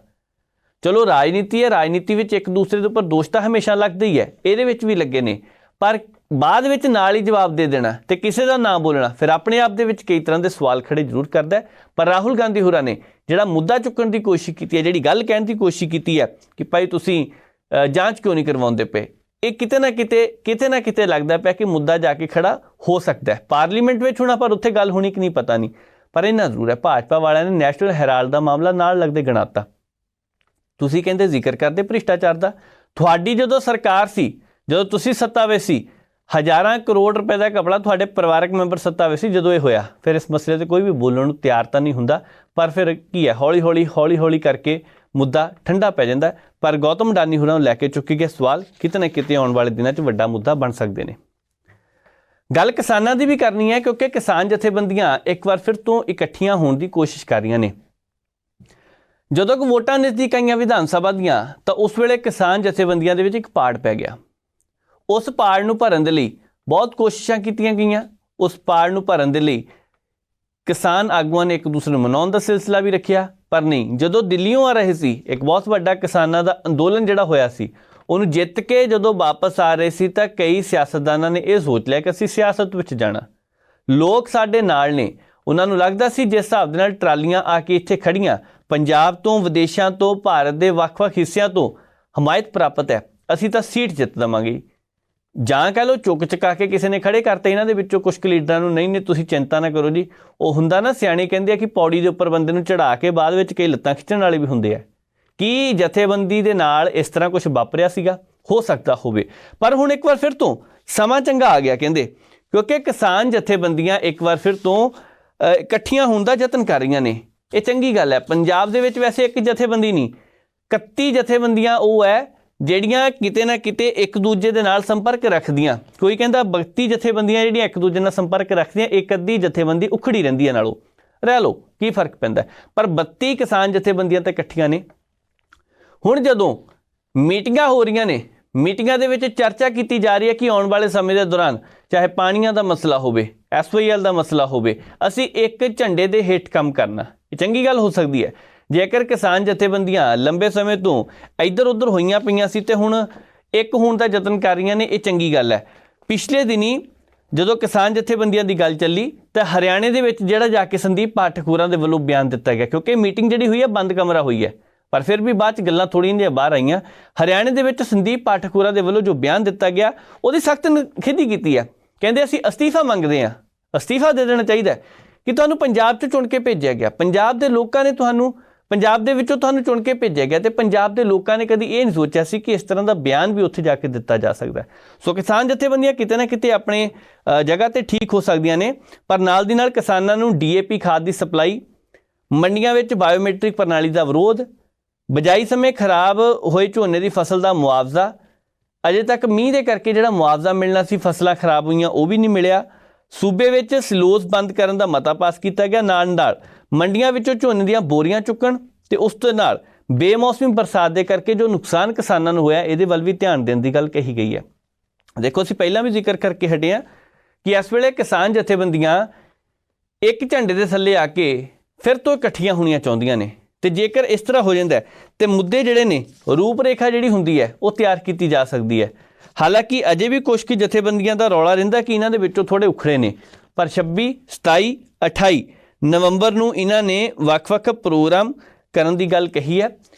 ਚਲੋ ਰਾਜਨੀਤੀ ਹੈ, ਰਾਜਨੀਤੀ ਵਿੱਚ ਇੱਕ ਦੂਸਰੇ ਦੇ ਉੱਪਰ ਦੋਸ਼ ਤਾਂ ਹਮੇਸ਼ਾ ਲੱਗਦਾ ਹੀ ਹੈ, ਇਹਦੇ ਵਿੱਚ ਵੀ ਲੱਗੇ ਨੇ, ਪਰ ਬਾਅਦ ਵਿੱਚ ਨਾਲ ਹੀ ਜਵਾਬ ਦੇ ਦੇਣਾ ਤੇ ਕਿਸੇ ਦਾ ਨਾਂ ਬੋਲਣਾ ਫਿਰ ਆਪਣੇ ਆਪ ਦੇ ਵਿੱਚ ਕਈ ਤਰ੍ਹਾਂ ਦੇ ਸਵਾਲ ਖੜੇ ਜ਼ਰੂਰ ਕਰਦਾ ਹੈ. ਪਰ ਰਾਹੁਲ ਗਾਂਧੀ ਹੋਰਾਂ ਨੇ ਜਿਹੜਾ ਮੁੱਦਾ ਚੁੱਕਣ ਦੀ ਕੋਸ਼ਿਸ਼ ਕੀਤੀ ਹੈ, ਜਿਹੜੀ ਗੱਲ ਕਹਿਣ ਦੀ ਕੋਸ਼ਿਸ਼ ਕੀਤੀ ਹੈ ਕਿ ਭਾਈ ਤੁਸੀਂ ਜਾਂਚ ਕਿਉਂ ਨਹੀਂ ਕਰਵਾਉਂਦੇ ਪਏ, ਇਹ ਕਿਤੇ ਨਾ ਕਿਤੇ ਲੱਗਦਾ ਪਿਆ ਕਿ ਮੁੱਦਾ ਜਾ ਕੇ ਖੜਾ ਹੋ ਸਕਦਾ ਹੈ ਪਾਰਲੀਮੈਂਟ ਵਿੱਚ ਹੋਣਾ, ਪਰ ਉੱਥੇ ਗੱਲ ਹੋਣੀ ਕਿ ਨਹੀਂ ਪਤਾ ਨਹੀਂ. ਪਰ ਇੰਨਾ ਜ਼ਰੂਰ ਹੈ, ਭਾਜਪਾ ਵਾਲਿਆਂ ਨੇ ਨੈਸ਼ਨਲ ਹੈਰਾਲਡ ਦਾ ਮਾਮਲਾ ਨਾਲ ਲੱਗਦੇ ਗਣਾਤਾ. ਤੁਸੀਂ ਕਹਿੰਦੇ ਜ਼ਿਕਰ ਕਰਦੇ ਭ੍ਰਿਸ਼ਟਾਚਾਰ ਦਾ, ਤੁਹਾਡੀ ਜਦੋਂ ਸਰਕਾਰ ਸੀ, ਜਦੋਂ ਤੁਸੀਂ ਸੱਤਾ ਵਿੱਚ ਸੀ, ਹਜ਼ਾਰਾਂ ਕਰੋੜ ਰੁਪਏ ਦਾ ਘਪਲਾ ਤੁਹਾਡੇ ਪਰਿਵਾਰਕ ਮੈਂਬਰ ਸੱਤਾ ਵਿੱਚ ਸੀ. ਜਦੋਂ ਇਹ ਹੋਇਆ ਫਿਰ ਇਸ ਮਸਲੇ 'ਤੇ ਕੋਈ ਵੀ ਬੋਲਣ ਨੂੰ ਤਿਆਰ ਤਾਂ ਨਹੀਂ ਹੁੰਦਾ, ਪਰ ਫਿਰ ਕੀ ਹੈ, ਹੌਲੀ ਹੌਲੀ ਕਰਕੇ ਮੁੱਦਾ ਠੰਡਾ ਪੈ ਜਾਂਦਾ. ਪਰ ਗੌਤਮ ਅਡਾਨੀ ਹੋਰਾਂ ਨੂੰ ਲੈ ਕੇ ਚੁੱਕੇ ਗਏ ਸਵਾਲ ਕਿਤੇ ਨਾ ਕਿਤੇ ਆਉਣ ਵਾਲੇ ਦਿਨਾਂ 'ਚ ਵੱਡਾ ਮੁੱਦਾ ਬਣ ਸਕਦੇ ਨੇ. ਗੱਲ ਕਿਸਾਨਾਂ ਦੀ ਵੀ ਕਰਨੀ ਹੈ, ਕਿਉਂਕਿ ਕਿਸਾਨ ਜਥੇਬੰਦੀਆਂ ਇੱਕ ਵਾਰ ਫਿਰ ਤੋਂ ਇਕੱਠੀਆਂ ਹੋਣ ਦੀ ਕੋਸ਼ਿਸ਼ ਕਰ ਰਹੀਆਂ ਨੇ. ਜਦੋਂ ਕਿ ਵੋਟਾਂ ਨਜ਼ਦੀਕ ਆਈਆਂ ਵਿਧਾਨ ਸਭਾ ਦੀਆਂ, ਤਾਂ ਉਸ ਵੇਲੇ ਕਿਸਾਨ ਜਥੇਬੰਦੀਆਂ ਦੇ ਵਿੱਚ ਇੱਕ ਪਾੜ ਪੈ ਗਿਆ. ਉਸ ਪਾੜ ਨੂੰ ਭਰਨ ਦੇ ਲਈ ਬਹੁਤ ਕੋਸ਼ਿਸ਼ਾਂ ਕੀਤੀਆਂ ਗਈਆਂ, ਉਸ ਪਾੜ ਨੂੰ ਭਰਨ ਦੇ ਲਈ ਕਿਸਾਨ ਆਗੂਆਂ ਨੇ ਇੱਕ ਦੂਸਰੇ ਨੂੰ ਮਨਾਉਣ ਦਾ ਸਿਲਸਿਲਾ ਵੀ ਰੱਖਿਆ, ਪਰ ਨਹੀਂ, ਜਦੋਂ ਦਿੱਲੀੋਂ ਆ ਰਹੇ ਸੀ ਇੱਕ ਬਹੁਤ ਵੱਡਾ ਕਿਸਾਨਾਂ ਦਾ ਅੰਦੋਲਨ ਜਿਹੜਾ ਹੋਇਆ ਸੀ, ਉਹਨੂੰ ਜਿੱਤ ਕੇ ਜਦੋਂ ਵਾਪਸ ਆ ਰਹੇ ਸੀ ਤਾਂ ਕਈ ਸਿਆਸਤਦਾਨਾਂ ਨੇ ਇਹ ਸੋਚ ਲਿਆ ਕਿ ਅਸੀਂ ਸਿਆਸਤ ਵਿੱਚ ਜਾਣਾ, ਲੋਕ ਸਾਡੇ ਨਾਲ ਨੇ। ਉਹਨਾਂ ਨੂੰ ਲੱਗਦਾ ਸੀ ਜਿਸ ਹਿਸਾਬ ਦੇ ਨਾਲ ਟਰਾਲੀਆਂ ਆ ਕੇ ਇੱਥੇ ਖੜੀਆਂ, ਪੰਜਾਬ ਤੋਂ, ਵਿਦੇਸ਼ਾਂ ਤੋਂ, ਭਾਰਤ ਦੇ ਵੱਖ-ਵੱਖ ਹਿੱਸਿਆਂ ਤੋਂ ਹਮਾਇਤ ਪ੍ਰਾਪਤ ਹੈ, ਅਸੀਂ ਤਾਂ ਸੀਟ ਜਿੱਤ ਦੇਵਾਂਗੇ। ਜਾਂ ਕਹਿ ਲਓ ਚੁੱਕ ਚੁਕਾ ਕੇ ਕਿਸੇ ਨੇ ਖੜੇ ਕਰਤੇ ਇਹਨਾਂ ਦੇ ਵਿੱਚੋਂ ਕੁਝ ਕੁ ਲੀਡਰਾਂ ਨੂੰ, ਨਹੀਂ ਤੁਸੀਂ ਚਿੰਤਾ ਨਾ ਕਰੋ ਜੀ। ਉਹ ਹੁੰਦਾ ਨਾ, ਸਿਆਣੇ ਕਹਿੰਦੇ ਆ ਕਿ ਪੌੜੀ ਦੇ ਉੱਪਰ ਬੰਦੇ ਨੂੰ ਚੜਾ ਕੇ ਬਾਅਦ ਵਿੱਚ ਕਈ ਲੱਤਾਂ ਖਿੱਚਣ ਵਾਲੇ ਵੀ ਹੁੰਦੇ ਆ। ਕੀ ਜਥੇਬੰਦੀ ਦੇ ਨਾਲ ਇਸ ਤਰ੍ਹਾਂ ਕੁਝ ਵਾਪਰਿਆ ਸੀਗਾ? ਹੋ ਸਕਦਾ ਹੋਵੇ, ਪਰ ਹੁਣ ਇੱਕ ਵਾਰ ਫਿਰ ਤੋਂ ਸਮਾਂ ਚੰਗਾ ਆ ਗਿਆ ਕਹਿੰਦੇ, ਕਿਉਂਕਿ ਕਿਸਾਨ ਜਥੇਬੰਦੀਆਂ ਇੱਕ ਵਾਰ ਫਿਰ ਤੋਂ ਇਕੱਠੀਆਂ ਹੋਣ ਦਾ ਯਤਨ ਕਰ ਰਹੀਆਂ ਨੇ। ਇਹ ਚੰਗੀ ਗੱਲ ਹੈ। ਪੰਜਾਬ ਦੇ ਵਿੱਚ ਵੈਸੇ ਇੱਕ ਜਥੇਬੰਦੀ ਨਹੀਂ, 31 ਜਥੇਬੰਦੀਆਂ ਉਹ ਹੈ ਜਿਹੜੀਆਂ ਕਿਤੇ ਨਾ ਕਿਤੇ ਇੱਕ ਦੂਜੇ ਦੇ ਨਾਲ ਸੰਪਰਕ ਰੱਖਦੀਆਂ। ਕੋਈ ਕਹਿੰਦਾ 32 ਜਥੇਬੰਦੀਆਂ ਜਿਹੜੀਆਂ ਇੱਕ ਦੂਜੇ ਨਾਲ ਸੰਪਰਕ ਰੱਖਦੀਆਂ, ਇੱਕ ਅੱਧੀ ਜਥੇਬੰਦੀ ਉਖੜੀ ਰਹਿੰਦੀ ਹੈ ਨਾਲੋਂ, ਰਹਿ ਲਓ ਕੀ ਫਰਕ ਪੈਂਦਾ, ਪਰ 32 ਕਿਸਾਨ ਜਥੇਬੰਦੀਆਂ ਤਾਂ ਇਕੱਠੀਆਂ ਨੇ। ਹੁਣ ਜਦੋਂ ਮੀਟਿੰਗਾਂ ਹੋ ਰਹੀਆਂ ਨੇ, ਮੀਟਿੰਗਾਂ ਦੇ ਵਿੱਚ ਚਰਚਾ ਕੀਤੀ ਜਾ ਰਹੀ ਹੈ ਕਿ ਆਉਣ ਵਾਲੇ ਸਮੇਂ ਦੇ ਦੌਰਾਨ ਚਾਹੇ ਪਾਣੀਆਂ ਦਾ ਮਸਲਾ ਹੋਵੇ, SYL ਦਾ ਮਸਲਾ ਹੋਵੇ, ਅਸੀਂ ਇੱਕ ਝੰਡੇ ਦੇ ਹੇਠ ਕੰਮ ਕਰਨਾ। ਇਹ ਚੰਗੀ ਗੱਲ ਹੋ ਸਕਦੀ ਹੈ। ਜੇਕਰ ਕਿਸਾਨ ਜਥੇਬੰਦੀਆਂ ਲੰਬੇ ਸਮੇਂ ਤੋਂ ਇੱਧਰ ਉੱਧਰ ਹੋਈਆਂ ਪਈਆਂ ਸੀ ਤੇ ਹੁਣ ਇੱਕ ਹੋਣ ਦਾ ਯਤਨ ਕਰ ਰਹੀਆਂ ਨੇ, ਇਹ ਚੰਗੀ ਗੱਲ ਹੈ। ਪਿਛਲੇ ਦਿਨੀ ਜਦੋਂ ਕਿਸਾਨ ਜਥੇਬੰਦੀਆਂ ਦੀ ਗੱਲ ਚੱਲੀ ਤਾਂ ਹਰਿਆਣੇ ਦੇ ਵਿੱਚ ਜਿਹੜਾ ਜਾ ਕੇ ਸੰਦੀਪ ਪਾਠਕ ਹੋਰਾਂ ਦੇ ਵੱਲੋਂ ਬਿਆਨ ਦਿੱਤਾ ਗਿਆ, ਕਿਉਂਕਿ ਮੀਟਿੰਗ ਜਿਹੜੀ ਹੋਈ ਹੈ ਬੰਦ ਕਮਰਾ ਹੋਈ ਹੈ, ਪਰ ਫਿਰ ਵੀ ਬਾਅਦ 'ਚ ਗੱਲਾਂ ਥੋੜ੍ਹੀਆਂ ਜਿਹੀਆਂ ਬਾਹਰ ਆਈਆਂ। ਹਰਿਆਣੇ ਦੇ ਵਿੱਚ ਸੰਦੀਪ ਪਾਠਕ ਹੋਰਾਂ ਦੇ ਵੱਲੋਂ ਜੋ ਬਿਆਨ ਦਿੱਤਾ ਗਿਆ ਉਹਦੀ ਸਖਤ ਨਿਖੇਧੀ ਕੀਤੀ ਹੈ। ਕਹਿੰਦੇ ਅਸੀਂ ਅਸਤੀਫਾ ਮੰਗਦੇ ਹਾਂ, ਅਸਤੀਫਾ ਦੇ ਦੇਣਾ ਚਾਹੀਦਾ ਕਿ ਤੁਹਾਨੂੰ ਪੰਜਾਬ 'ਚ ਚੁਣ ਕੇ ਭੇਜਿਆ ਗਿਆ, ਪੰਜਾਬ ਦੇ ਲੋਕਾਂ ਨੇ ਤੁਹਾਨੂੰ, ਪੰਜਾਬ ਦੇ ਵਿੱਚੋਂ ਤੁਹਾਨੂੰ ਚੁਣ ਕੇ ਭੇਜਿਆ ਗਿਆ, ਤੇ ਪੰਜਾਬ ਦੇ ਲੋਕਾਂ ਨੇ ਕਦੀ ਇਹ ਨਹੀਂ ਸੋਚਿਆ ਸੀ ਕਿ ਇਸ ਤਰ੍ਹਾਂ ਦਾ ਬਿਆਨ ਵੀ ਉੱਥੇ ਜਾ ਕੇ ਦਿੱਤਾ ਜਾ ਸਕਦਾ। ਸੋ ਕਿਸਾਨ ਜਥੇਬੰਦੀਆਂ ਕਿਤੇ ਨਾ ਕਿਤੇ ਆਪਣੇ ਜਗ੍ਹਾ ਤੇ ਠੀਕ ਹੋ ਸਕਦੀਆਂ ਨੇ, ਪਰ ਨਾਲ ਦੀ ਨਾਲ ਕਿਸਾਨਾਂ ਨੂੰ DAP ਖਾਦ ਦੀ ਸਪਲਾਈ, ਮੰਡੀਆਂ ਵਿੱਚ ਬਾਇਓਮੈਟ੍ਰਿਕ ਪ੍ਰਣਾਲੀ ਦਾ ਵਿਰੋਧ, ਬਿਜਾਈ ਸਮੇਂ ਖਰਾਬ ਹੋਏ ਝੋਨੇ ਦੀ ਫਸਲ ਦਾ ਮੁਆਵਜ਼ਾ, ਅਜੇ ਤੱਕ ਮੀਂਹ ਦੇ ਕਰਕੇ ਜਿਹੜਾ ਮੁਆਵਜ਼ਾ ਮਿਲਣਾ ਸੀ, ਫਸਲਾਂ ਖਰਾਬ ਹੋਈਆਂ ਉਹ ਵੀ ਨਹੀਂ ਮਿਲਿਆ। ਸੂਬੇ ਵਿੱਚ ਸਿਲੋਜ਼ ਬੰਦ ਕਰਨ ਦਾ ਮਤਾ ਪਾਸ ਕੀਤਾ ਗਿਆ, ਨਾਲ ਮੰਡੀਆਂ ਵਿੱਚੋਂ ਝੋਨੇ ਦੀਆਂ ਬੋਰੀਆਂ ਚੁੱਕਣ ਤੇ ਉਸ ਤੋਂ ਨਾਲ ਬੇਮੌਸਮੀ ਬਰਸਾਤ ਦੇ ਕਰਕੇ ਜੋ ਨੁਕਸਾਨ ਕਿਸਾਨਾਂ ਨੂੰ ਹੋਇਆ ਇਹਦੇ ਵੱਲ ਵੀ ਧਿਆਨ ਦੇਣ ਦੀ ਗੱਲ ਕਹੀ ਗਈ ਹੈ। ਦੇਖੋ, ਅਸੀਂ ਪਹਿਲਾਂ ਵੀ ਜ਼ਿਕਰ ਕਰਕੇ ਹਟੇ ਹਾਂ ਕਿ ਇਸ ਵੇਲੇ ਕਿਸਾਨ ਜਥੇਬੰਦੀਆਂ ਇੱਕ ਝੰਡੇ ਦੇ ਥੱਲੇ ਆ ਕੇ ਫਿਰ ਤੋਂ ਇਕੱਠੀਆਂ ਹੋਣੀਆਂ ਚਾਹੁੰਦੀਆਂ ਨੇ, ਤੇ ਜੇਕਰ ਇਸ ਤਰ੍ਹਾਂ ਹੋ ਜਾਂਦਾ ਤੇ ਮੁੱਦੇ ਜਿਹੜੇ ਨੇ, ਰੂਪ ਰੇਖਾ ਜਿਹੜੀ ਹੁੰਦੀ ਹੈ ਉਹ ਤਿਆਰ ਕੀਤੀ ਜਾ ਸਕਦੀ ਹੈ। ਹਾਲਾਂਕਿ ਅਜੇ ਵੀ ਕੁਝ ਕੁ ਜਥੇਬੰਦੀਆਂ ਦਾ ਰੌਲਾ ਰਹਿੰਦਾ ਕਿ ਇਹਨਾਂ ਦੇ ਵਿੱਚੋਂ ਥੋੜ੍ਹੇ ਉਖੜੇ ਨੇ, ਪਰ 26, 27, 28 ਨਵੰਬਰ ਨੂੰ ਇਹਨਾਂ ਨੇ ਵੱਖ-ਵੱਖ ਪ੍ਰੋਗਰਾਮ ਕਰਨ ਦੀ ਗੱਲ ਕਹੀ ਹੈ।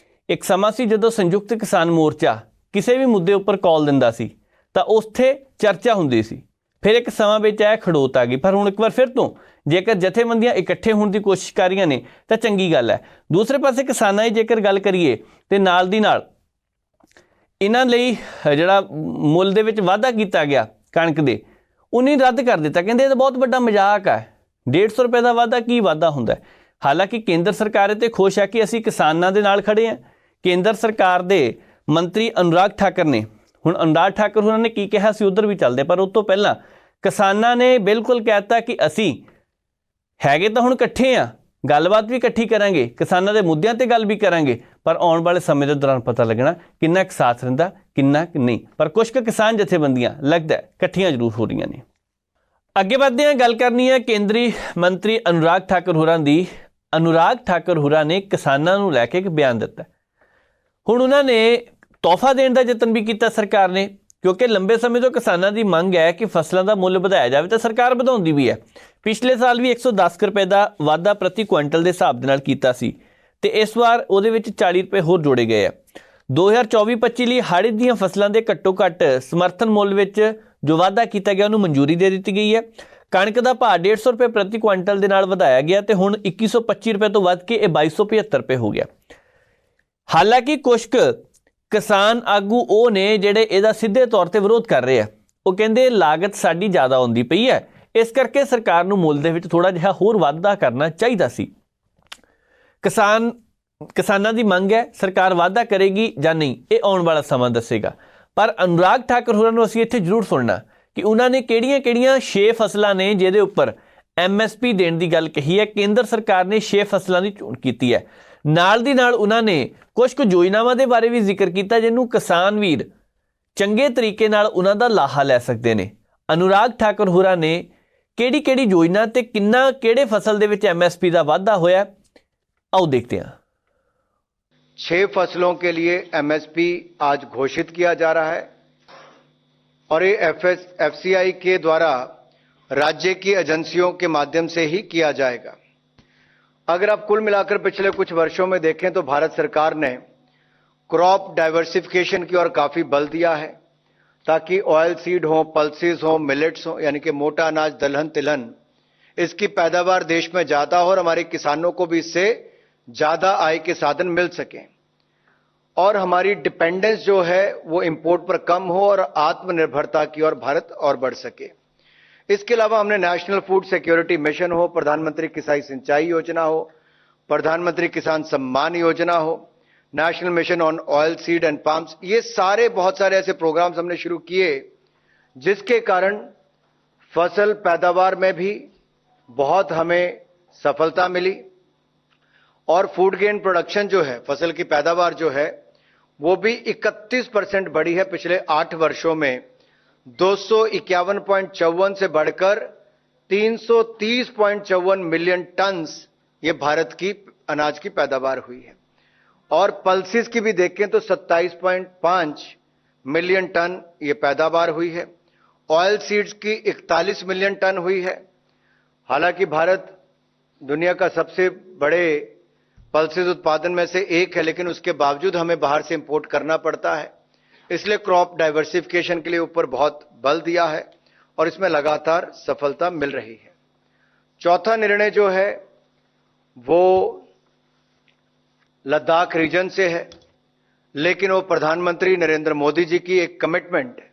ਇੱਕ ਸਮਾਂ ਸੀ ਜਦੋਂ ਸੰਯੁਕਤ ਕਿਸਾਨ ਮੋਰਚਾ ਕਿਸੇ ਵੀ ਮੁੱਦੇ ਉੱਪਰ ਕਾਲ ਦਿੰਦਾ ਸੀ ਤਾਂ ਉੱਥੇ ਚਰਚਾ ਹੁੰਦੀ ਸੀ, ਫਿਰ ਇੱਕ ਸਮਾਂ ਵਿੱਚ ਆਇਆ ਖੜੋਤ ਆ ਗਈ, ਪਰ ਹੁਣ ਇੱਕ ਵਾਰ ਫਿਰ ਤੋਂ ਜੇਕਰ ਜਥੇਬੰਦੀਆਂ ਇਕੱਠੇ ਹੋਣ ਦੀ ਕੋਸ਼ਿਸ਼ ਕਰ ਰਹੀਆਂ ਨੇ ਤਾਂ ਚੰਗੀ ਗੱਲ ਹੈ। ਦੂਸਰੇ ਪਾਸੇ ਕਿਸਾਨਾਂ ਦੀ ਜੇਕਰ ਗੱਲ ਕਰੀਏ ਤੇ ਨਾਲ ਦੀ ਨਾਲ ਇਹਨਾਂ ਲਈ ਜਿਹੜਾ ਮੁੱਲ ਦੇ ਵਿੱਚ ਵਾਧਾ ਕੀਤਾ ਗਿਆ ਕਣਕ ਦੇ, ਉਹਨੇ ਰੱਦ ਕਰ ਦਿੱਤਾ। ਕਹਿੰਦੇ ਇਹ ਤਾਂ ਬਹੁਤ ਵੱਡਾ ਮਜ਼ਾਕ ਹੈ, 150 ਰੁਪਏ ਦਾ ਵਾਧਾ ਕੀ ਵਾਧਾ ਹੁੰਦਾ। ਹਾਲਾਂਕਿ ਕੇਂਦਰ ਸਰਕਾਰ ਇਹ 'ਤੇ ਖੁਸ਼ ਹੈ ਕਿ ਅਸੀਂ ਕਿਸਾਨਾਂ ਦੇ ਨਾਲ ਖੜੇ ਹਾਂ। ਕੇਂਦਰ ਸਰਕਾਰ ਦੇ ਮੰਤਰੀ ਅਨੁਰਾਗ ਠਾਕਰ ਨੇ, ਹੁਣ ਅਨੁਰਾਗ ਠਾਕਰ ਉਹਨਾਂ ਨੇ ਕੀ ਕਿਹਾ ਸੀ ਉੱਧਰ ਵੀ ਚੱਲਦੇ, ਪਰ ਉਸ ਤੋਂ ਪਹਿਲਾਂ ਕਿਸਾਨਾਂ ਨੇ ਬਿਲਕੁਲ ਕਹਿ ਦਿੱਤਾ ਕਿ ਅਸੀਂ ਹੈਗੇ ਤਾਂ ਹੁਣ ਇਕੱਠੇ ਆ, ਗੱਲਬਾਤ ਵੀ ਇਕੱਠੀ ਕਰਾਂਗੇ, ਕਿਸਾਨਾਂ ਦੇ ਮੁੱਦਿਆਂ ਤੇ ਗੱਲ ਵੀ ਕਰਾਂਗੇ, ਪਰ ਆਉਣ ਵਾਲੇ ਸਮੇਂ ਦੇ ਦੌਰਾਨ ਪਤਾ ਲੱਗਣਾ ਕਿੰਨਾ ਕੁ ਸਾਥ ਰਹਿੰਦਾ, ਕਿੰਨਾ ਕੁ ਨਹੀਂ। ਪਰ ਕੁਝ ਕੁ ਕਿਸਾਨ ਜਥੇਬੰਦੀਆਂ ਲੱਗਦਾ ਇਕੱਠੀਆਂ ਜ਼ਰੂਰ ਹੋ ਰਹੀਆਂ ਨੇ। ਅੱਗੇ ਵਧਦੇ ਹਾਂ, ਗੱਲ ਕਰਨੀ ਹੈ ਕੇਂਦਰੀ ਮੰਤਰੀ ਅਨੁਰਾਗ ਠਾਕਰ ਹੋਰਾਂ ਦੀ। ਅਨੁਰਾਗ ਠਾਕਰ ਹੋਰਾਂ ਨੇ ਕਿਸਾਨਾਂ ਨੂੰ ਲੈ ਕੇ ਇੱਕ ਬਿਆਨ ਦਿੱਤਾ। ਹੁਣ ਉਹਨਾਂ ਨੇ ਤੋਹਫਾ ਦੇਣ ਦਾ ਯਤਨ ਵੀ ਕੀਤਾ ਸਰਕਾਰ ਨੇ, ਕਿਉਂਕਿ ਲੰਬੇ ਸਮੇਂ ਤੋਂ ਕਿਸਾਨਾਂ ਦੀ ਮੰਗ ਹੈ ਕਿ ਫਸਲਾਂ ਦਾ ਮੁੱਲ ਵਧਾਇਆ ਜਾਵੇ ਤਾਂ ਸਰਕਾਰ ਵਧਾਉਂਦੀ ਵੀ ਹੈ। ਪਿਛਲੇ ਸਾਲ ਵੀ 110 ਰੁਪਏ ਦਾ ਵਾਧਾ ਪ੍ਰਤੀ ਕੁਇੰਟਲ ਦੇ ਹਿਸਾਬ ਦੇ ਨਾਲ ਕੀਤਾ ਸੀ ਤੇ ਇਸ ਵਾਰ ਉਹਦੇ ਵਿੱਚ 40 ਰੁਪਏ ਹੋਰ ਜੋੜੇ ਗਏ ਆ। 2024-25 ਲਈ ਹਾੜੀ ਦੀਆਂ ਫਸਲਾਂ ਦੇ ਘੱਟੋ ਘੱਟ ਸਮਰਥਨ ਮੁੱਲ ਵਿੱਚ ਜੋ ਵਾਧਾ ਕੀਤਾ ਗਿਆ ਉਹਨੂੰ ਮਨਜ਼ੂਰੀ ਦੇ ਦਿੱਤੀ ਗਈ ਹੈ। ਕਣਕ ਦਾ ਭਾਅ 150 ਰੁਪਏ ਪ੍ਰਤੀ ਕੁਇੰਟਲ ਦੇ ਨਾਲ ਵਧਾਇਆ ਗਿਆ ਤੇ ਹੁਣ 2125 ਰੁਪਏ ਤੋਂ ਵੱਧ ਕੇ ਇਹ 2275 ਰੁਪਏ ਹੋ ਗਿਆ। ਹਾਲਾਂਕਿ ਕੁਝ ਕਿਸਾਨ ਆਗੂ ਉਹ ਨੇ ਜਿਹੜੇ ਇਹਦਾ ਸਿੱਧੇ ਤੌਰ ਤੇ ਵਿਰੋਧ ਕਰ ਰਹੇ ਆ। ਉਹ ਕਹਿੰਦੇ ਲਾਗਤ ਸਾਡੀ ਜ਼ਿਆਦਾ ਆਉਂਦੀ ਪਈ ਹੈ, ਇਸ ਕਰਕੇ ਸਰਕਾਰ ਨੂੰ ਮੁੱਲ ਦੇ ਵਿੱਚ ਥੋੜਾ ਜਿਹਾ ਹੋਰ ਵਾਧਾ ਕਰਨਾ ਚਾਹੀਦਾ ਸੀ। ਕਿਸਾਨਾਂ ਦੀ ਮੰਗ ਹੈ, ਸਰਕਾਰ ਵਾਧਾ ਕਰੇਗੀ ਜਾਂ ਨਹੀਂ ਇਹ ਆਉਣ ਵਾਲਾ ਸਮਾਂ ਦੱਸੇਗਾ। ਪਰ ਅਨੁਰਾਗ ਠਾਕਰ ਹੋਰਾਂ ਨੂੰ ਅਸੀਂ ਇੱਥੇ ਜ਼ਰੂਰ ਸੁਣਨਾ ਕਿ ਉਹਨਾਂ ਨੇ ਕਿਹੜੀਆਂ 6 ਫਸਲਾਂ ਨੇ ਜਿਹਦੇ ਉੱਪਰ MSP ਦੇਣ ਦੀ ਗੱਲ ਕਹੀ ਹੈ। ਕੇਂਦਰ ਸਰਕਾਰ ਨੇ 6 ਫਸਲਾਂ ਦੀ ਚੋਣ ਕੀਤੀ ਹੈ। ਨਾਲ ਦੀ ਨਾਲ ਉਹਨਾਂ ਨੇ ਕੁਝ ਕੁ ਯੋਜਨਾਵਾਂ ਦੇ ਬਾਰੇ ਵੀ ਜ਼ਿਕਰ ਕੀਤਾ ਜਿਹਨੂੰ ਕਿਸਾਨ ਵੀਰ ਚੰਗੇ ਤਰੀਕੇ ਨਾਲ ਉਹਨਾਂ ਦਾ ਲਾਹਾ ਲੈ ਸਕਦੇ ਨੇ। अनुराग ठाकुर होਰਾਂ ਨੇ ਕਿਹੜੀ योजना ਤੇ ਕਿੰਨਾ ਕਿਹੜੇ ਫਸਲ ਦੇ ਵਿੱਚ MSP ਦਾ ਵਾਧਾ ਹੋਇਆ, आओ देखते हैं। 6 फसलों के लिए MSP आज घोषित किया जा रहा है और ये FCI के द्वारा राज्य की एजेंसियों के माध्यम से ही किया जाएगा। अगर आप कुल मिलाकर पिछले कुछ वर्षों में देखें तो भारत सरकार ने क्रॉप डाइवर्सिफिकेशन की ओर काफी बल दिया है, ताकि ऑयल सीड हो, पल्सेस हो, मिलेट्स हो, यानी कि मोटा अनाज, दलहन तिलहन, इसकी पैदावार देश में ज्यादा हो और हमारे किसानों को भी इससे ज्यादा आय के साधन मिल सके और हमारी डिपेंडेंस जो है वो इंपोर्ट पर कम हो और आत्मनिर्भरता की ओर भारत और बढ़ सके। इसके अलावा हमने नेशनल फूड सिक्योरिटी मिशन हो, प्रधानमंत्री किसान सिंचाई योजना हो, प्रधानमंत्री किसान सम्मान योजना हो, national mission on oil seed and palms, ये सारे बहुत सारे ऐसे प्रोग्राम्स हमने शुरू किए जिसके कारण फसल पैदावार में भी बहुत हमें सफलता मिली और फूड ग्रेन प्रोडक्शन जो है, फसल की पैदावार जो है वो भी 31% बढ़ी है पिछले 8 वर्षों में। 251.54 से बढ़कर 330.54 मिलियन टन्स ये भारत की अनाज की पैदावार हुई है और पल्सेस की भी देखें तो 27.5 मिलियन टन ये पैदावार हुई है। ऑयल सीड्स की 41 मिलियन टन हुई है। हालांकि भारत दुनिया का सबसे बड़े पल्सेस उत्पादन में से एक है, लेकिन उसके बावजूद हमें बाहर से इंपोर्ट करना पड़ता है, इसलिए क्रॉप डाइवर्सिफिकेशन के लिए ऊपर बहुत बल दिया है और इसमें लगातार सफलता मिल रही है। चौथा निर्णय जो है वो लद्दाख रीजन से है, लेकिन वो प्रधानमंत्री नरेंद्र मोदी जी की एक कमिटमेंट है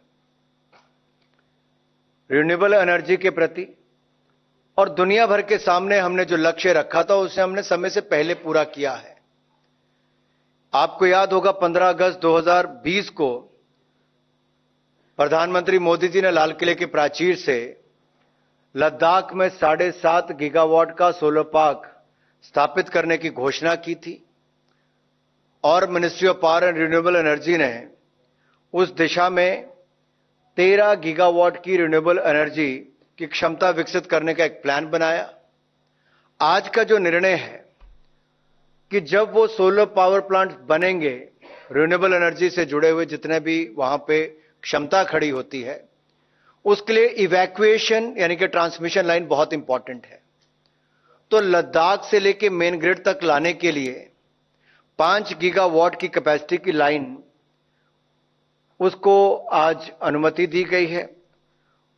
रिन्यूएबल एनर्जी के प्रति और दुनिया भर के सामने हमने जो लक्ष्य रखा था उसे हमने समय से पहले पूरा किया है। आपको याद होगा 15 अगस्त 2020 को प्रधानमंत्री मोदी जी ने लाल किले के प्राचीर से लद्दाख में 7.5 गीगावाट का सोलर पार्क स्थापित करने की घोषणा की थी और ministry of power and renewable energy ने उस दिशा में 13 गीगावाट की रिन्यूएबल एनर्जी की क्षमता विकसित करने का एक प्लान बनाया। आज का जो निर्णय है कि जब वो सोलर पावर प्लांट बनेंगे, रिन्यूएबल एनर्जी से जुड़े हुए जितने भी वहां पे क्षमता खड़ी होती है, उसके लिए इवैक्यूएशन यानी कि ट्रांसमिशन लाइन बहुत इंपॉर्टेंट है। तो लद्दाख से लेके मेन ग्रिड तक लाने के लिए 5 गीगावाट की कैपेसिटी की लाइन उसको आज अनुमति दी गई है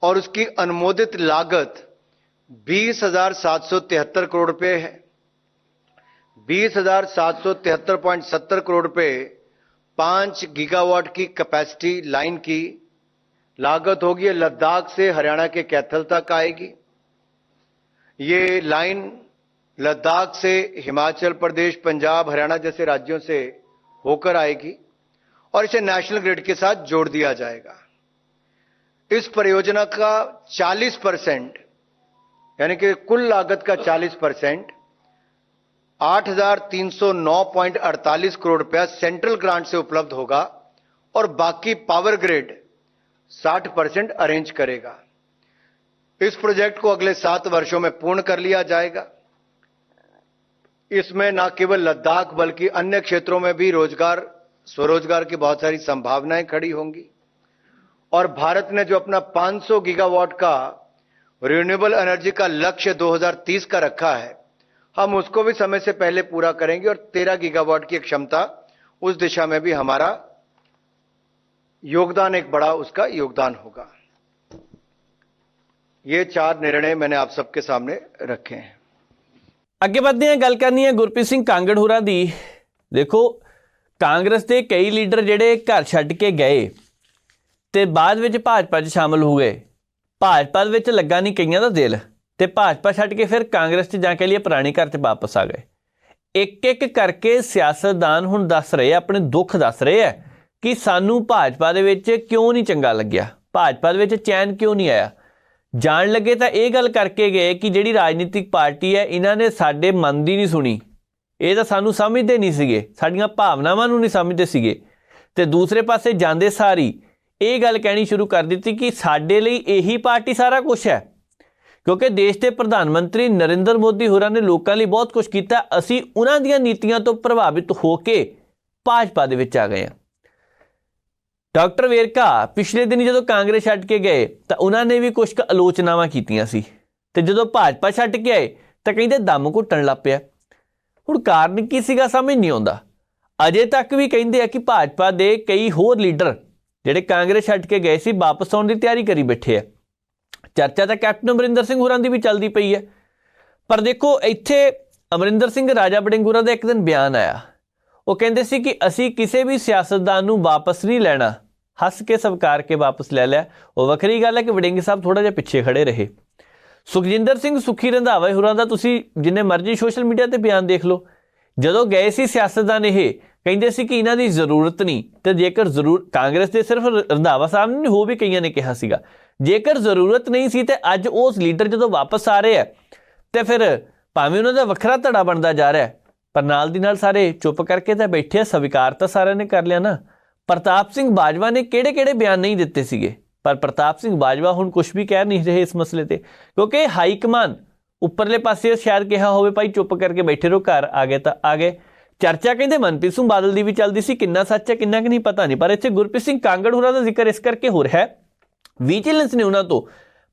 और उसकी अनुमोदित लागत 20,773 करोड़ रुपए है। 20,773.70 करोड़ रुपए 5 गीगावाट की कैपेसिटी लाइन की लागत होगी। लद्दाख से हरियाणा के कैथल तक आएगी। ये लाइन लद्दाख से हिमाचल प्रदेश, पंजाब, हरियाणा जैसे राज्यों से होकर आएगी और इसे नेशनल ग्रिड के साथ जोड़ दिया जाएगा। इस परियोजना का 40% यानी कि कुल लागत का 40% 8,309.48 करोड़ रुपया सेंट्रल ग्रांट से उपलब्ध होगा और बाकी पावर ग्रिड 60% अरेंज करेगा। इस प्रोजेक्ट को अगले 7 वर्षों में पूर्ण कर लिया जाएगा। इसमें न केवल लद्दाख बल्कि अन्य क्षेत्रों में भी रोजगार, स्वरोजगार की बहुत सारी संभावनाएं खड़ी होंगी और भारत ने जो अपना 500 गीगावाट का रिन्यूएबल एनर्जी का लक्ष्य 2030 का रखा है, हम उसको भी समय से पहले पूरा करेंगे और 13 गीगावाट की क्षमता उस दिशा में भी हमारा योगदान, एक बड़ा उसका योगदान होगा। ये 4 निर्णय मैंने आप सबके सामने रखे हैं। ਅੱਗੇ ਵਧਦੇ ਹਾਂ, ਗੱਲ ਕਰਨੀ ਹੈ ਗੁਰਪ੍ਰੀਤ ਸਿੰਘ ਕਾਂਗੜ ਹੋਰਾਂ ਦੀ। ਦੇਖੋ, ਕਾਂਗਰਸ ਦੇ ਕਈ ਲੀਡਰ ਜਿਹੜੇ ਘਰ ਛੱਡ ਕੇ ਗਏ ਤੇ ਬਾਅਦ ਵਿੱਚ ਭਾਜਪਾ 'ਚ ਸ਼ਾਮਲ ਹੋ ਗਏ। ਭਾਜਪਾ ਵਿੱਚ ਲੱਗਾ ਨਹੀਂ ਕਈਆਂ ਦਾ ਦਿਲ ਤੇ ਭਾਜਪਾ ਛੱਡ ਕੇ ਫਿਰ ਕਾਂਗਰਸ 'ਚ ਜਾ ਕੇ ਲਈ ਪੁਰਾਣੇ ਘਰ 'ਚ ਵਾਪਸ ਆ ਗਏ। ਇੱਕ ਇੱਕ ਕਰਕੇ ਸਿਆਸਤਦਾਨ ਹੁਣ ਦੱਸ ਰਹੇ, ਆਪਣੇ ਦੁੱਖ ਦੱਸ ਰਹੇ ਹੈ ਕਿ ਸਾਨੂੰ ਭਾਜਪਾ ਦੇ ਵਿੱਚ ਕਿਉਂ ਨਹੀਂ ਚੰਗਾ ਲੱਗਿਆ, ਭਾਜਪਾ ਦੇ ਵਿੱਚ ਚੈਨ ਕਿਉਂ ਨਹੀਂ ਆਇਆ। ਜਾਣ ਲੱਗੇ ਤਾਂ ਇਹ ਗੱਲ ਕਰਕੇ ਗਏ ਕਿ ਜਿਹੜੀ ਰਾਜਨੀਤਿਕ ਪਾਰਟੀ ਹੈ ਇਹਨਾਂ ਨੇ ਸਾਡੇ ਮਨ ਦੀ ਨਹੀਂ ਸੁਣੀ, ਇਹ ਤਾਂ ਸਾਨੂੰ ਸਮਝਦੇ ਨਹੀਂ ਸੀਗੇ, ਸਾਡੀਆਂ ਭਾਵਨਾਵਾਂ ਨੂੰ ਨਹੀਂ ਸਮਝਦੇ ਸੀਗੇ। ਤੇ ਦੂਸਰੇ ਪਾਸੇ ਜਾਂਦੇ ਸਾਰੀ ਇਹ ਗੱਲ ਕਹਿਣੀ ਸ਼ੁਰੂ ਕਰ ਦਿੱਤੀ ਕਿ ਸਾਡੇ ਲਈ ਇਹੀ ਪਾਰਟੀ ਸਾਰਾ ਕੁਝ ਹੈ, ਕਿਉਂਕਿ ਦੇਸ਼ ਦੇ ਪ੍ਰਧਾਨ ਮੰਤਰੀ ਨਰਿੰਦਰ ਮੋਦੀ ਹੋਰਾਂ ਨੇ ਲੋਕਾਂ ਲਈ ਬਹੁਤ ਕੁਝ ਕੀਤਾ, ਅਸੀਂ ਉਹਨਾਂ ਦੀਆਂ ਨੀਤੀਆਂ ਤੋਂ ਪ੍ਰਭਾਵਿਤ ਹੋ ਕੇ ਭਾਜਪਾ ਦੇ ਵਿੱਚ ਆ ਗਏ ਹਾਂ। ਡਾਕਟਰ ਵੇਰਕਾ ਪਿਛਲੇ ਦਿਨ ਜਦੋਂ ਕਾਂਗਰਸ ਛੱਡ ਕੇ ਗਏ ਤਾਂ ਉਹਨਾਂ ਨੇ ਵੀ ਕੁਝ ਕੁ ਆਲੋਚਨਾਵਾਂ ਕੀਤੀਆਂ ਸੀ, ਤੇ ਜਦੋਂ ਭਾਜਪਾ ਛੱਡ ਕੇ ਆਏ ਤਾਂ ਕਹਿੰਦੇ ਦਮ ਘੁੱਟਣ ਲੱਗ ਪਿਆ। ਹੁਣ ਕਾਰਨ ਕੀ ਸੀਗਾ ਸਮਝ ਨਹੀਂ ਆਉਂਦਾ। ਅਜੇ ਤੱਕ ਵੀ ਕਹਿੰਦੇ ਆ ਕਿ ਭਾਜਪਾ ਦੇ ਕਈ ਹੋਰ ਲੀਡਰ ਜਿਹੜੇ ਕਾਂਗਰਸ ਛੱਡ ਕੇ ਗਏ ਸੀ ਵਾਪਸ ਆਉਣ ਦੀ ਤਿਆਰੀ ਕਰੀ ਬੈਠੇ ਆ। ਚਰਚਾ ਤਾਂ ਕੈਪਟਨ ਅਮਰਿੰਦਰ ਸਿੰਘ ਹੋਰਾਂ ਦੀ ਵੀ ਚੱਲਦੀ ਪਈ ਹੈ। ਪਰ ਦੇਖੋ ਇੱਥੇ ਅਮਰਿੰਦਰ ਸਿੰਘ ਰਾਜਾ ਵੜਿੰਗ ਹੋਰਾਂ ਦਾ ਇੱਕ ਦਿਨ ਬਿਆਨ ਆਇਆ, ਉਹ ਕਹਿੰਦੇ ਸੀ ਕਿ ਅਸੀਂ ਕਿਸੇ ਵੀ ਸਿਆਸਤਦਾਨ ਨੂੰ ਵਾਪਸ ਨਹੀਂ ਲੈਣਾ, ਹੱਸ ਕੇ ਸਵਕਾਰ ਕੇ ਵਾਪਸ ਲੈ ਲਿਆ। ਉਹ ਵੱਖਰੀ ਗੱਲ ਹੈ ਕਿ ਵੜਿੰਗ ਸਾਹਿਬ ਥੋੜ੍ਹਾ ਜਿਹਾ ਪਿੱਛੇ ਖੜੇ ਰਹੇ। ਸੁਖਜਿੰਦਰ ਸਿੰਘ ਸੁੱਖੀ ਰੰਧਾਵਾ ਹੋਰਾਂ ਦਾ ਤੁਸੀਂ ਜਿੰਨੇ ਮਰਜ਼ੀ ਸੋਸ਼ਲ ਮੀਡੀਆ ਤੇ ਬਿਆਨ ਦੇਖ ਲਓ, ਜਦੋਂ ਗਏ ਸੀ ਸਿਆਸਤਦਾਨ ਇਹ ਕਹਿੰਦੇ ਸੀ ਕਿ ਇਹਨਾਂ ਦੀ ਜ਼ਰੂਰਤ ਨਹੀਂ, ਤੇ ਜੇਕਰ ਕਾਂਗਰਸ ਦੇ ਸਿਰਫ ਰੰਧਾਵਾ ਸਾਹਿਬ ਨੇ ਹੋ ਵੀ ਕਈਆਂ ਨੇ ਕਿਹਾ ਸੀਗਾ ਜੇਕਰ ਜ਼ਰੂਰਤ ਨਹੀਂ ਸੀ ਤੇ ਅੱਜ ਉਸ ਲੀਡਰ ਜਦੋਂ ਵਾਪਸ ਆ ਰਹੇ ਆ ਤੇ ਫਿਰ ਭਾਵੇਂ ਉਹਨਾਂ ਦਾ ਵੱਖਰਾ ਧੜਾ ਬਣਦਾ ਜਾ ਰਿਹਾ, ਪਰ ਨਾਲ ਦੀ ਨਾਲ ਸਾਰੇ ਚੁੱਪ ਕਰਕੇ ਤਾਂ ਬੈਠੇ ਆ। ਸਵੀਕਾਰ ਤਾਂ ਸਾਰਿਆਂ ਨੇ ਕਰ ਲਿਆ ਨਾ। ਪ੍ਰਤਾਪ ਸਿੰਘ ਬਾਜਵਾ ਨੇ ਕਿਹੜੇ ਬਿਆਨ ਨਹੀਂ ਦਿੱਤੇ ਸੀਗੇ, ਪਰ ਪ੍ਰਤਾਪ ਸਿੰਘ ਬਾਜਵਾ ਹੁਣ ਕੁਝ ਵੀ ਕਹਿ ਨਹੀਂ ਰਹੇ ਇਸ ਮਸਲੇ ਤੇ, ਕਿਉਂਕਿ ਹਾਈ ਕਮਾਨ ਉੱਪਰਲੇ ਪਾਸੇ ਸ਼ਾਇਦ ਕਿਹਾ ਹੋਵੇ ਭਾਈ ਚੁੱਪ ਕਰਕੇ ਬੈਠੇ ਰਹੋ, ਘਰ ਆ ਗਏ ਤਾਂ ਆ ਗਏ। ਚਰਚਾ ਕਹਿੰਦੇ ਮਨਪ੍ਰੀਤ ਸਿੰਘ ਬਾਦਲ ਦੀ ਵੀ ਚੱਲਦੀ ਸੀ, ਕਿੰਨਾ ਸੱਚ ਹੈ ਕਿੰਨਾ ਕਿ ਨਹੀਂ ਪਤਾ ਨਹੀਂ, ਪਰ ਇੱਥੇ ਗੁਰਪ੍ਰੀਤ ਸਿੰਘ ਕਾਂਗੜ ਹੋਰਾਂ ਦਾ ਜ਼ਿਕਰ ਇਸ ਕਰਕੇ ਹੋ ਰਿਹਾ ਹੈ ਵਿਜੀਲੈਂਸ ਨੇ ਉਹਨਾਂ ਤੋਂ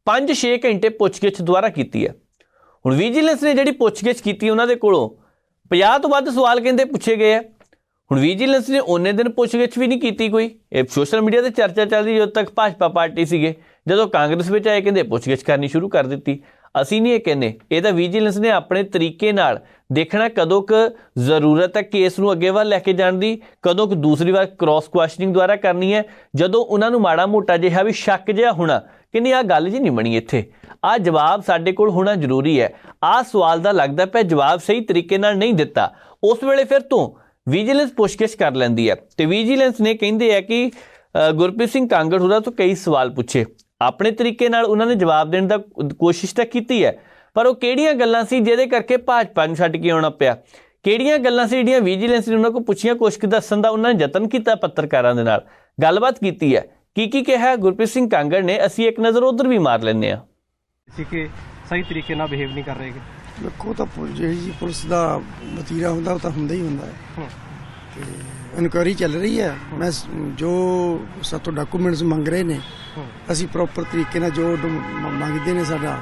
5-6 ਘੰਟੇ ਪੁੱਛਗਿੱਛ ਦੁਆਰਾ ਕੀਤੀ ਹੈ। ਹੁਣ ਵਿਜੀਲੈਂਸ ਨੇ ਜਿਹੜੀ ਪੁੱਛਗਿੱਛ ਕੀਤੀ ਉਹਨਾਂ ਦੇ ਕੋਲੋਂ 50 ਤੋਂ ਵੱਧ ਸਵਾਲ ਕਹਿੰਦੇ ਪੁੱਛੇ ਗਏ ਆ। ਹੁਣ ਵਿਜੀਲੈਂਸ ਨੇ ਉਹਨੇ ਦਿਨ ਪੁੱਛਗਿੱਛ ਵੀ ਨਹੀਂ ਕੀਤੀ ਕੋਈ। ਇਹ ਸੋਸ਼ਲ ਮੀਡੀਆ ਤੇ ਚਰਚਾ ਚੱਲਦੀ ਜਦੋਂ ਤੱਕ ਭਾਜਪਾ ਪਾਰਟੀ ਸੀਗੇ, ਜਦੋਂ ਕਾਂਗਰਸ ਵਿੱਚ ਆਏ ਕਹਿੰਦੇ ਪੁੱਛਗਿੱਛ ਕਰਨੀ ਸ਼ੁਰੂ ਕਰ ਦਿੱਤੀ। ਅਸੀਂ ਨਹੀਂ ਇਹ ਕਹਿੰਦੇ, ਇਹ ਤਾਂ ਵਿਜੀਲੈਂਸ ਨੇ ਆਪਣੇ ਤਰੀਕੇ ਨਾਲ ਦੇਖਣਾ ਕਦੋਂ ਕੁ ਜ਼ਰੂਰਤ ਹੈ ਕੇਸ ਨੂੰ ਅੱਗੇ ਵੱਲ ਲੈ ਕੇ ਜਾਣ ਦੀ, ਕਦੋਂ ਕੁ ਦੂਸਰੀ ਵਾਰ ਕ੍ਰਾਸ ਕੁਐਸਚਨਿੰਗ ਦੁਆਰਾ ਕਰਨੀ ਹੈ, ਜਦੋਂ ਉਹਨਾਂ ਨੂੰ ਮਾੜਾ ਮੋਟਾ ਜਿਹਾ ਵੀ ਸ਼ੱਕ ਜਿਹਾ ਹੋਣਾ ਕਿ ਨਹੀਂ ਆਹ ਗੱਲ ਜੀ ਨਹੀਂ ਬਣੀ ਇੱਥੇ, ਆਹ ਜਵਾਬ ਸਾਡੇ ਕੋਲ ਹੋਣਾ ਜ਼ਰੂਰੀ ਹੈ, ਆਹ ਸਵਾਲ ਦਾ ਲੱਗਦਾ ਪਿਆ ਜਵਾਬ ਸਹੀ ਤਰੀਕੇ ਨਾਲ ਨਹੀਂ ਦਿੱਤਾ, ਉਸ ਵੇਲੇ ਫਿਰ ਤੋਂ ਵਿਜੀਲੈਂਸ ਪੁੱਛਗਿੱਛ ਕਰ ਲੈਂਦੀ ਹੈ। ਤੇ ਵਿਜੀਲੈਂਸ ਨੇ ਕਹਿੰਦੇ ਆ ਕਿ ਗੁਰਪ੍ਰੀਤ ਸਿੰਘ ਕਾਂਗੜ ਹੋਰਾਂ ਤੋਂ ਕਈ ਸਵਾਲ ਪੁੱਛੇ, ਆਪਣੇ ਤਰੀਕੇ ਨਾਲ ਉਹਨਾਂ ਨੇ ਜਵਾਬ ਦੇਣ ਦਾ ਕੋਸ਼ਿਸ਼ ਤਾਂ ਕੀਤੀ ਹੈ, ਪਰ ਉਹ ਕਿਹੜੀਆਂ ਗੱਲਾਂ ਸੀ ਜਿਹਦੇ ਕਰਕੇ ਭਾਜਪਾ ਨੂੰ ਛੱਡ ਕੇ ਆਉਣਾ ਪਿਆ, ਕਿਹੜੀਆਂ ਗੱਲਾਂ ਸੀ ਜਿਹੜੀਆਂ ਵਿਜੀਲੈਂਸ ਨੇ ਉਹਨਾਂ ਕੋਲ ਪੁੱਛੀਆਂ, ਕੁਛ ਕੁ ਦੱਸਣ ਦਾ ਉਹਨਾਂ ਨੇ ਯਤਨ ਕੀਤਾ, ਪੱਤਰਕਾਰਾਂ ਦੇ ਨਾਲ ਗੱਲਬਾਤ ਕੀਤੀ ਹੈ। ਕੀ ਕਿਹਾ ਗੁਰਪ੍ਰੀਤ ਸਿੰਘ ਕਾਂਗੜ ਨੇ, ਅਸੀਂ ਇੱਕ ਨਜ਼ਰ ਉਧਰ ਵੀ ਮਾਰ ਲੈਂਦੇ ਹਾਂ। ਕਿ ਸਹੀ ਤਰੀਕੇ ਨਾਲ ਬਿਹੇਵ ਨਹੀਂ ਕਰ ਰਹੇ। ਦੇਖੋ ਤਾਂ ਜਿਹੜੀ ਜੀ ਪੁਲਿਸ ਦਾ ਵਤੀਰਾ ਹੁੰਦਾ ਉਹ ਤਾਂ ਹੁੰਦਾ ਹੀ ਹੁੰਦਾ ਹੈ, ਤੇ ਇਨਕੁਆਇਰੀ ਚੱਲ ਰਹੀ ਹੈ। ਮੈਂ ਜੋ ਸਾਤੋਂ ਡਾਕੂਮੈਂਟਸ ਮੰਗ ਰਹੇ ਨੇ ਅਸੀਂ ਪ੍ਰੋਪਰ ਤਰੀਕੇ ਨਾਲ ਜੋ ਮੰਗਦੇ ਨੇ ਸਾਡਾ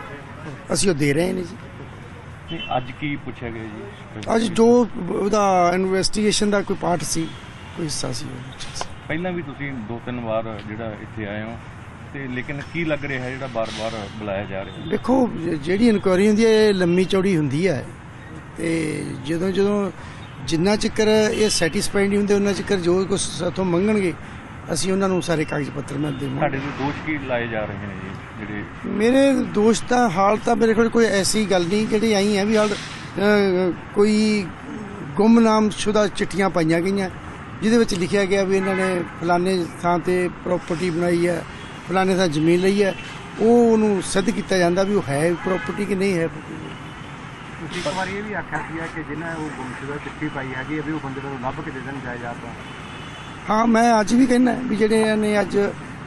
ਅਸੀਂ ਉਹ ਦੇ ਰਹੇ ਨੇ ਜੀ। ਅੱਜ ਕੀ ਪੁੱਛਿਆ ਗਿਆ ਜੀ? ਅੱਜ ਜੋ ਉਹਦਾ ਇਨਵੈਸਟੀਗੇਸ਼ਨ ਦਾ ਕੋਈ ਪਾਰਟ ਸੀ, ਕੋਈ ਹਿੱਸਾ ਸੀ ਉਹ। ਪਹਿਲਾਂ ਵੀ ਤੁਸੀਂ 2-3 ਵਾਰ ਜਿਹੜਾ ਇੱਥੇ ਆਏ ਹੋ, ਤੇ ਲੇਕਿਨ ਕੀ ਲੱਗ ਰਿਹਾ ਹੈ ਜਿਹੜਾ ਬਾਰ-ਬਾਰ ਬੁਲਾਇਆ ਜਾ ਰਿਹਾ? ਦੇਖੋ ਜਿਹੜੀ ਇਨਕੁਆਇਰੀ ਹੁੰਦੀ ਹੈ ਇਹ ਲੰਮੀ ਚੌੜੀ ਹੁੰਦੀ ਹੈ, ਤੇ ਜਦੋਂ ਜਿੰਨਾ ਚਿਰ ਇਹ ਸੈਟੀਸਫਾਈਡ ਨਹੀਂ ਹੁੰਦੇ ਉਹਨਾਂ ਚਿਰ ਜੋ ਕੁਛ ਸਾਥੋਂ ਮੰਗਣਗੇ ਅਸੀਂ ਉਹਨਾਂ ਨੂੰ ਸਾਰੇ ਕਾਗਜ਼ ਪੱਤਰ ਮੈਂ ਦੇਵਾਂਗਾ। ਸਾਡੇ ਤੇ ਦੋਸ਼ ਕੀ ਲਾਏ ਜਾ ਰਹੇ ਨੇ ਜੀ ਜਿਹੜੇ? ਮੇਰੇ ਦੋਸ਼ ਤਾਂ ਹਾਲ ਤਾਂ ਮੇਰੇ ਕੋਲ ਕੋਈ ਐਸੀ ਗੱਲ ਨਹੀਂ ਜਿਹੜੀ ਆਈ ਹੈ ਵੀ ਹਾਲ ਕੋਈ ਗੁੰਮਨਾਮਸ਼ੁਦਾ ਚਿੱਠੀਆਂ ਪਾਈਆਂ ਗਈਆਂ ਜਿਹਦੇ ਵਿੱਚ ਲਿਖਿਆ ਗਿਆ ਵੀ ਇਹਨਾਂ ਨੇ ਫਲਾਣੇ ਥਾਂ ਤੇ ਪ੍ਰਾਪਰਟੀ ਬਣਾਈ ਹੈ, ਫਲਾਣੇ ਥਾਂ ਜ਼ਮੀਨ ਲਈ ਹੈ, ਉਹ ਉਹਨੂੰ ਸਿੱਧ ਕੀਤਾ ਜਾਂਦਾ ਵੀ ਉਹ ਹੈ ਪ੍ਰਾਪਰਟੀ ਕਿ ਨਹੀਂ ਹੈ। ਤੁਸੀਂ ਇੱਕ ਵਾਰੀ ਇਹ ਵੀ ਆਖਿਆ ਸੀ ਕਿ ਜਿਹਨਾਂ ਉਹ ਗੁੰਮਸ਼ੁਦਾ ਚਿੱਠੀ ਪਾਈ ਹੈਗੀ ਵੀ ਉਹ ਬੰਦੇ ਨੂੰ ਲੱਭ ਕੇ ਦੇ ਦੇਣ ਜਾਇਦਾਦ ਤੋਂ। ਹਾਂ, ਮੈਂ ਅੱਜ ਵੀ ਕਹਿੰਦਾ ਵੀ ਜਿਹੜੇ ਨੇ ਅੱਜ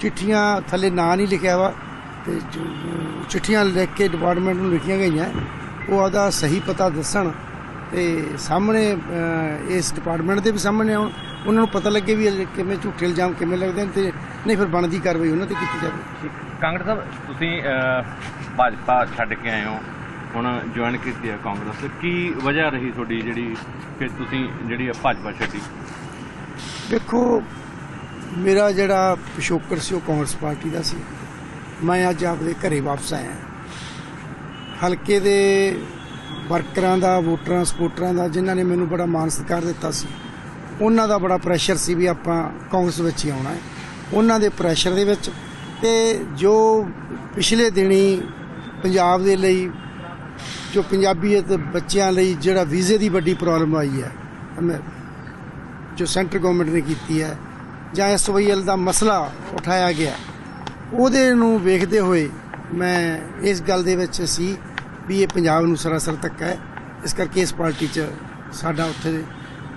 ਚਿੱਠੀਆਂ ਥੱਲੇ ਨਾਂ ਨਹੀਂ ਲਿਖਿਆ ਵਾ, ਤੇ ਚਿੱਠੀਆਂ ਲਿਖ ਕੇ ਡਿਪਾਰਟਮੈਂਟ ਨੂੰ ਲਿਖੀਆਂ ਗਈਆਂ ਉਹ ਆਪਦਾ ਸਹੀ ਪਤਾ ਦੱਸਣ ਤੇ ਸਾਹਮਣੇ ਇਸ ਡਿਪਾਰਟਮੈਂਟ ਦੇ ਵੀ ਸਾਹਮਣੇ ਆਉਣ, ਉਹਨਾਂ ਨੂੰ ਪਤਾ ਲੱਗੇ ਵੀ ਕਿਵੇਂ ਝੂਠੇ ਇਲਜ਼ਾਮ ਕਿਵੇਂ ਲੱਗਦੇ ਨੇ, ਤੇ ਨਹੀਂ ਫਿਰ ਬਣਦੀ ਕਾਰਵਾਈ ਉਹਨਾਂ ਤੇ ਕੀਤੀ ਜਾਵੇ। ਕਾਂਗੜ ਸਾਹਿਬ, ਤੁਸੀਂ ਭਾਜਪਾ ਛੱਡ ਕੇ ਆਏ ਹੋ, ਹੁਣ ਜੁਆਇਨ ਕੀਤੀ ਹੈ ਕਾਂਗਰਸ, ਕੀ ਵਜ੍ਹਾ ਰਹੀ ਤੁਹਾਡੀ ਜਿਹੜੀ ਕਿ ਤੁਸੀਂ ਜਿਹੜੀ ਭਾਜਪਾ ਛੱਡੀ? ਦੇਖੋ ਮੇਰਾ ਜਿਹੜਾ ਪਿਛੋਕੜ ਸੀ ਉਹ ਕਾਂਗਰਸ ਪਾਰਟੀ ਦਾ ਸੀ। ਮੈਂ ਅੱਜ ਆਪਦੇ ਘਰੇ ਵਾਪਸ ਆਇਆ। ਹਲਕੇ ਦੇ ਵਰਕਰਾਂ ਦਾ, ਵੋਟਰਾਂ ਸਪੋਰਟਰਾਂ ਦਾ, ਜਿਨ੍ਹਾਂ ਨੇ ਮੈਨੂੰ ਬੜਾ ਮਾਣ ਸਤਿਕਾਰ ਦਿੱਤਾ ਸੀ, ਉਹਨਾਂ ਦਾ ਬੜਾ ਪ੍ਰੈਸ਼ਰ ਸੀ ਵੀ ਆਪਾਂ ਕਾਂਗਰਸ ਵਿੱਚ ਹੀ ਆਉਣਾ ਹੈ। ਉਹਨਾਂ ਦੇ ਪ੍ਰੈਸ਼ਰ ਦੇ ਵਿੱਚ ਤੇ ਜੋ ਪਿਛਲੇ ਦਿਨੀ ਪੰਜਾਬ ਦੇ ਲਈ ਜੋ ਪੰਜਾਬੀਅਤ ਬੱਚਿਆਂ ਲਈ ਜਿਹੜਾ ਵੀਜ਼ੇ ਦੀ ਵੱਡੀ ਪ੍ਰੋਬਲਮ ਆਈ ਹੈ, ਜੋ ਸੈਂਟਰ ਗਵਰਨਮੈਂਟ ਨੇ ਕੀਤੀ ਹੈ, ਜਾਂ SYL ਦਾ ਮਸਲਾ ਉਠਾਇਆ ਗਿਆ, ਉਹਦੇ ਨੂੰ ਵੇਖਦੇ ਹੋਏ ਮੈਂ ਇਸ ਗੱਲ ਦੇ ਵਿੱਚ ਸੀ ਵੀ ਇਹ ਪੰਜਾਬ ਨੂੰ ਸਰਾਸਰ ਧੱਕਾ ਹੈ, ਇਸ ਕਰਕੇ ਇਸ ਪਾਰਟੀ 'ਚ ਸਾਡਾ ਉੱਥੇ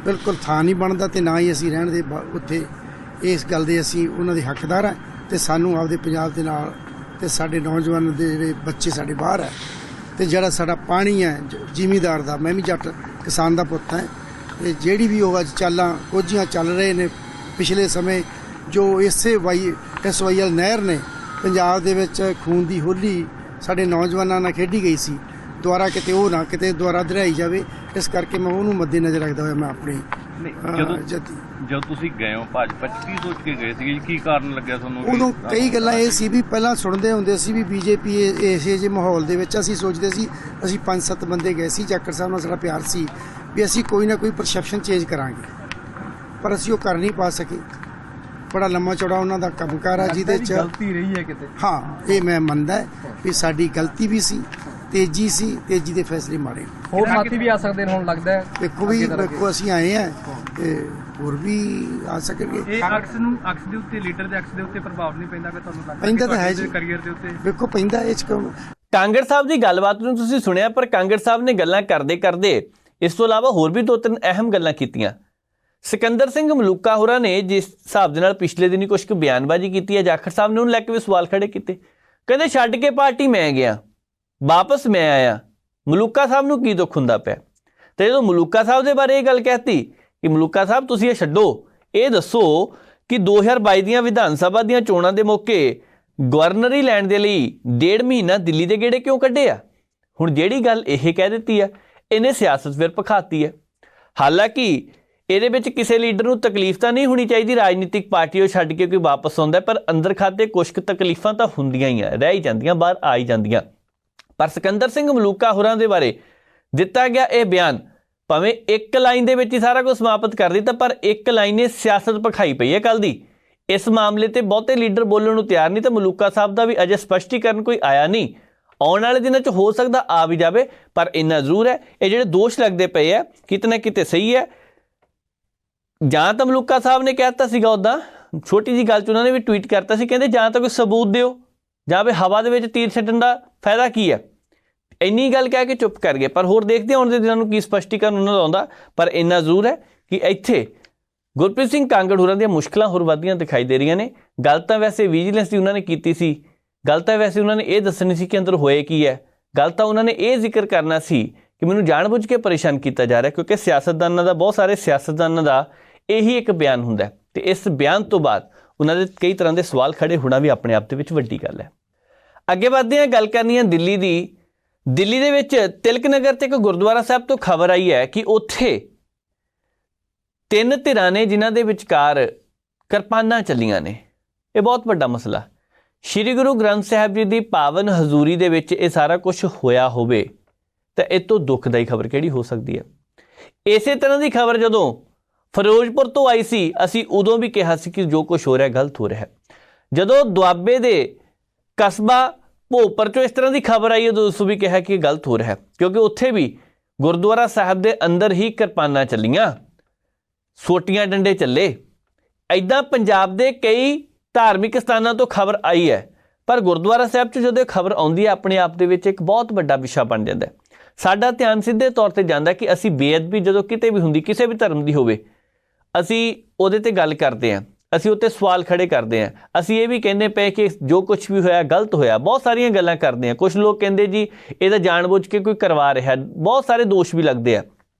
ਬਿਲਕੁਲ ਥਾਂ ਨਹੀਂ ਬਣਦਾ ਤੇ ਨਾ ਹੀ ਅਸੀਂ ਰਹਿਣ ਦੇ ਉੱਥੇ ਇਸ ਗੱਲ ਦੇ ਅਸੀਂ ਉਹਨਾਂ ਦੇ ਹੱਕਦਾਰ ਹਾਂ ਤੇ ਸਾਨੂੰ ਆਪਦੇ ਪੰਜਾਬ ਦੇ ਨਾਲ ਤੇ ਸਾਡੇ ਨੌਜਵਾਨ ਦੇ ਜਿਹੜੇ ਬੱਚੇ ਸਾਡੇ ਬਾਹਰ ਹੈ ਤੇ ਜਿਹੜਾ ਸਾਡਾ ਪਾਣੀ ਹੈ ਜ਼ਿਮੀਂਦਾਰ ਦਾ, ਮੈਂ ਵੀ ਜੱਟ ਕਿਸਾਨ ਦਾ ਪੁੱਤ ਹਾਂ, ਤੇ ਜਿਹੜੀ ਵੀ ਉਹ ਅੱਜ ਚਾਲਾਂ ਕੋਝੀਆਂ ਚੱਲ ਰਹੇ ਨੇ ਪਿਛਲੇ ਸਮੇਂ ਜੋ ਇਸੇ SYL ਨਹਿਰ ਨੇ ਪੰਜਾਬ ਦੇ ਵਿੱਚ ਖੂਨ ਦੀ ਹੋਲੀ ਸਾਡੇ ਨੌਜਵਾਨਾਂ ਨਾਲ ਖੇਡੀ ਗਈ ਸੀ, ਦੁਬਾਰਾ ਕਿਤੇ ਉਹ ਨਾ ਕਿਤੇ ਦੁਬਾਰਾ ਦਰਿਆਈ ਜਾਵੇ। ਇਸ ਕਰਕੇ ਮੈਂ ਉਹਨੂੰ ਮੱਦੇ ਨਜ਼ਰ ਰੱਖਦਾ ਹੋਇਆ ਮੈਂ ਆਪਣੀ ਜਦੋਂ ਤੁਸੀਂ ਗਏ ਹੋ ਭਾਜਪਾ 'ਚ ਕੀ ਸੋਚ ਕੇ ਗਏ ਸੀਗੇ ਜੀ? ਕੀ ਕਾਰਨ ਲੱਗਿਆ ਤੁਹਾਨੂੰ? ਉਦੋਂ ਕਈ ਗੱਲਾਂ ਇਹ ਸੀ ਵੀ ਪਹਿਲਾਂ ਸੁਣਦੇ ਹੁੰਦੇ ਸੀ ਵੀ BJP ਇਸੇ ਜਿਹੇ ਮਾਹੌਲ ਦੇ ਵਿੱਚ ਅਸੀਂ ਸੋਚਦੇ ਸੀ, ਅਸੀਂ 5-7 ਬੰਦੇ ਗਏ ਸੀ, ਜਾਖੜ ਸਾਹਿਬ ਨਾਲ ਸਾਡਾ ਪਿਆਰ ਸੀ ਵੀ ਅਸੀਂ ਕੋਈ ਨਾ ਕੋਈ ਪਰਸੈਪਸ਼ਨ ਚੇਂਜ ਕਰਾਂਗੇ, ਪਰ ਅਸੀਂ ਉਹ ਕਰ ਨਹੀਂ ਪਾ ਸਕੇ। ਬੜਾ ਲੰਮਾ ਚੌੜਾ ਉਹਨਾਂ ਦਾ ਕੰਮਕਾਰ ਆ ਜਿਹਦੇ 'ਚ ਗਲਤੀ ਰਹੀ ਹੈ ਕਿਤੇ। ਹਾਂ, ਇਹ ਮੈਂ ਮੰਨਦਾ ਵੀ ਸਾਡੀ ਗਲਤੀ ਵੀ ਸੀ, ਤੇਜ਼ੀ ਸੀ, ਤੇਜ਼ੀ ਦੇ ਫੈਸਲੇ ਮਾੜੇ। ਹੋਰ ਸਾਥੀ ਵੀ ਆ ਸਕਦੇ ਨੇ ਹੁਣ ਲੱਗਦਾ ਹੈ। ਦੇਖੋ ਅਸੀਂ ਆਏ ਆ ਤੇ ਹੋਰ ਵੀ ਆ ਸਕਣਗੇ। ਇਹ ਅਕਸ ਦੇ ਉੱਤੇ, ਲੀਡਰ ਦੇ ਅਕਸ ਦੇ ਉੱਤੇ ਪ੍ਰਭਾਵ ਨਹੀਂ ਪੈਂਦਾ ਕਿ ਤੁਹਾਨੂੰ ਲੱਗਦਾ? ਪੈਂਦਾ ਤਾਂ ਹੈ ਜੀ, ਕੈਰੀਅਰ ਦੇ ਉੱਤੇ ਵੇਖੋ ਪੈਂਦਾ। ਇਹ 'ਚ ਕਾਂਗੜ ਸਾਹਿਬ ਦੀ ਗੱਲਬਾਤ ਨੂੰ ਤੁਸੀਂ ਸੁਣਿਆ, ਪਰ ਕਾਂਗੜ ਸਾਹਿਬ ਨੇ ਗੱਲਾਂ ਕਰਦੇ ਕਰਦੇ ਇਸ ਤੋਂ ਇਲਾਵਾ ਹੋਰ ਵੀ 2-3 ਅਹਿਮ ਗੱਲਾਂ ਕੀਤੀਆਂ। ਸਿਕੰਦਰ ਸਿੰਘ ਮਲੂਕਾ ਹੋਰਾਂ ਨੇ ਜਿਸ ਹਿਸਾਬ ਦੇ ਨਾਲ ਪਿਛਲੇ ਦਿਨੀ ਕੁਝ ਕੁ ਬਿਆਨਬਾਜ਼ੀ ਕੀਤੀ ਹੈ, ਜਾਖੜ ਸਾਹਿਬ ਨੇ ਉਹਨੂੰ ਲੈ ਕੇ ਵੀ ਸਵਾਲ ਖੜੇ ਕੀਤੇ। ਕਹਿੰਦੇ ਛੱਡ ਕੇ ਪਾਰਟੀ ਮੈਂ ਗਿਆ, ਵਾਪਸ ਮੈਂ ਆਇਆ, ਮਲੂਕਾ ਸਾਹਿਬ ਨੂੰ ਕੀ ਦੁੱਖ ਹੁੰਦਾ ਪਿਆ? ਤੇ ਜਦੋਂ ਮਲੂਕਾ ਸਾਹਿਬ ਦੇ ਬਾਰੇ ਇਹ ਗੱਲ ਕਹਿਤੀ ਕਿ ਮਲੂਕਾ ਸਾਹਿਬ ਤੁਸੀਂ ਇਹ ਛੱਡੋ, ਇਹ ਦੱਸੋ ਕਿ 2022 ਦੀਆਂ ਵਿਧਾਨ ਸਭਾ ਦੀਆਂ ਚੋਣਾਂ ਦੇ ਮੌਕੇ ਗਵਰਨਰੀ ਲੈਣ ਦੇ ਲਈ 1.5 ਮਹੀਨਾ ਦਿੱਲੀ ਦੇ ਗੇੜੇ ਕਿਉਂ ਕੱਢੇ ਆ? ਹੁਣ ਜਿਹੜੀ ਗੱਲ ਇਹ ਕਹਿ ਦਿੱਤੀ ਆ, ਇਹਨੇ ਸਿਆਸਤ ਫਿਰ ਭਖਾਤੀ ਹੈ। ਹਾਲਾਂਕਿ ਇਹਦੇ ਵਿੱਚ ਕਿਸੇ ਲੀਡਰ ਨੂੰ ਤਕਲੀਫ ਤਾਂ ਨਹੀਂ ਹੋਣੀ ਚਾਹੀਦੀ, ਰਾਜਨੀਤਿਕ ਪਾਰਟੀ ਉਹ ਛੱਡ ਕੇ ਕੋਈ ਵਾਪਸ ਆਉਂਦਾ, ਪਰ ਅੰਦਰ ਖਾਤੇ ਕੁਛ ਕੁ ਤਕਲੀਫਾਂ ਤਾਂ ਹੁੰਦੀਆਂ ਹੀ ਆ, ਰਹਿ ਹੀ ਜਾਂਦੀਆਂ, ਬਾਹਰ ਆ ਹੀ ਜਾਂਦੀਆਂ। ਪਰ ਸਿਕੰਦਰ ਸਿੰਘ ਮਲੂਕਾ ਹੋਰਾਂ ਦੇ ਬਾਰੇ ਦਿੱਤਾ ਗਿਆ ਇਹ ਬਿਆਨ ਭਾਵੇਂ ਇੱਕ ਲਾਈਨ ਦੇ ਵਿੱਚ ਹੀ ਸਾਰਾ ਕੁਝ ਸਮਾਪਤ ਕਰ ਦਿੱਤਾ, ਪਰ ਇੱਕ ਲਾਈਨ ਨੇ ਸਿਆਸਤ ਭਖਾਈ ਪਈ ਹੈ ਕੱਲ੍ਹ ਦੀ। ਇਸ ਮਾਮਲੇ ਤੇ ਬਹੁਤੇ ਲੀਡਰ ਬੋਲਣ ਨੂੰ ਤਿਆਰ ਨਹੀਂ, ਤਾਂ ਮਲੂਕਾ ਸਾਹਿਬ ਦਾ ਵੀ ਅਜੇ ਸਪਸ਼ਟੀਕਰਨ ਕੋਈ ਆਇਆ ਨਹੀਂ। ਆਉਣ ਵਾਲੇ ਦਿਨਾਂ 'ਚ ਹੋ ਸਕਦਾ ਆ ਵੀ ਜਾਵੇ, ਪਰ ਇੰਨਾ ਜ਼ਰੂਰ ਹੈ ਇਹ ਜਿਹੜੇ ਦੋਸ਼ ਲੱਗਦੇ ਪਏ ਆ ਕਿਤੇ ਨਾ ਕਿਤੇ ਸਹੀ ਹੈ। ਜਾਂ ਤਾਂ ਮਲੂਕਾ ਸਾਹਿਬ ਨੇ ਕਹਿ ਦਿੱਤਾ ਸੀਗਾ, ਉੱਦਾਂ ਛੋਟੀ ਜਿਹੀ ਗੱਲ 'ਚ ਉਹਨਾਂ ਨੇ ਵੀ ਟਵੀਟ ਕਰਤਾ ਸੀ, ਕਹਿੰਦੇ ਜਾਂ ਤਾਂ ਕੋਈ ਸਬੂਤ ਦਿਓ ਜਾਂ ਵੀ ਹਵਾ ਦੇ ਵਿੱਚ ਤੀਰ ਛੱਡਣ ਦਾ ਫਾਇਦਾ ਕੀ ਹੈ। ਇੰਨੀ ਗੱਲ ਕਹਿ ਕੇ ਚੁੱਪ ਕਰ ਗਏ, ਪਰ ਹੋਰ ਦੇਖਦੇ ਆਉਣ ਦੇ ਦਿਨਾਂ ਨੂੰ ਕੀ ਸਪਸ਼ਟੀਕਰਨ ਉਹਨਾਂ ਦਾ ਆਉਂਦਾ। ਪਰ ਇੰਨਾ ਜ਼ਰੂਰ ਹੈ ਕਿ ਇੱਥੇ ਗੁਰਪ੍ਰੀਤ ਸਿੰਘ ਕਾਂਗੜ ਹੋਰਾਂ ਦੀਆਂ ਮੁਸ਼ਕਲਾਂ ਹੋਰ ਵੱਧਦੀਆਂ ਦਿਖਾਈ ਦੇ ਰਹੀਆਂ ਨੇ। ਗੱਲ ਤਾਂ ਵੈਸੇ ਵਿਜੀਲੈਂਸ ਦੀ ਉਹਨਾਂ ਨੇ ਕੀਤੀ ਸੀ, ਗੱਲ ਤਾਂ ਵੈਸੇ ਉਹਨਾਂ ਨੇ ਇਹ ਦੱਸਣੀ ਸੀ ਕਿ ਅੰਦਰ ਹੋਏ ਕੀ ਹੈ, ਗੱਲ ਤਾਂ ਉਹਨਾਂ ਨੇ ਇਹ ਜ਼ਿਕਰ ਕਰਨਾ ਸੀ ਕਿ ਮੈਨੂੰ ਜਾਣਬੁੱਝ ਕੇ ਪਰੇਸ਼ਾਨ ਕੀਤਾ ਜਾ ਰਿਹਾ, ਕਿਉਂਕਿ ਸਿਆਸਤਦਾਨਾਂ ਦਾ, ਬਹੁਤ ਸਾਰੇ ਸਿਆਸਤਦਾਨਾਂ ਦਾ ਇਹੀ ਇੱਕ ਬਿਆਨ ਹੁੰਦਾ ਤੇ ਇਸ ਬਿਆਨ ਤੋਂ ਬਾਅਦ ਉਹਨਾਂ ਦੇ ਕਈ ਤਰ੍ਹਾਂ ਦੇ ਸਵਾਲ ਖੜੇ ਹੋਣਾ ਵੀ ਆਪਣੇ ਆਪ ਦੇ ਵਿੱਚ ਵੱਡੀ ਗੱਲ ਹੈ। ਅੱਗੇ ਵੱਧਦੇ ਹਾਂ, ਗੱਲ ਕਰਨੀ ਹੈ ਦਿੱਲੀ ਦੀ। ਦਿੱਲੀ ਦੇ ਵਿੱਚ ਤਿਲਕ ਨਗਰ ਤੇ ਇੱਕ ਗੁਰਦੁਆਰਾ ਸਾਹਿਬ ਤੋਂ ਖਬਰ ਆਈ ਹੈ ਕਿ ਉੱਥੇ 3 ਧਿਰਾਂ ਨੇ ਜਿਨ੍ਹਾਂ ਦੇ ਵਿਚਕਾਰ ਕਿਰਪਾਨਾਂ ਚੱਲੀਆਂ ਨੇ। ਇਹ ਬਹੁਤ ਵੱਡਾ ਮਸਲਾ। ਸ਼੍ਰੀ ਗੁਰੂ ਗ੍ਰੰਥ ਸਾਹਿਬ ਜੀ ਦੀ ਪਾਵਨ ਹਜ਼ੂਰੀ ਦੇ ਵਿੱਚ ਇਹ ਸਾਰਾ ਕੁਝ ਹੋਇਆ ਹੋਵੇ ਤਾਂ ਇਹ ਤੋਂ ਦੁੱਖਦਾਈ ਖਬਰ ਕਿਹੜੀ ਹੋ ਸਕਦੀ ਹੈ। ਇਸੇ ਤਰ੍ਹਾਂ ਦੀ ਖਬਰ ਜਦੋਂ ਫਿਰੋਜ਼ਪੁਰ ਤੋਂ ਆਈ ਸੀ, ਅਸੀਂ ਉਦੋਂ ਵੀ ਕਿਹਾ ਸੀ ਕਿ ਜੋ ਕੁਝ ਹੋ ਰਿਹਾ ਗਲਤ ਹੋ ਰਿਹਾ। ਜਦੋਂ ਦੁਆਬੇ ਦੇ ਕਸਬਾ ਭੋਪਰ ਚੋਂ ਇਸ ਤਰ੍ਹਾਂ ਦੀ ਖਬਰ ਆਈ, ਉਦੋਂ ਉਸ ਵੀ ਕਿਹਾ ਕਿ ਗਲਤ ਹੋ ਰਿਹਾ, ਕਿਉਂਕਿ ਉੱਥੇ ਵੀ ਗੁਰਦੁਆਰਾ ਸਾਹਿਬ ਦੇ ਅੰਦਰ ਹੀ ਕਿਰਪਾਨਾਂ ਚੱਲੀਆਂ, ਸੋਟੀਆਂ ਡੰਡੇ ਚੱਲੇ। ਐਦਾਂ ਪੰਜਾਬ ਦੇ ਕਈ ਧਾਰਮਿਕ ਸਥਾਨਾਂ ਤੋਂ ਖਬਰ ਆਈ ਹੈ, ਪਰ ਗੁਰਦੁਆਰਾ ਸਾਹਿਬ 'ਚ ਜਦੋਂ ਖਬਰ ਆਉਂਦੀ ਹੈ ਆਪਣੇ ਆਪ ਦੇ ਵਿੱਚ ਇੱਕ ਬਹੁਤ ਵੱਡਾ ਵਿਸ਼ਾ ਬਣ ਜਾਂਦਾ। ਸਾਡਾ ਧਿਆਨ ਸਿੱਧੇ ਤੌਰ ਤੇ ਜਾਂਦਾ ਕਿ ਅਸੀਂ ਬੇਅਦਬੀ ਜਦੋਂ ਕਿਤੇ ਵੀ ਹੁੰਦੀ, ਕਿਸੇ ਵੀ ਧਰਮ ਦੀ ਹੋਵੇ, ਅਸੀਂ ਉਹਦੇ ਤੇ ਗੱਲ ਕਰਦੇ ਹਾਂ, ਅਸੀਂ ਉੱਤੇ ਸਵਾਲ ਖੜੇ ਕਰਦੇ ਹਾਂ, ਅਸੀਂ ਇਹ ਵੀ ਕਹਿੰਦੇ ਪਏ ਕਿ ਜੋ ਕੁਝ ਵੀ ਹੋਇਆ ਗਲਤ ਹੋਇਆ, ਬਹੁਤ ਸਾਰੀਆਂ ਗੱਲਾਂ ਕਰਦੇ ਹਾਂ। ਕੁਝ ਲੋਕ ਕਹਿੰਦੇ ਜੀ ਇਹਦਾ ਜਾਣਬੁੱਝ ਕੇ ਕੋਈ ਕਰਵਾ ਰਿਹਾ, ਬਹੁਤ ਸਾਰੇ ਦੋਸ਼ ਵੀ ਲੱਗਦੇ ਆ।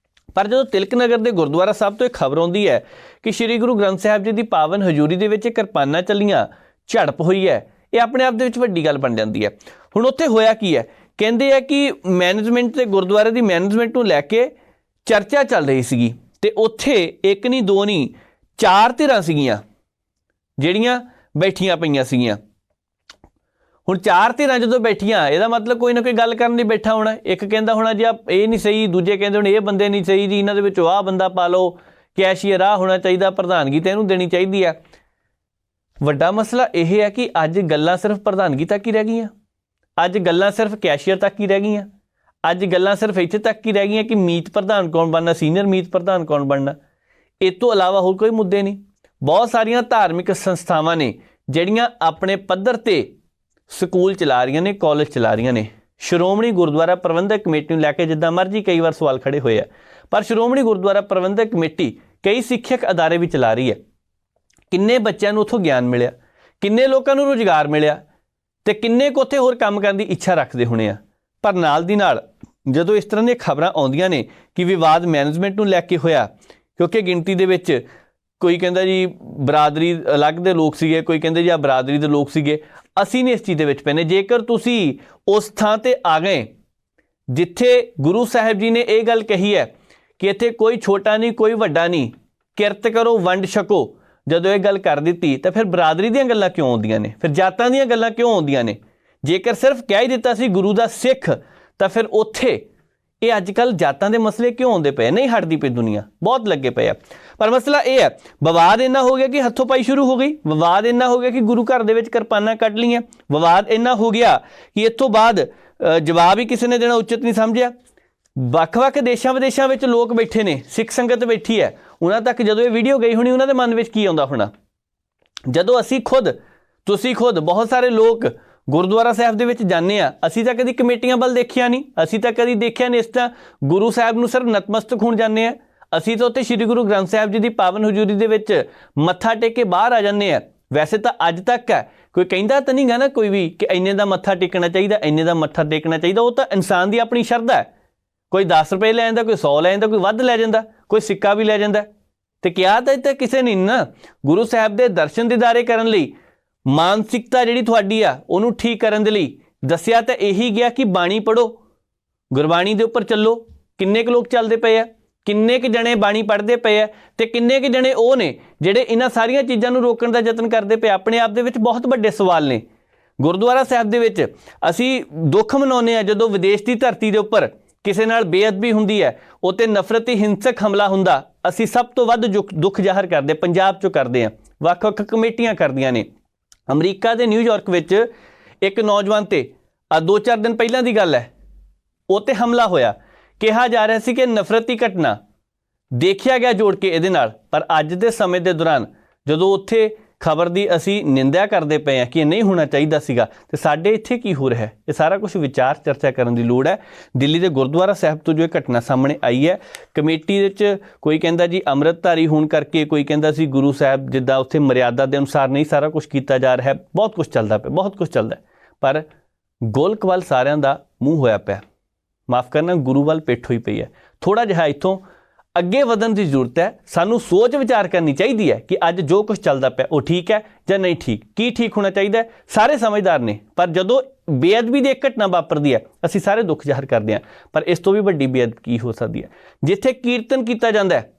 ਪਰ ਜਦੋਂ ਤਿਲਕ ਨਗਰ ਦੇ ਗੁਰਦੁਆਰਾ ਸਾਹਿਬ ਤੋਂ ਇਹ ਖਬਰ ਆਉਂਦੀ ਹੈ ਕਿ ਸ਼੍ਰੀ ਗੁਰੂ ਗ੍ਰੰਥ ਸਾਹਿਬ ਜੀ ਦੀ ਪਾਵਨ ਹਜ਼ੂਰੀ ਦੇ ਵਿੱਚ ਕਿਰਪਾਨਾਂ ਚੱਲੀਆਂ, ਝੜਪ ਹੋਈ ਹੈ, ਇਹ ਆਪਣੇ ਆਪ ਦੇ ਵਿੱਚ ਵੱਡੀ ਗੱਲ ਬਣ ਜਾਂਦੀ ਹੈ। ਹੁਣ ਉੱਥੇ ਹੋਇਆ ਕੀ ਹੈ? ਕਹਿੰਦੇ ਆ ਕਿ ਮੈਨੇਜਮੈਂਟ ਤੇ ਗੁਰਦੁਆਰੇ ਦੀ ਮੈਨੇਜਮੈਂਟ ਨੂੰ ਲੈ ਕੇ ਚਰਚਾ ਚੱਲ ਰਹੀ ਸੀਗੀ ਤੇ ਉੱਥੇ ਇੱਕ ਨਹੀਂ ਦੋ ਨਹੀਂ 4 ਧਿਰਾਂ ਸੀਗੀਆਂ ਜਿਹੜੀਆਂ ਬੈਠੀਆਂ ਪਈਆਂ ਸੀਗੀਆਂ। ਹੁਣ 4 ਧਿਰਾਂ ਜਦੋਂ ਬੈਠੀਆਂ, ਇਹਦਾ ਮਤਲਬ ਕੋਈ ਨਾ ਕੋਈ ਗੱਲ ਕਰਨ ਲਈ ਬੈਠਾ ਹੋਣਾ। ਇੱਕ ਕਹਿੰਦਾ ਹੋਣਾ ਜੀ ਇਹ ਨਹੀਂ ਸਹੀ, ਦੂਜੇ ਕਹਿੰਦੇ ਹੁਣ ਇਹ ਬੰਦੇ ਨਹੀਂ ਸਹੀ ਜੀ, ਇਹਨਾਂ ਦੇ ਵਿੱਚੋਂ ਆਹ ਬੰਦਾ ਪਾ ਲਓ, ਕੈਸ਼ੀਅਰ ਆਹ ਹੋਣਾ ਚਾਹੀਦਾ, ਪ੍ਰਧਾਨਗੀ ਤਾਂ ਇਹਨੂੰ ਦੇਣੀ ਚਾਹੀਦੀ ਆ। ਵੱਡਾ ਮਸਲਾ ਇਹ ਹੈ ਕਿ ਅੱਜ ਗੱਲਾਂ ਸਿਰਫ ਪ੍ਰਧਾਨਗੀ ਤੱਕ ਹੀ ਰਹਿ ਗਈਆਂ, ਅੱਜ ਗੱਲਾਂ ਸਿਰਫ ਕੈਸ਼ੀਅਰ ਤੱਕ ਹੀ ਰਹਿ ਗਈਆਂ, ਅੱਜ ਗੱਲਾਂ ਸਿਰਫ ਇੱਥੇ ਤੱਕ ਹੀ ਰਹਿ ਗਈਆਂ ਕਿ ਮੀਤ ਪ੍ਰਧਾਨ ਕੌਣ ਬਣਨਾ, ਸੀਨੀਅਰ ਮੀਤ ਪ੍ਰਧਾਨ ਕੌਣ ਬਣਨਾ। ਇਹ ਤੋਂ ਇਲਾਵਾ ਹੋਰ ਕੋਈ ਮੁੱਦੇ ਨਹੀਂ। ਬਹੁਤ ਸਾਰੀਆਂ ਧਾਰਮਿਕ ਸੰਸਥਾਵਾਂ ਨੇ ਜਿਹੜੀਆਂ ਆਪਣੇ ਪੱਧਰ ਤੇ ਸਕੂਲ ਚਲਾ ਰਹੀਆਂ ਨੇ, ਕਾਲਜ ਚਲਾ ਰਹੀਆਂ ਨੇ। ਸ਼੍ਰੋਮਣੀ ਗੁਰਦੁਆਰਾ ਪ੍ਰਬੰਧਕ ਕਮੇਟੀ ਨੂੰ ਲੈ ਕੇ ਜਿੱਦਾਂ ਮਰਜ਼ੀ ਕਈ ਵਾਰ ਸਵਾਲ ਖੜੇ ਹੋਏ ਆ, ਪਰ ਸ਼੍ਰੋਮਣੀ ਗੁਰਦੁਆਰਾ ਪ੍ਰਬੰਧਕ ਕਮੇਟੀ ਕਈ ਸਿੱਖਿਅਕ ਅਦਾਰੇ ਵੀ ਚਲਾ ਰਹੀ ਹੈ। ਕਿੰਨੇ ਬੱਚਿਆਂ ਨੂੰ ਉੱਥੋਂ ਗਿਆਨ ਮਿਲਿਆ, ਕਿੰਨੇ ਲੋਕਾਂ ਨੂੰ ਰੁਜ਼ਗਾਰ ਮਿਲਿਆ ਤੇ ਕਿੰਨੇ ਕੁ ਉੱਥੇ ਹੋਰ ਕੰਮ ਕਰਨ ਦੀ ਇੱਛਾ ਰੱਖਦੇ ਹੋਣੇ ਆ। ਪਰ ਨਾਲ ਦੀ ਨਾਲ ਜਦੋਂ ਇਸ ਤਰ੍ਹਾਂ ਦੀਆਂ ਖਬਰਾਂ ਆਉਂਦੀਆਂ ਨੇ ਕਿ ਵਿਵਾਦ ਮੈਨੇਜਮੈਂਟ ਨੂੰ ਲੈ ਕੇ ਹੋਇਆ, ਕਿਉਂਕਿ ਗਿਣਤੀ ਦੇ ਵਿੱਚ ਕੋਈ ਕਹਿੰਦਾ ਜੀ ਬਰਾਦਰੀ ਅਲੱਗ ਦੇ ਲੋਕ ਸੀਗੇ, ਕੋਈ ਕਹਿੰਦੇ ਜੀ ਆ ਬਰਾਦਰੀ ਦੇ ਲੋਕ ਸੀਗੇ, ਅਸੀਂ ਨਹੀਂ ਇਸ ਚੀਜ਼ ਦੇ ਵਿੱਚ ਪੈਨੇ। ਜੇਕਰ ਤੁਸੀਂ ਉਸ ਥਾਂ ਤੇ ਆ ਗਏ ਜਿੱਥੇ ਗੁਰੂ ਸਾਹਿਬ ਜੀ ਨੇ ਇਹ ਗੱਲ ਕਹੀ ਹੈ ਕਿ ਇੱਥੇ ਕੋਈ ਛੋਟਾ ਨਹੀਂ ਕੋਈ ਵੱਡਾ ਨਹੀਂ, ਕਿਰਤ ਕਰੋ ਵੰਡ ਛਕੋ, ਜਦੋਂ ਇਹ ਗੱਲ ਕਰ ਦਿੱਤੀ ਤਾਂ ਫਿਰ ਬਰਾਦਰੀ ਦੀਆਂ ਗੱਲਾਂ ਕਿਉਂ ਆਉਂਦੀਆਂ ਨੇ, ਫਿਰ ਜਾਤਾਂ ਦੀਆਂ ਗੱਲਾਂ ਕਿਉਂ ਆਉਂਦੀਆਂ ਨੇ? ਜੇਕਰ ਸਿਰਫ ਕਹਿ ਹੀ ਦਿੱਤਾ ਸੀ ਗੁਰੂ ਦਾ ਸਿੱਖ, ਤਾਂ ਫਿਰ ਉੱਥੇ ਇਹ ਅੱਜ ਕੱਲ੍ਹ ਜਾਤਾਂ ਦੇ ਮਸਲੇ ਕਿਉਂ ਆਉਂਦੇ ਪਏ? ਨਹੀਂ ਹਟਦੀ ਪਈ ਦੁਨੀਆ, ਬਹੁਤ ਲੱਗੇ ਪਏ ਆ। ਪਰ ਮਸਲਾ ਇਹ ਹੈ, ਵਿਵਾਦ ਇੰਨਾ ਹੋ ਗਿਆ ਕਿ ਹੱਥੋਂ ਪਾਈ ਸ਼ੁਰੂ ਹੋ ਗਈ, ਵਿਵਾਦ ਇੰਨਾ ਹੋ ਗਿਆ ਕਿ ਗੁਰੂ ਘਰ ਦੇ ਵਿੱਚ ਕਿਰਪਾਨਾਂ ਕੱਢ ਲਈਆਂ, ਵਿਵਾਦ ਇੰਨਾ ਹੋ ਗਿਆ ਕਿ ਇੱਥੋਂ ਬਾਅਦ ਜਵਾਬ ਹੀ ਕਿਸੇ ਨੇ ਦੇਣਾ ਉਚਿਤ ਨਹੀਂ ਸਮਝਿਆ। ਵੱਖ-ਵੱਖ ਦੇਸ਼ਾਂ ਵਿਦੇਸ਼ਾਂ ਵਿੱਚ ਲੋਕ ਬੈਠੇ ਨੇ, ਸਿੱਖ ਸੰਗਤ ਬੈਠੀ ਹੈ, ਉਹਨਾਂ ਤੱਕ ਜਦੋਂ ਇਹ ਵੀਡੀਓ ਗਈ ਹੋਣੀ ਉਹਨਾਂ ਦੇ ਮਨ ਵਿੱਚ ਕੀ ਆਉਂਦਾ ਹੋਣਾ? ਜਦੋਂ ਅਸੀਂ ਖੁਦ, ਤੁਸੀਂ ਖੁਦ, ਬਹੁਤ ਸਾਰੇ ਲੋਕ ਗੁਰਦੁਆਰਾ ਸਾਹਿਬ ਦੇ ਵਿੱਚ ਜਾਂਦੇ ਆ, ਅਸੀਂ ਤਾਂ ਕਦੀ ਕਮੇਟੀਆਂ ਵੱਲ ਦੇਖਿਆ ਨਹੀਂ, ਅਸੀਂ ਤਾਂ ਕਦੀ ਦੇਖਿਆ ਨਹੀਂ, ਇਸ ਤਰ੍ਹਾਂ ਗੁਰੂ ਸਾਹਿਬ ਨੂੰ ਸਿਰਫ ਨਤਮਸਤਕ ਹੋਣ ਜਾਂਦੇ ਆ। ਅਸੀਂ ਤਾਂ ਉੱਥੇ ਸ਼੍ਰੀ ਗੁਰੂ ਗ੍ਰੰਥ ਸਾਹਿਬ ਜੀ ਦੀ ਪਾਵਨ ਹਜ਼ੂਰੀ ਦੇ ਵਿੱਚ ਮੱਥਾ ਟੇਕ ਕੇ ਬਾਹਰ ਆ ਜਾਂਦੇ ਆ। ਵੈਸੇ ਤਾਂ ਅੱਜ ਤੱਕ ਹੈ ਕੋਈ ਕਹਿੰਦਾ ਤਾਂ ਨਹੀਂ ਗਾ ਨਾ ਕੋਈ ਵੀ ਕਿ ਇੰਨੇ ਦਾ ਮੱਥਾ ਟੇਕਣਾ ਚਾਹੀਦਾ, ਇੰਨੇ ਦਾ ਮੱਥਾ ਟੇਕਣਾ ਚਾਹੀਦਾ। ਉਹ ਤਾਂ ਇਨਸਾਨ ਦੀ ਆਪਣੀ ਸ਼ਰਧਾ ਹੈ, ਕੋਈ 10 ਰੁਪਏ ਲੈ ਜਾਂਦਾ, ਕੋਈ 100 ਲੈ ਜਾਂਦਾ, ਕੋਈ ਵੱਧ ਲੈ ਜਾਂਦਾ, ਕੋਈ ਸਿੱਕਾ ਵੀ ਲੈ ਜਾਂਦਾ। ਤੇ ਕਿਹਾ ਤਾਂ ਇੱਥੇ ਕਿਸੇ ਨੇ ਨਾ, ਗੁਰੂ ਸਾਹਿਬ ਦੇ ਦਰਸ਼ਨ ਦੀਦਾਰੇ ਕਰਨ ਲਈ, ਮਾਨਸਿਕਤਾ ਜਿਹੜੀ ਤੁਹਾਡੀ ਆ ਉਹਨੂੰ ਠੀਕ ਕਰਨ ਦੇ ਲਈ ਦੱਸਿਆ ਤਾਂ ਇਹੀ ਗਿਆ ਕਿ ਬਾਣੀ ਪੜ੍ਹੋ, ਗੁਰਬਾਣੀ ਦੇ ਉੱਪਰ ਚੱਲੋ। ਕਿੰਨੇ ਕੁ ਲੋਕ ਚੱਲਦੇ ਪਏ ਆ, ਕਿੰਨੇ ਕੁ ਜਣੇ ਬਾਣੀ ਪੜ੍ਹਦੇ ਪਏ ਆ, ਤੇ ਕਿੰਨੇ ਕੁ ਜਣੇ ਉਹ ਨੇ ਜਿਹੜੇ ਇਹਨਾਂ ਸਾਰੀਆਂ ਚੀਜ਼ਾਂ ਨੂੰ ਰੋਕਣ ਦਾ ਯਤਨ ਕਰਦੇ ਪਏ? ਆਪਣੇ ਆਪ ਦੇ ਵਿੱਚ ਬਹੁਤ ਵੱਡੇ ਸਵਾਲ ਨੇ। ਗੁਰਦੁਆਰਾ ਸਾਹਿਬ ਦੇ ਵਿੱਚ ਅਸੀਂ ਦੁੱਖ ਮਨਾਉਂਦੇ ਹਾਂ ਜਦੋਂ ਵਿਦੇਸ਼ ਦੀ ਧਰਤੀ ਦੇ ਉੱਪਰ ਕਿਸੇ ਨਾਲ ਬੇਅਦਬੀ ਹੁੰਦੀ ਹੈ, ਉਹ 'ਤੇ ਨਫ਼ਰਤੀ ਹਿੰਸਕ ਹਮਲਾ ਹੁੰਦਾ, ਅਸੀਂ ਸਭ ਤੋਂ ਵੱਧ ਦੁੱਖ ਜ਼ਾਹਰ ਕਰਦੇ, ਪੰਜਾਬ 'ਚੋਂ ਕਰਦੇ ਹਾਂ, ਵੱਖ-ਵੱਖ ਕਮੇਟੀਆਂ ਕਰਦੀਆਂ ਨੇ। ਅਮਰੀਕਾ ਦੇ ਨਿਊਯਾਰਕ ਵਿੱਚ ਇੱਕ ਨੌਜਵਾਨ 'ਤੇ 2-4 ਦਿਨ ਪਹਿਲਾਂ ਦੀ ਗੱਲ ਹੈ, ਉਹ 'ਤੇ ਹਮਲਾ ਹੋਇਆ। ਕਿਹਾ ਜਾ ਰਿਹਾ ਸੀ ਕਿ ਨਫ਼ਰਤੀ ਘਟਨਾ, ਦੇਖਿਆ ਗਿਆ ਜੋੜ ਕੇ ਇਹਦੇ ਨਾਲ। ਪਰ ਅੱਜ ਦੇ ਸਮੇਂ ਦੇ ਦੌਰਾਨ ਜਦੋਂ ਉੱਥੇ ਖਬਰ ਦੀ ਅਸੀਂ ਨਿੰਦਿਆ ਕਰਦੇ ਪਏ ਹਾਂ ਕਿ ਇਹ ਨਹੀਂ ਹੋਣਾ ਚਾਹੀਦਾ ਸੀਗਾ, ਤੇ ਸਾਡੇ ਇੱਥੇ ਕੀ ਹੋ ਰਿਹਾ? ਇਹ ਸਾਰਾ ਕੁਝ ਵਿਚਾਰ ਚਰਚਾ ਕਰਨ ਦੀ ਲੋੜ ਹੈ। ਦਿੱਲੀ ਦੇ ਗੁਰਦੁਆਰਾ ਸਾਹਿਬ ਤੋਂ ਜੋ ਇਹ ਘਟਨਾ ਸਾਹਮਣੇ ਆਈ ਹੈ, ਕਮੇਟੀ ਵਿੱਚ ਕੋਈ ਕਹਿੰਦਾ ਜੀ ਅੰਮ੍ਰਿਤਧਾਰੀ ਹੋਣ ਕਰਕੇ, ਕੋਈ ਕਹਿੰਦਾ ਸੀ ਗੁਰੂ ਸਾਹਿਬ ਜਿੱਦਾਂ ਉੱਥੇ ਮਰਿਆਦਾ ਦੇ ਅਨੁਸਾਰ ਨਹੀਂ ਸਾਰਾ ਕੁਝ ਕੀਤਾ ਜਾ ਰਿਹਾ। ਬਹੁਤ ਕੁਝ ਚੱਲਦਾ ਪਿਆ, ਬਹੁਤ ਕੁਝ ਚੱਲਦਾ, ਪਰ ਗੋਲਕ ਵੱਲ ਸਾਰਿਆਂ ਦਾ ਮੂੰਹ ਹੋਇਆ ਪਿਆ। ਮਾਫ ਕਰਨਾ, ਗੁਰੂ ਵੱਲ ਪਿੱਠ ਹੋਈ ਪਈ ਹੈ। ਥੋੜ੍ਹਾ ਜਿਹਾ ਇੱਥੋਂ ਅੱਗੇ ਵਧਣ ਦੀ ਜ਼ਰੂਰਤ ਹੈ। ਸਾਨੂੰ ਸੋਚ ਵਿਚਾਰ ਕਰਨੀ ਚਾਹੀਦੀ ਹੈ ਕਿ ਅੱਜ ਜੋ ਕੁਝ ਚੱਲਦਾ ਪਿਆ ਉਹ ਠੀਕ ਹੈ ਜਾਂ ਨਹੀਂ ਠੀਕ, ਕੀ ਠੀਕ ਹੋਣਾ ਚਾਹੀਦਾ ਹੈ। ਸਾਰੇ ਸਮਝਦਾਰ ਨੇ, ਪਰ ਜਦੋਂ ਬੇਅਦਬੀ ਦੀ ਇੱਕ ਘਟਨਾ ਵਾਪਰਦੀ ਹੈ ਅਸੀਂ ਸਾਰੇ ਦੁੱਖ ਜ਼ਾਹਰ ਕਰਦੇ ਹਾਂ। ਪਰ ਇਸ ਤੋਂ ਵੀ ਵੱਡੀ ਬੇਅਦਬੀ ਕੀ ਹੋ ਸਕਦੀ ਹੈ? ਜਿੱਥੇ ਕੀਰਤਨ ਕੀਤਾ ਜਾਂਦਾ ਹੈ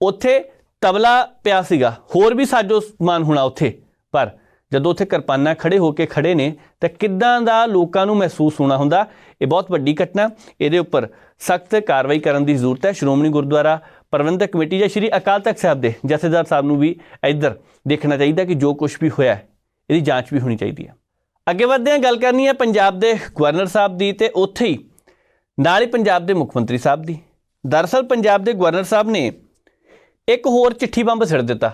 ਉੱਥੇ ਤਬਲਾ ਪਿਆ ਸੀਗਾ, ਹੋਰ ਵੀ ਸਾਜੋ ਸਮਾਨ ਹੋਣਾ ਉੱਥੇ, ਪਰ ਜਦੋਂ ਉੱਥੇ ਕਿਰਪਾਨਾਂ ਖੜੇ ਹੋ ਕੇ ਖੜੇ ਨੇ ਤਾਂ ਕਿੱਦਾਂ ਦਾ ਲੋਕਾਂ ਨੂੰ ਮਹਿਸੂਸ ਹੋਣਾ ਹੁੰਦਾ? ਇਹ ਬਹੁਤ ਵੱਡੀ ਘਟਨਾ, ਇਹਦੇ ਉੱਪਰ ਸਖਤ ਕਾਰਵਾਈ ਕਰਨ ਦੀ ਜ਼ਰੂਰਤ ਹੈ। ਸ਼੍ਰੋਮਣੀ ਗੁਰਦੁਆਰਾ ਪ੍ਰਬੰਧਕ ਕਮੇਟੀ ਜਾਂ ਸ਼੍ਰੀ ਅਕਾਲ ਤਖਤ ਸਾਹਿਬ ਦੇ ਜਥੇਦਾਰ ਸਾਹਿਬ ਨੂੰ ਵੀ ਇੱਧਰ ਦੇਖਣਾ ਚਾਹੀਦਾ ਕਿ ਜੋ ਕੁਝ ਵੀ ਹੋਇਆ ਇਹਦੀ ਜਾਂਚ ਵੀ ਹੋਣੀ ਚਾਹੀਦੀ ਹੈ। ਅੱਗੇ ਵਧਦੇ ਹਾਂ, ਗੱਲ ਕਰਨੀ ਹੈ ਪੰਜਾਬ ਦੇ ਗਵਰਨਰ ਸਾਹਿਬ ਦੀ, ਤੇ ਉੱਥੇ ਹੀ ਨਾਲ ਹੀ ਪੰਜਾਬ ਦੇ ਮੁੱਖ ਮੰਤਰੀ ਸਾਹਿਬ ਦੀ। ਦਰਅਸਲ ਪੰਜਾਬ ਦੇ ਗਵਰਨਰ ਸਾਹਿਬ ਨੇ ਇੱਕ ਹੋਰ ਚਿੱਠੀ ਬੰਬ ਸਿੱਟ ਦਿੱਤਾ।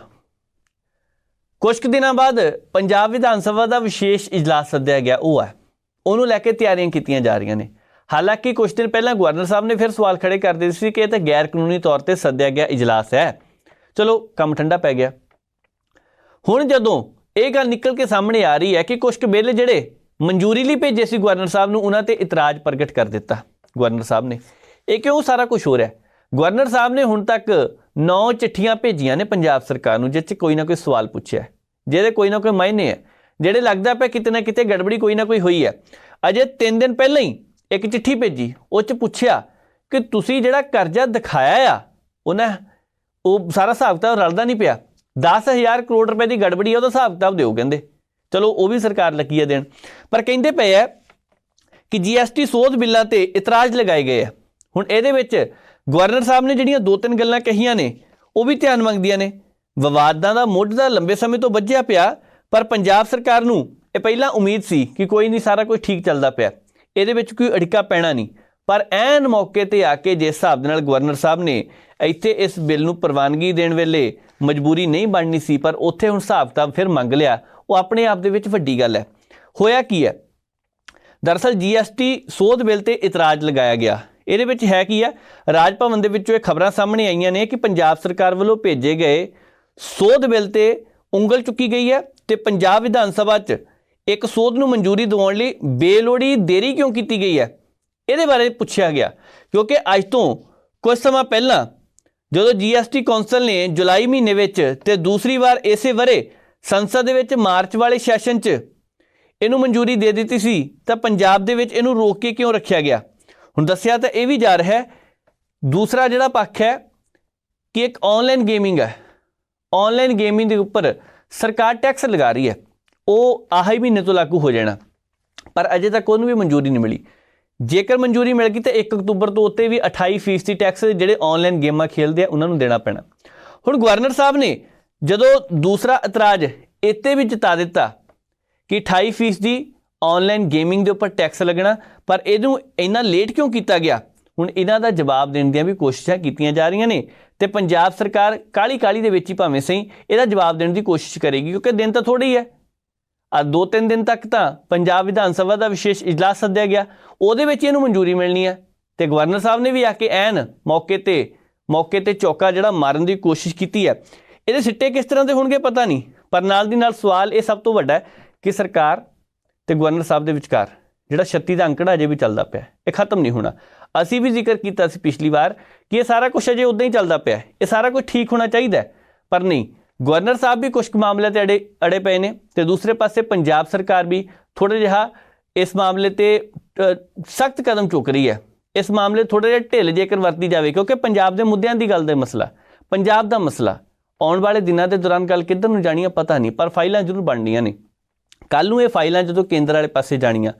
ਕੁਝ ਕੁ ਦਿਨਾਂ ਬਾਅਦ ਪੰਜਾਬ ਵਿਧਾਨ ਸਭਾ ਦਾ ਵਿਸ਼ੇਸ਼ ਇਜਲਾਸ ਸੱਦਿਆ ਗਿਆ, ਉਹ ਹੈ, ਉਹਨੂੰ ਲੈ ਕੇ ਤਿਆਰੀਆਂ ਕੀਤੀਆਂ ਜਾ ਰਹੀਆਂ ਨੇ। ਹਾਲਾਂਕਿ ਕੁਝ ਦਿਨ ਪਹਿਲਾਂ ਗਵਰਨਰ ਸਾਹਿਬ ਨੇ ਫਿਰ ਸਵਾਲ ਖੜੇ ਕਰ ਦਿੱਤੇ ਸੀ ਕਿ ਇਹ ਤਾਂ ਗੈਰ ਕਾਨੂੰਨੀ ਤੌਰ ਤੇ ਸੱਦਿਆ ਗਿਆ ਇਜਲਾਸ ਹੈ। ਚਲੋ ਕੰਮ ਠੰਡਾ ਪੈ ਗਿਆ। ਹੁਣ ਜਦੋਂ ਇਹ ਗੱਲ ਨਿਕਲ ਕੇ ਸਾਹਮਣੇ ਆ ਰਹੀ ਹੈ ਕਿ ਕੁਝ ਕੁ ਬਿੱਲ ਜਿਹੜੇ ਮਨਜ਼ੂਰੀ ਲਈ ਭੇਜੇ ਸੀ ਗਵਰਨਰ ਸਾਹਿਬ ਨੂੰ, ਉਹਨਾਂ ਤੇ ਇਤਰਾਜ਼ ਪ੍ਰਗਟ ਕਰ ਦਿੱਤਾ ਗਵਰਨਰ ਸਾਹਿਬ ਨੇ। ਇਹ ਕਿਉਂ ਸਾਰਾ ਕੁਝ ਹੋ ਰਿਹਾ? ਗਵਰਨਰ ਸਾਹਿਬ ਨੇ ਹੁਣ ਤੱਕ 9 ਚਿੱਠੀਆਂ ਭੇਜੀਆਂ ਨੇ ਪੰਜਾਬ ਸਰਕਾਰ ਨੂੰ, ਜਿਸ 'ਚ ਕੋਈ ਨਾ ਕੋਈ ਸਵਾਲ ਪੁੱਛਿਆ, ਜਿਹਦੇ ਕੋਈ ਨਾ ਕੋਈ ਮਾਇਨੇ ਹੈ, ਜਿਹੜੇ ਲੱਗਦਾ ਪਿਆ ਕਿਤੇ ਨਾ ਕਿਤੇ ਗੜਬੜੀ ਕੋਈ ਨਾ ਕੋਈ ਹੋਈ ਹੈ। ਅਜੇ 3 ਦਿਨ ਪਹਿਲਾਂ ਹੀ ਇੱਕ ਚਿੱਠੀ ਭੇਜੀ, ਉਹ 'ਚ ਪੁੱਛਿਆ ਕਿ ਤੁਸੀਂ ਜਿਹੜਾ ਕਰਜ਼ਾ ਦਿਖਾਇਆ ਆ ਉਹ ਸਾਰਾ ਹਿਸਾਬ ਕਿਤਾਬ ਰਲਦਾ ਨਹੀਂ ਪਿਆ। 10,000 ਕਰੋੜ ਰੁਪਏ ਦੀ ਗੜਬੜੀ ਆ, ਉਹਦਾ ਹਿਸਾਬ ਕਿਤਾਬ ਦਿਓ ਕਹਿੰਦੇ। ਚਲੋ ਉਹ ਵੀ ਸਰਕਾਰ ਲੱਗੀ ਹੈ ਦੇਣ, ਪਰ ਕਹਿੰਦੇ ਪਏ ਆ ਕਿ GST ਸੋਧ ਬਿੱਲਾਂ ਤੇ ਇਤਰਾਜ਼ ਲਗਾਏ ਗਏ ਆ। ਹੁਣ ਇਹਦੇ ਵਿੱਚ ਗਵਰਨਰ ਸਾਹਿਬ ਨੇ ਜਿਹੜੀਆਂ 2-3 ਗੱਲਾਂ ਕਹੀਆਂ ਨੇ ਉਹ ਵੀ ਧਿਆਨ ਮੰਗਦੀਆਂ ਨੇ। ਵਿਵਾਦਾਂ ਦਾ ਮੁੱਢ ਦਾ ਲੰਬੇ ਸਮੇਂ ਤੋਂ ਵੱਝਿਆ ਪਿਆ, ਪਰ ਪੰਜਾਬ ਸਰਕਾਰ ਨੂੰ ਇਹ ਪਹਿਲਾਂ ਉਮੀਦ ਸੀ ਕਿ ਕੋਈ ਨਹੀਂ, ਸਾਰਾ ਕੁਝ ਠੀਕ ਚੱਲਦਾ ਪਿਆ, ਇਹਦੇ ਵਿੱਚ ਕੋਈ ਅੜਿੱਕਾ ਪੈਣਾ ਨਹੀਂ। ਪਰ ਐਨ ਮੌਕੇ ਤੇ ਆ ਕੇ ਜਿਸ ਹਿਸਾਬ ਦੇ ਨਾਲ ਗਵਰਨਰ ਸਾਹਿਬ ਨੇ ਇੱਥੇ ਇਸ ਬਿੱਲ ਨੂੰ ਪ੍ਰਵਾਨਗੀ ਦੇਣ ਵੇਲੇ ਮਜਬੂਰੀ ਨਹੀਂ ਬਣਨੀ ਸੀ, ਪਰ ਉੱਥੇ ਹੁਣ ਹਿਸਾਬ ਕਿਤਾਬ ਫਿਰ ਮੰਗ ਲਿਆ, ਉਹ ਆਪਣੇ ਆਪ ਦੇ ਵਿੱਚ ਵੱਡੀ ਗੱਲ ਹੈ। ਹੋਇਆ ਕੀ ਹੈ? ਦਰਅਸਲ GST ਸੋਧ ਬਿੱਲ ਤੇ ਇਤਰਾਜ਼ ਲਗਾਇਆ ਗਿਆ। ਇਹਦੇ ਵਿੱਚ ਹੈ ਕੀ ਹੈ? ਰਾਜ ਭਵਨ ਦੇ ਵਿੱਚੋਂ ਇਹ ਖਬਰਾਂ ਸਾਹਮਣੇ ਆਈਆਂ ਨੇ ਕਿ ਪੰਜਾਬ ਸਰਕਾਰ ਵੱਲੋਂ ਭੇਜੇ ਗਏ ਸੋਧ ਬਿੱਲ ਤੇ ਉਂਗਲ ਚੁੱਕੀ ਗਈ ਹੈ ਤੇ ਪੰਜਾਬ ਵਿਧਾਨ ਸਭਾ 'ਚ ਇੱਕ ਸੋਧ ਨੂੰ ਮਨਜ਼ੂਰੀ ਦਿਵਾਉਣ ਲਈ ਬੇਲੋੜੀ ਦੇਰੀ ਕਿਉਂ ਕੀਤੀ ਗਈ ਹੈ, ਇਹਦੇ ਬਾਰੇ ਪੁੱਛਿਆ ਗਿਆ। ਕਿਉਂਕਿ ਅੱਜ ਤੋਂ ਕੁਝ ਸਮਾਂ ਪਹਿਲਾਂ ਜਦੋਂ GST ਕੌਂਸਲ ਨੇ ਜੁਲਾਈ ਮਹੀਨੇ ਵਿੱਚ ਤੇ ਦੂਸਰੀ ਵਾਰ ਇਸੇ ਵਰੇ ਸੰਸਦ ਦੇ ਵਿੱਚ ਮਾਰਚ ਵਾਲੇ ਸੈਸ਼ਨ 'ਚ ਇਹਨੂੰ ਮਨਜ਼ੂਰੀ ਦੇ ਦਿੱਤੀ ਸੀ, ਤਾਂ ਪੰਜਾਬ ਦੇ ਵਿੱਚ ਇਹਨੂੰ ਰੋਕ ਕੇ ਕਿਉਂ ਰੱਖਿਆ ਗਿਆ। ਹੁਣ ਦੱਸਿਆ ਤਾਂ ਇਹ ਵੀ ਜਾ ਰਿਹਾ ਹੈ, ਦੂਸਰਾ ਜਿਹੜਾ ਪੱਖ ਹੈ ਕਿ ਇੱਕ ਆਨਲਾਈਨ ਗੇਮਿੰਗ ਹੈ, ਆਨਲਾਈਨ ਗੇਮਿੰਗ ਦੇ ਉੱਪਰ ਸਰਕਾਰ ਟੈਕਸ ਲਗਾ ਰਹੀ ਹੈ, ਉਹ ਆਹੀ ਮਹੀਨੇ ਤੋਂ ਲਾਗੂ ਹੋ ਜਾਣਾ, ਪਰ ਅਜੇ ਤੱਕ ਉਹਨੂੰ ਵੀ ਮਨਜ਼ੂਰੀ ਨਹੀਂ ਮਿਲੀ। ਜੇਕਰ ਮਨਜ਼ੂਰੀ ਮਿਲ ਗਈ ਤਾਂ 1 ਅਕਤੂਬਰ ਤੋਂ ਉੱਤੇ ਵੀ 28% ਦੀ ਟੈਕਸ ਜਿਹੜੇ ਆਨਲਾਈਨ ਗੇਮਾਂ ਖੇਡਦੇ ਆ ਉਹਨਾਂ ਨੂੰ ਦੇਣਾ ਪੈਣਾ। ਹੁਣ ਗਵਰਨਰ ਸਾਹਿਬ ਨੇ ਜਦੋਂ ਦੂਸਰਾ ਇਤਰਾਜ਼ ਇੱਥੇ ਵੀ ਜਤਾ ਦਿੱਤਾ ਕਿ 28% ਦੀ ਆਨਲਾਈਨ ਗੇਮਿੰਗ ਦੇ ਉੱਪਰ ਟੈਕਸ ਲੱਗਣਾ, ਪਰ ਇਹਨੂੰ ਇੰਨਾ ਲੇਟ ਕਿਉਂ ਕੀਤਾ ਗਿਆ, ਹੁਣ ਇਹਨਾਂ ਦਾ ਜਵਾਬ ਦੇਣ ਦੀਆਂ ਵੀ ਕੋਸ਼ਿਸ਼ਾਂ ਕੀਤੀਆਂ ਜਾ ਰਹੀਆਂ ਨੇ ਤੇ ਪੰਜਾਬ ਸਰਕਾਰ ਕਾਹਲੀ ਦੇ ਵਿੱਚ ਹੀ ਭਾਵੇਂ ਸਹੀ ਇਹਦਾ ਜਵਾਬ ਦੇਣ ਦੀ ਕੋਸ਼ਿਸ਼ ਕਰੇਗੀ, ਕਿਉਂਕਿ ਦਿਨ ਤਾਂ ਥੋੜ੍ਹੇ ਹੀ ਹੈ। 2-3 ਦਿਨ ਤੱਕ ਤਾਂ ਪੰਜਾਬ ਵਿਧਾਨ ਸਭਾ ਦਾ ਵਿਸ਼ੇਸ਼ ਇਜਲਾਸ ਸੱਦਿਆ ਗਿਆ, ਉਹਦੇ ਵਿੱਚ ਇਹਨੂੰ ਮਨਜ਼ੂਰੀ ਮਿਲਣੀ ਹੈ ਤੇ ਗਵਰਨਰ ਸਾਹਿਬ ਨੇ ਵੀ ਆ ਕੇ ਐਨ ਮੌਕੇ ਤੇ ਚੌਕਾ ਜਿਹੜਾ ਮਾਰਨ ਦੀ ਕੋਸ਼ਿਸ਼ ਕੀਤੀ ਹੈ। ਇਹਦੇ ਸਿੱਟੇ ਕਿਸ ਤਰ੍ਹਾਂ ਦੇ ਹੋਣਗੇ ਪਤਾ ਨਹੀਂ, ਪਰ ਨਾਲ ਦੀ ਨਾਲ ਸਵਾਲ ਇਹ ਸਭ ਤੋਂ ਵੱਡਾ ਹੈ ਕਿ ਸਰਕਾਰ ਤੇ ਗਵਰਨਰ ਸਾਹਿਬ ਦੇ ਵਿਚਕਾਰ ਜਿਹੜਾ 36 ਦਾ ਅੰਕੜਾ ਅਜੇ ਵੀ ਚੱਲਦਾ ਪਿਆ, ਇਹ ਖਤਮ ਨਹੀਂ ਹੋਣਾ। ਅਸੀਂ ਵੀ ਜ਼ਿਕਰ ਕੀਤਾ ਸੀ ਪਿਛਲੀ ਵਾਰ ਕਿ ਇਹ ਸਾਰਾ ਕੁਝ ਅਜੇ ਉੱਦਾਂ ਹੀ ਚੱਲਦਾ ਪਿਆ, ਇਹ ਸਾਰਾ ਕੁਝ ਠੀਕ ਹੋਣਾ ਚਾਹੀਦਾ, ਪਰ ਨਹੀਂ। ਗਵਰਨਰ ਸਾਹਿਬ ਵੀ ਕੁਝ ਮਾਮਲੇ ਤੇ ਅੜੇ ਪਏ ਨੇ ਤੇ ਦੂਸਰੇ ਪਾਸੇ ਪੰਜਾਬ ਸਰਕਾਰ ਵੀ ਥੋੜ੍ਹਾ ਜਿਹਾ ਇਸ ਮਾਮਲੇ ਤੇ ਸਖਤ ਕਦਮ ਚੁੱਕ ਰਹੀ ਹੈ। ਇਸ ਮਾਮਲੇ ਥੋੜ੍ਹਾ ਜਿਹਾ ਢਿੱਲ ਜੇਕਰ ਵਰਤੀ ਜਾਵੇ, ਕਿਉਂਕਿ ਪੰਜਾਬ ਦੇ ਮੁੱਦਿਆਂ ਦੀ ਗੱਲ ਦਾ ਮਸਲਾ, ਪੰਜਾਬ ਦਾ ਮਸਲਾ ਆਉਣ ਵਾਲੇ ਦਿਨਾਂ ਦੇ ਦੌਰਾਨ ਗੱਲ ਕਿੱਧਰ ਨੂੰ ਜਾਣੀ ਆ ਪਤਾ ਨਹੀਂ, ਪਰ ਫਾਈਲਾਂ ਜ਼ਰੂਰ ਬਣਨੀਆਂ ਨੇ। ਕੱਲ੍ਹ ਨੂੰ ਇਹ ਫਾਈਲਾਂ ਜਦੋਂ ਕੇਂਦਰ ਵਾਲੇ ਪਾਸੇ ਜਾਣੀਆਂ,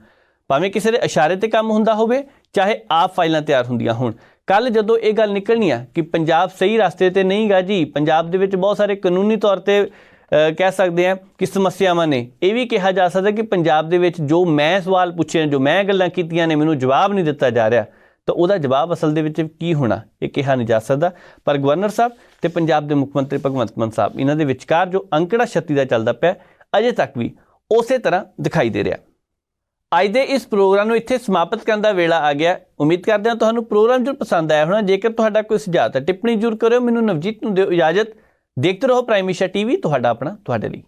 ਭਾਵੇਂ ਕਿਸੇ ਦੇ ਇਸ਼ਾਰੇ ਤੇ ਕੰਮ ਹੁੰਦਾ ਹੋਵੇ, ਚਾਹੇ ਆਪ ਫਾਈਲਾਂ ਤਿਆਰ ਹੁੰਦੀਆਂ ਹੋਣ, ਕੱਲ੍ਹ ਜਦੋਂ ਇਹ ਗੱਲ ਨਿਕਲਣੀ ਆ ਕਿ ਪੰਜਾਬ ਸਹੀ ਰਸਤੇ ਤੇ ਨਹੀਂ ਗਾ ਜੀ, ਪੰਜਾਬ ਦੇ ਵਿੱਚ ਬਹੁਤ ਸਾਰੇ ਕਾਨੂੰਨੀ ਤੌਰ ਤੇ ਕਹਿ ਸਕਦੇ ਹਾਂ ਕਿ ਸਮੱਸਿਆਵਾਂ ਨੇ, ਇਹ ਵੀ ਕਿਹਾ ਜਾ ਸਕਦਾ ਕਿ ਪੰਜਾਬ ਦੇ ਵਿੱਚ ਜੋ ਮੈਂ ਸਵਾਲ ਪੁੱਛੇ, ਜੋ ਮੈਂ ਗੱਲਾਂ ਕੀਤੀਆਂ ਨੇ, ਮੈਨੂੰ ਜਵਾਬ ਨਹੀਂ ਦਿੱਤਾ ਜਾ ਰਿਹਾ, ਤਾਂ ਉਹਦਾ ਜਵਾਬ ਅਸਲ ਦੇ ਵਿੱਚ ਕੀ ਹੋਣਾ ਇਹ ਕਿਹਾ ਨਹੀਂ ਜਾ ਸਕਦਾ। ਪਰ ਗਵਰਨਰ ਸਾਹਿਬ ਤੇ ਪੰਜਾਬ ਦੇ ਮੁੱਖ ਮੰਤਰੀ ਭਗਵੰਤ ਮਾਨ ਸਾਹਿਬ, ਇਹਨਾਂ ਦੇ ਵਿਚਕਾਰ ਜੋ ਅੰਕੜਾ 36 ਦਾ ਚੱਲਦਾ ਪਿਆ, ਅਜੇ ਤੱਕ ਵੀ ਉਸੇ ਤਰ੍ਹਾਂ ਦਿਖਾਈ ਦੇ ਰਿਹਾ। ਅੱਜ ਦੇ ਇਸ ਪ੍ਰੋਗਰਾਮ ਨੂੰ ਇੱਥੇ ਸਮਾਪਤ ਕਰਨ ਦਾ ਵੇਲਾ ਆ ਗਿਆ। ਉਮੀਦ ਕਰਦੇ ਹਾਂ ਤੁਹਾਨੂੰ ਪ੍ਰੋਗਰਾਮ ਜ਼ਰੂਰ ਪਸੰਦ ਆਇਆ ਹੋਣਾ। ਜੇਕਰ ਤੁਹਾਡਾ ਕੋਈ ਸੁਝਾਅ ਤਾਂ ਟਿੱਪਣੀ ਜ਼ਰੂਰ ਕਰਿਓ। ਮੈਨੂੰ ਨਵਜੀਤ ਨੂੰ ਦਿਓ ਇਜਾਜ਼ਤ। ਦੇਖਦੇ ਰਹੋ ਪ੍ਰਾਈਮ ਏਸ਼ੀਆ TV, ਤੁਹਾਡਾ ਆਪਣਾ ਤੁਹਾਡੇ ਲਈ।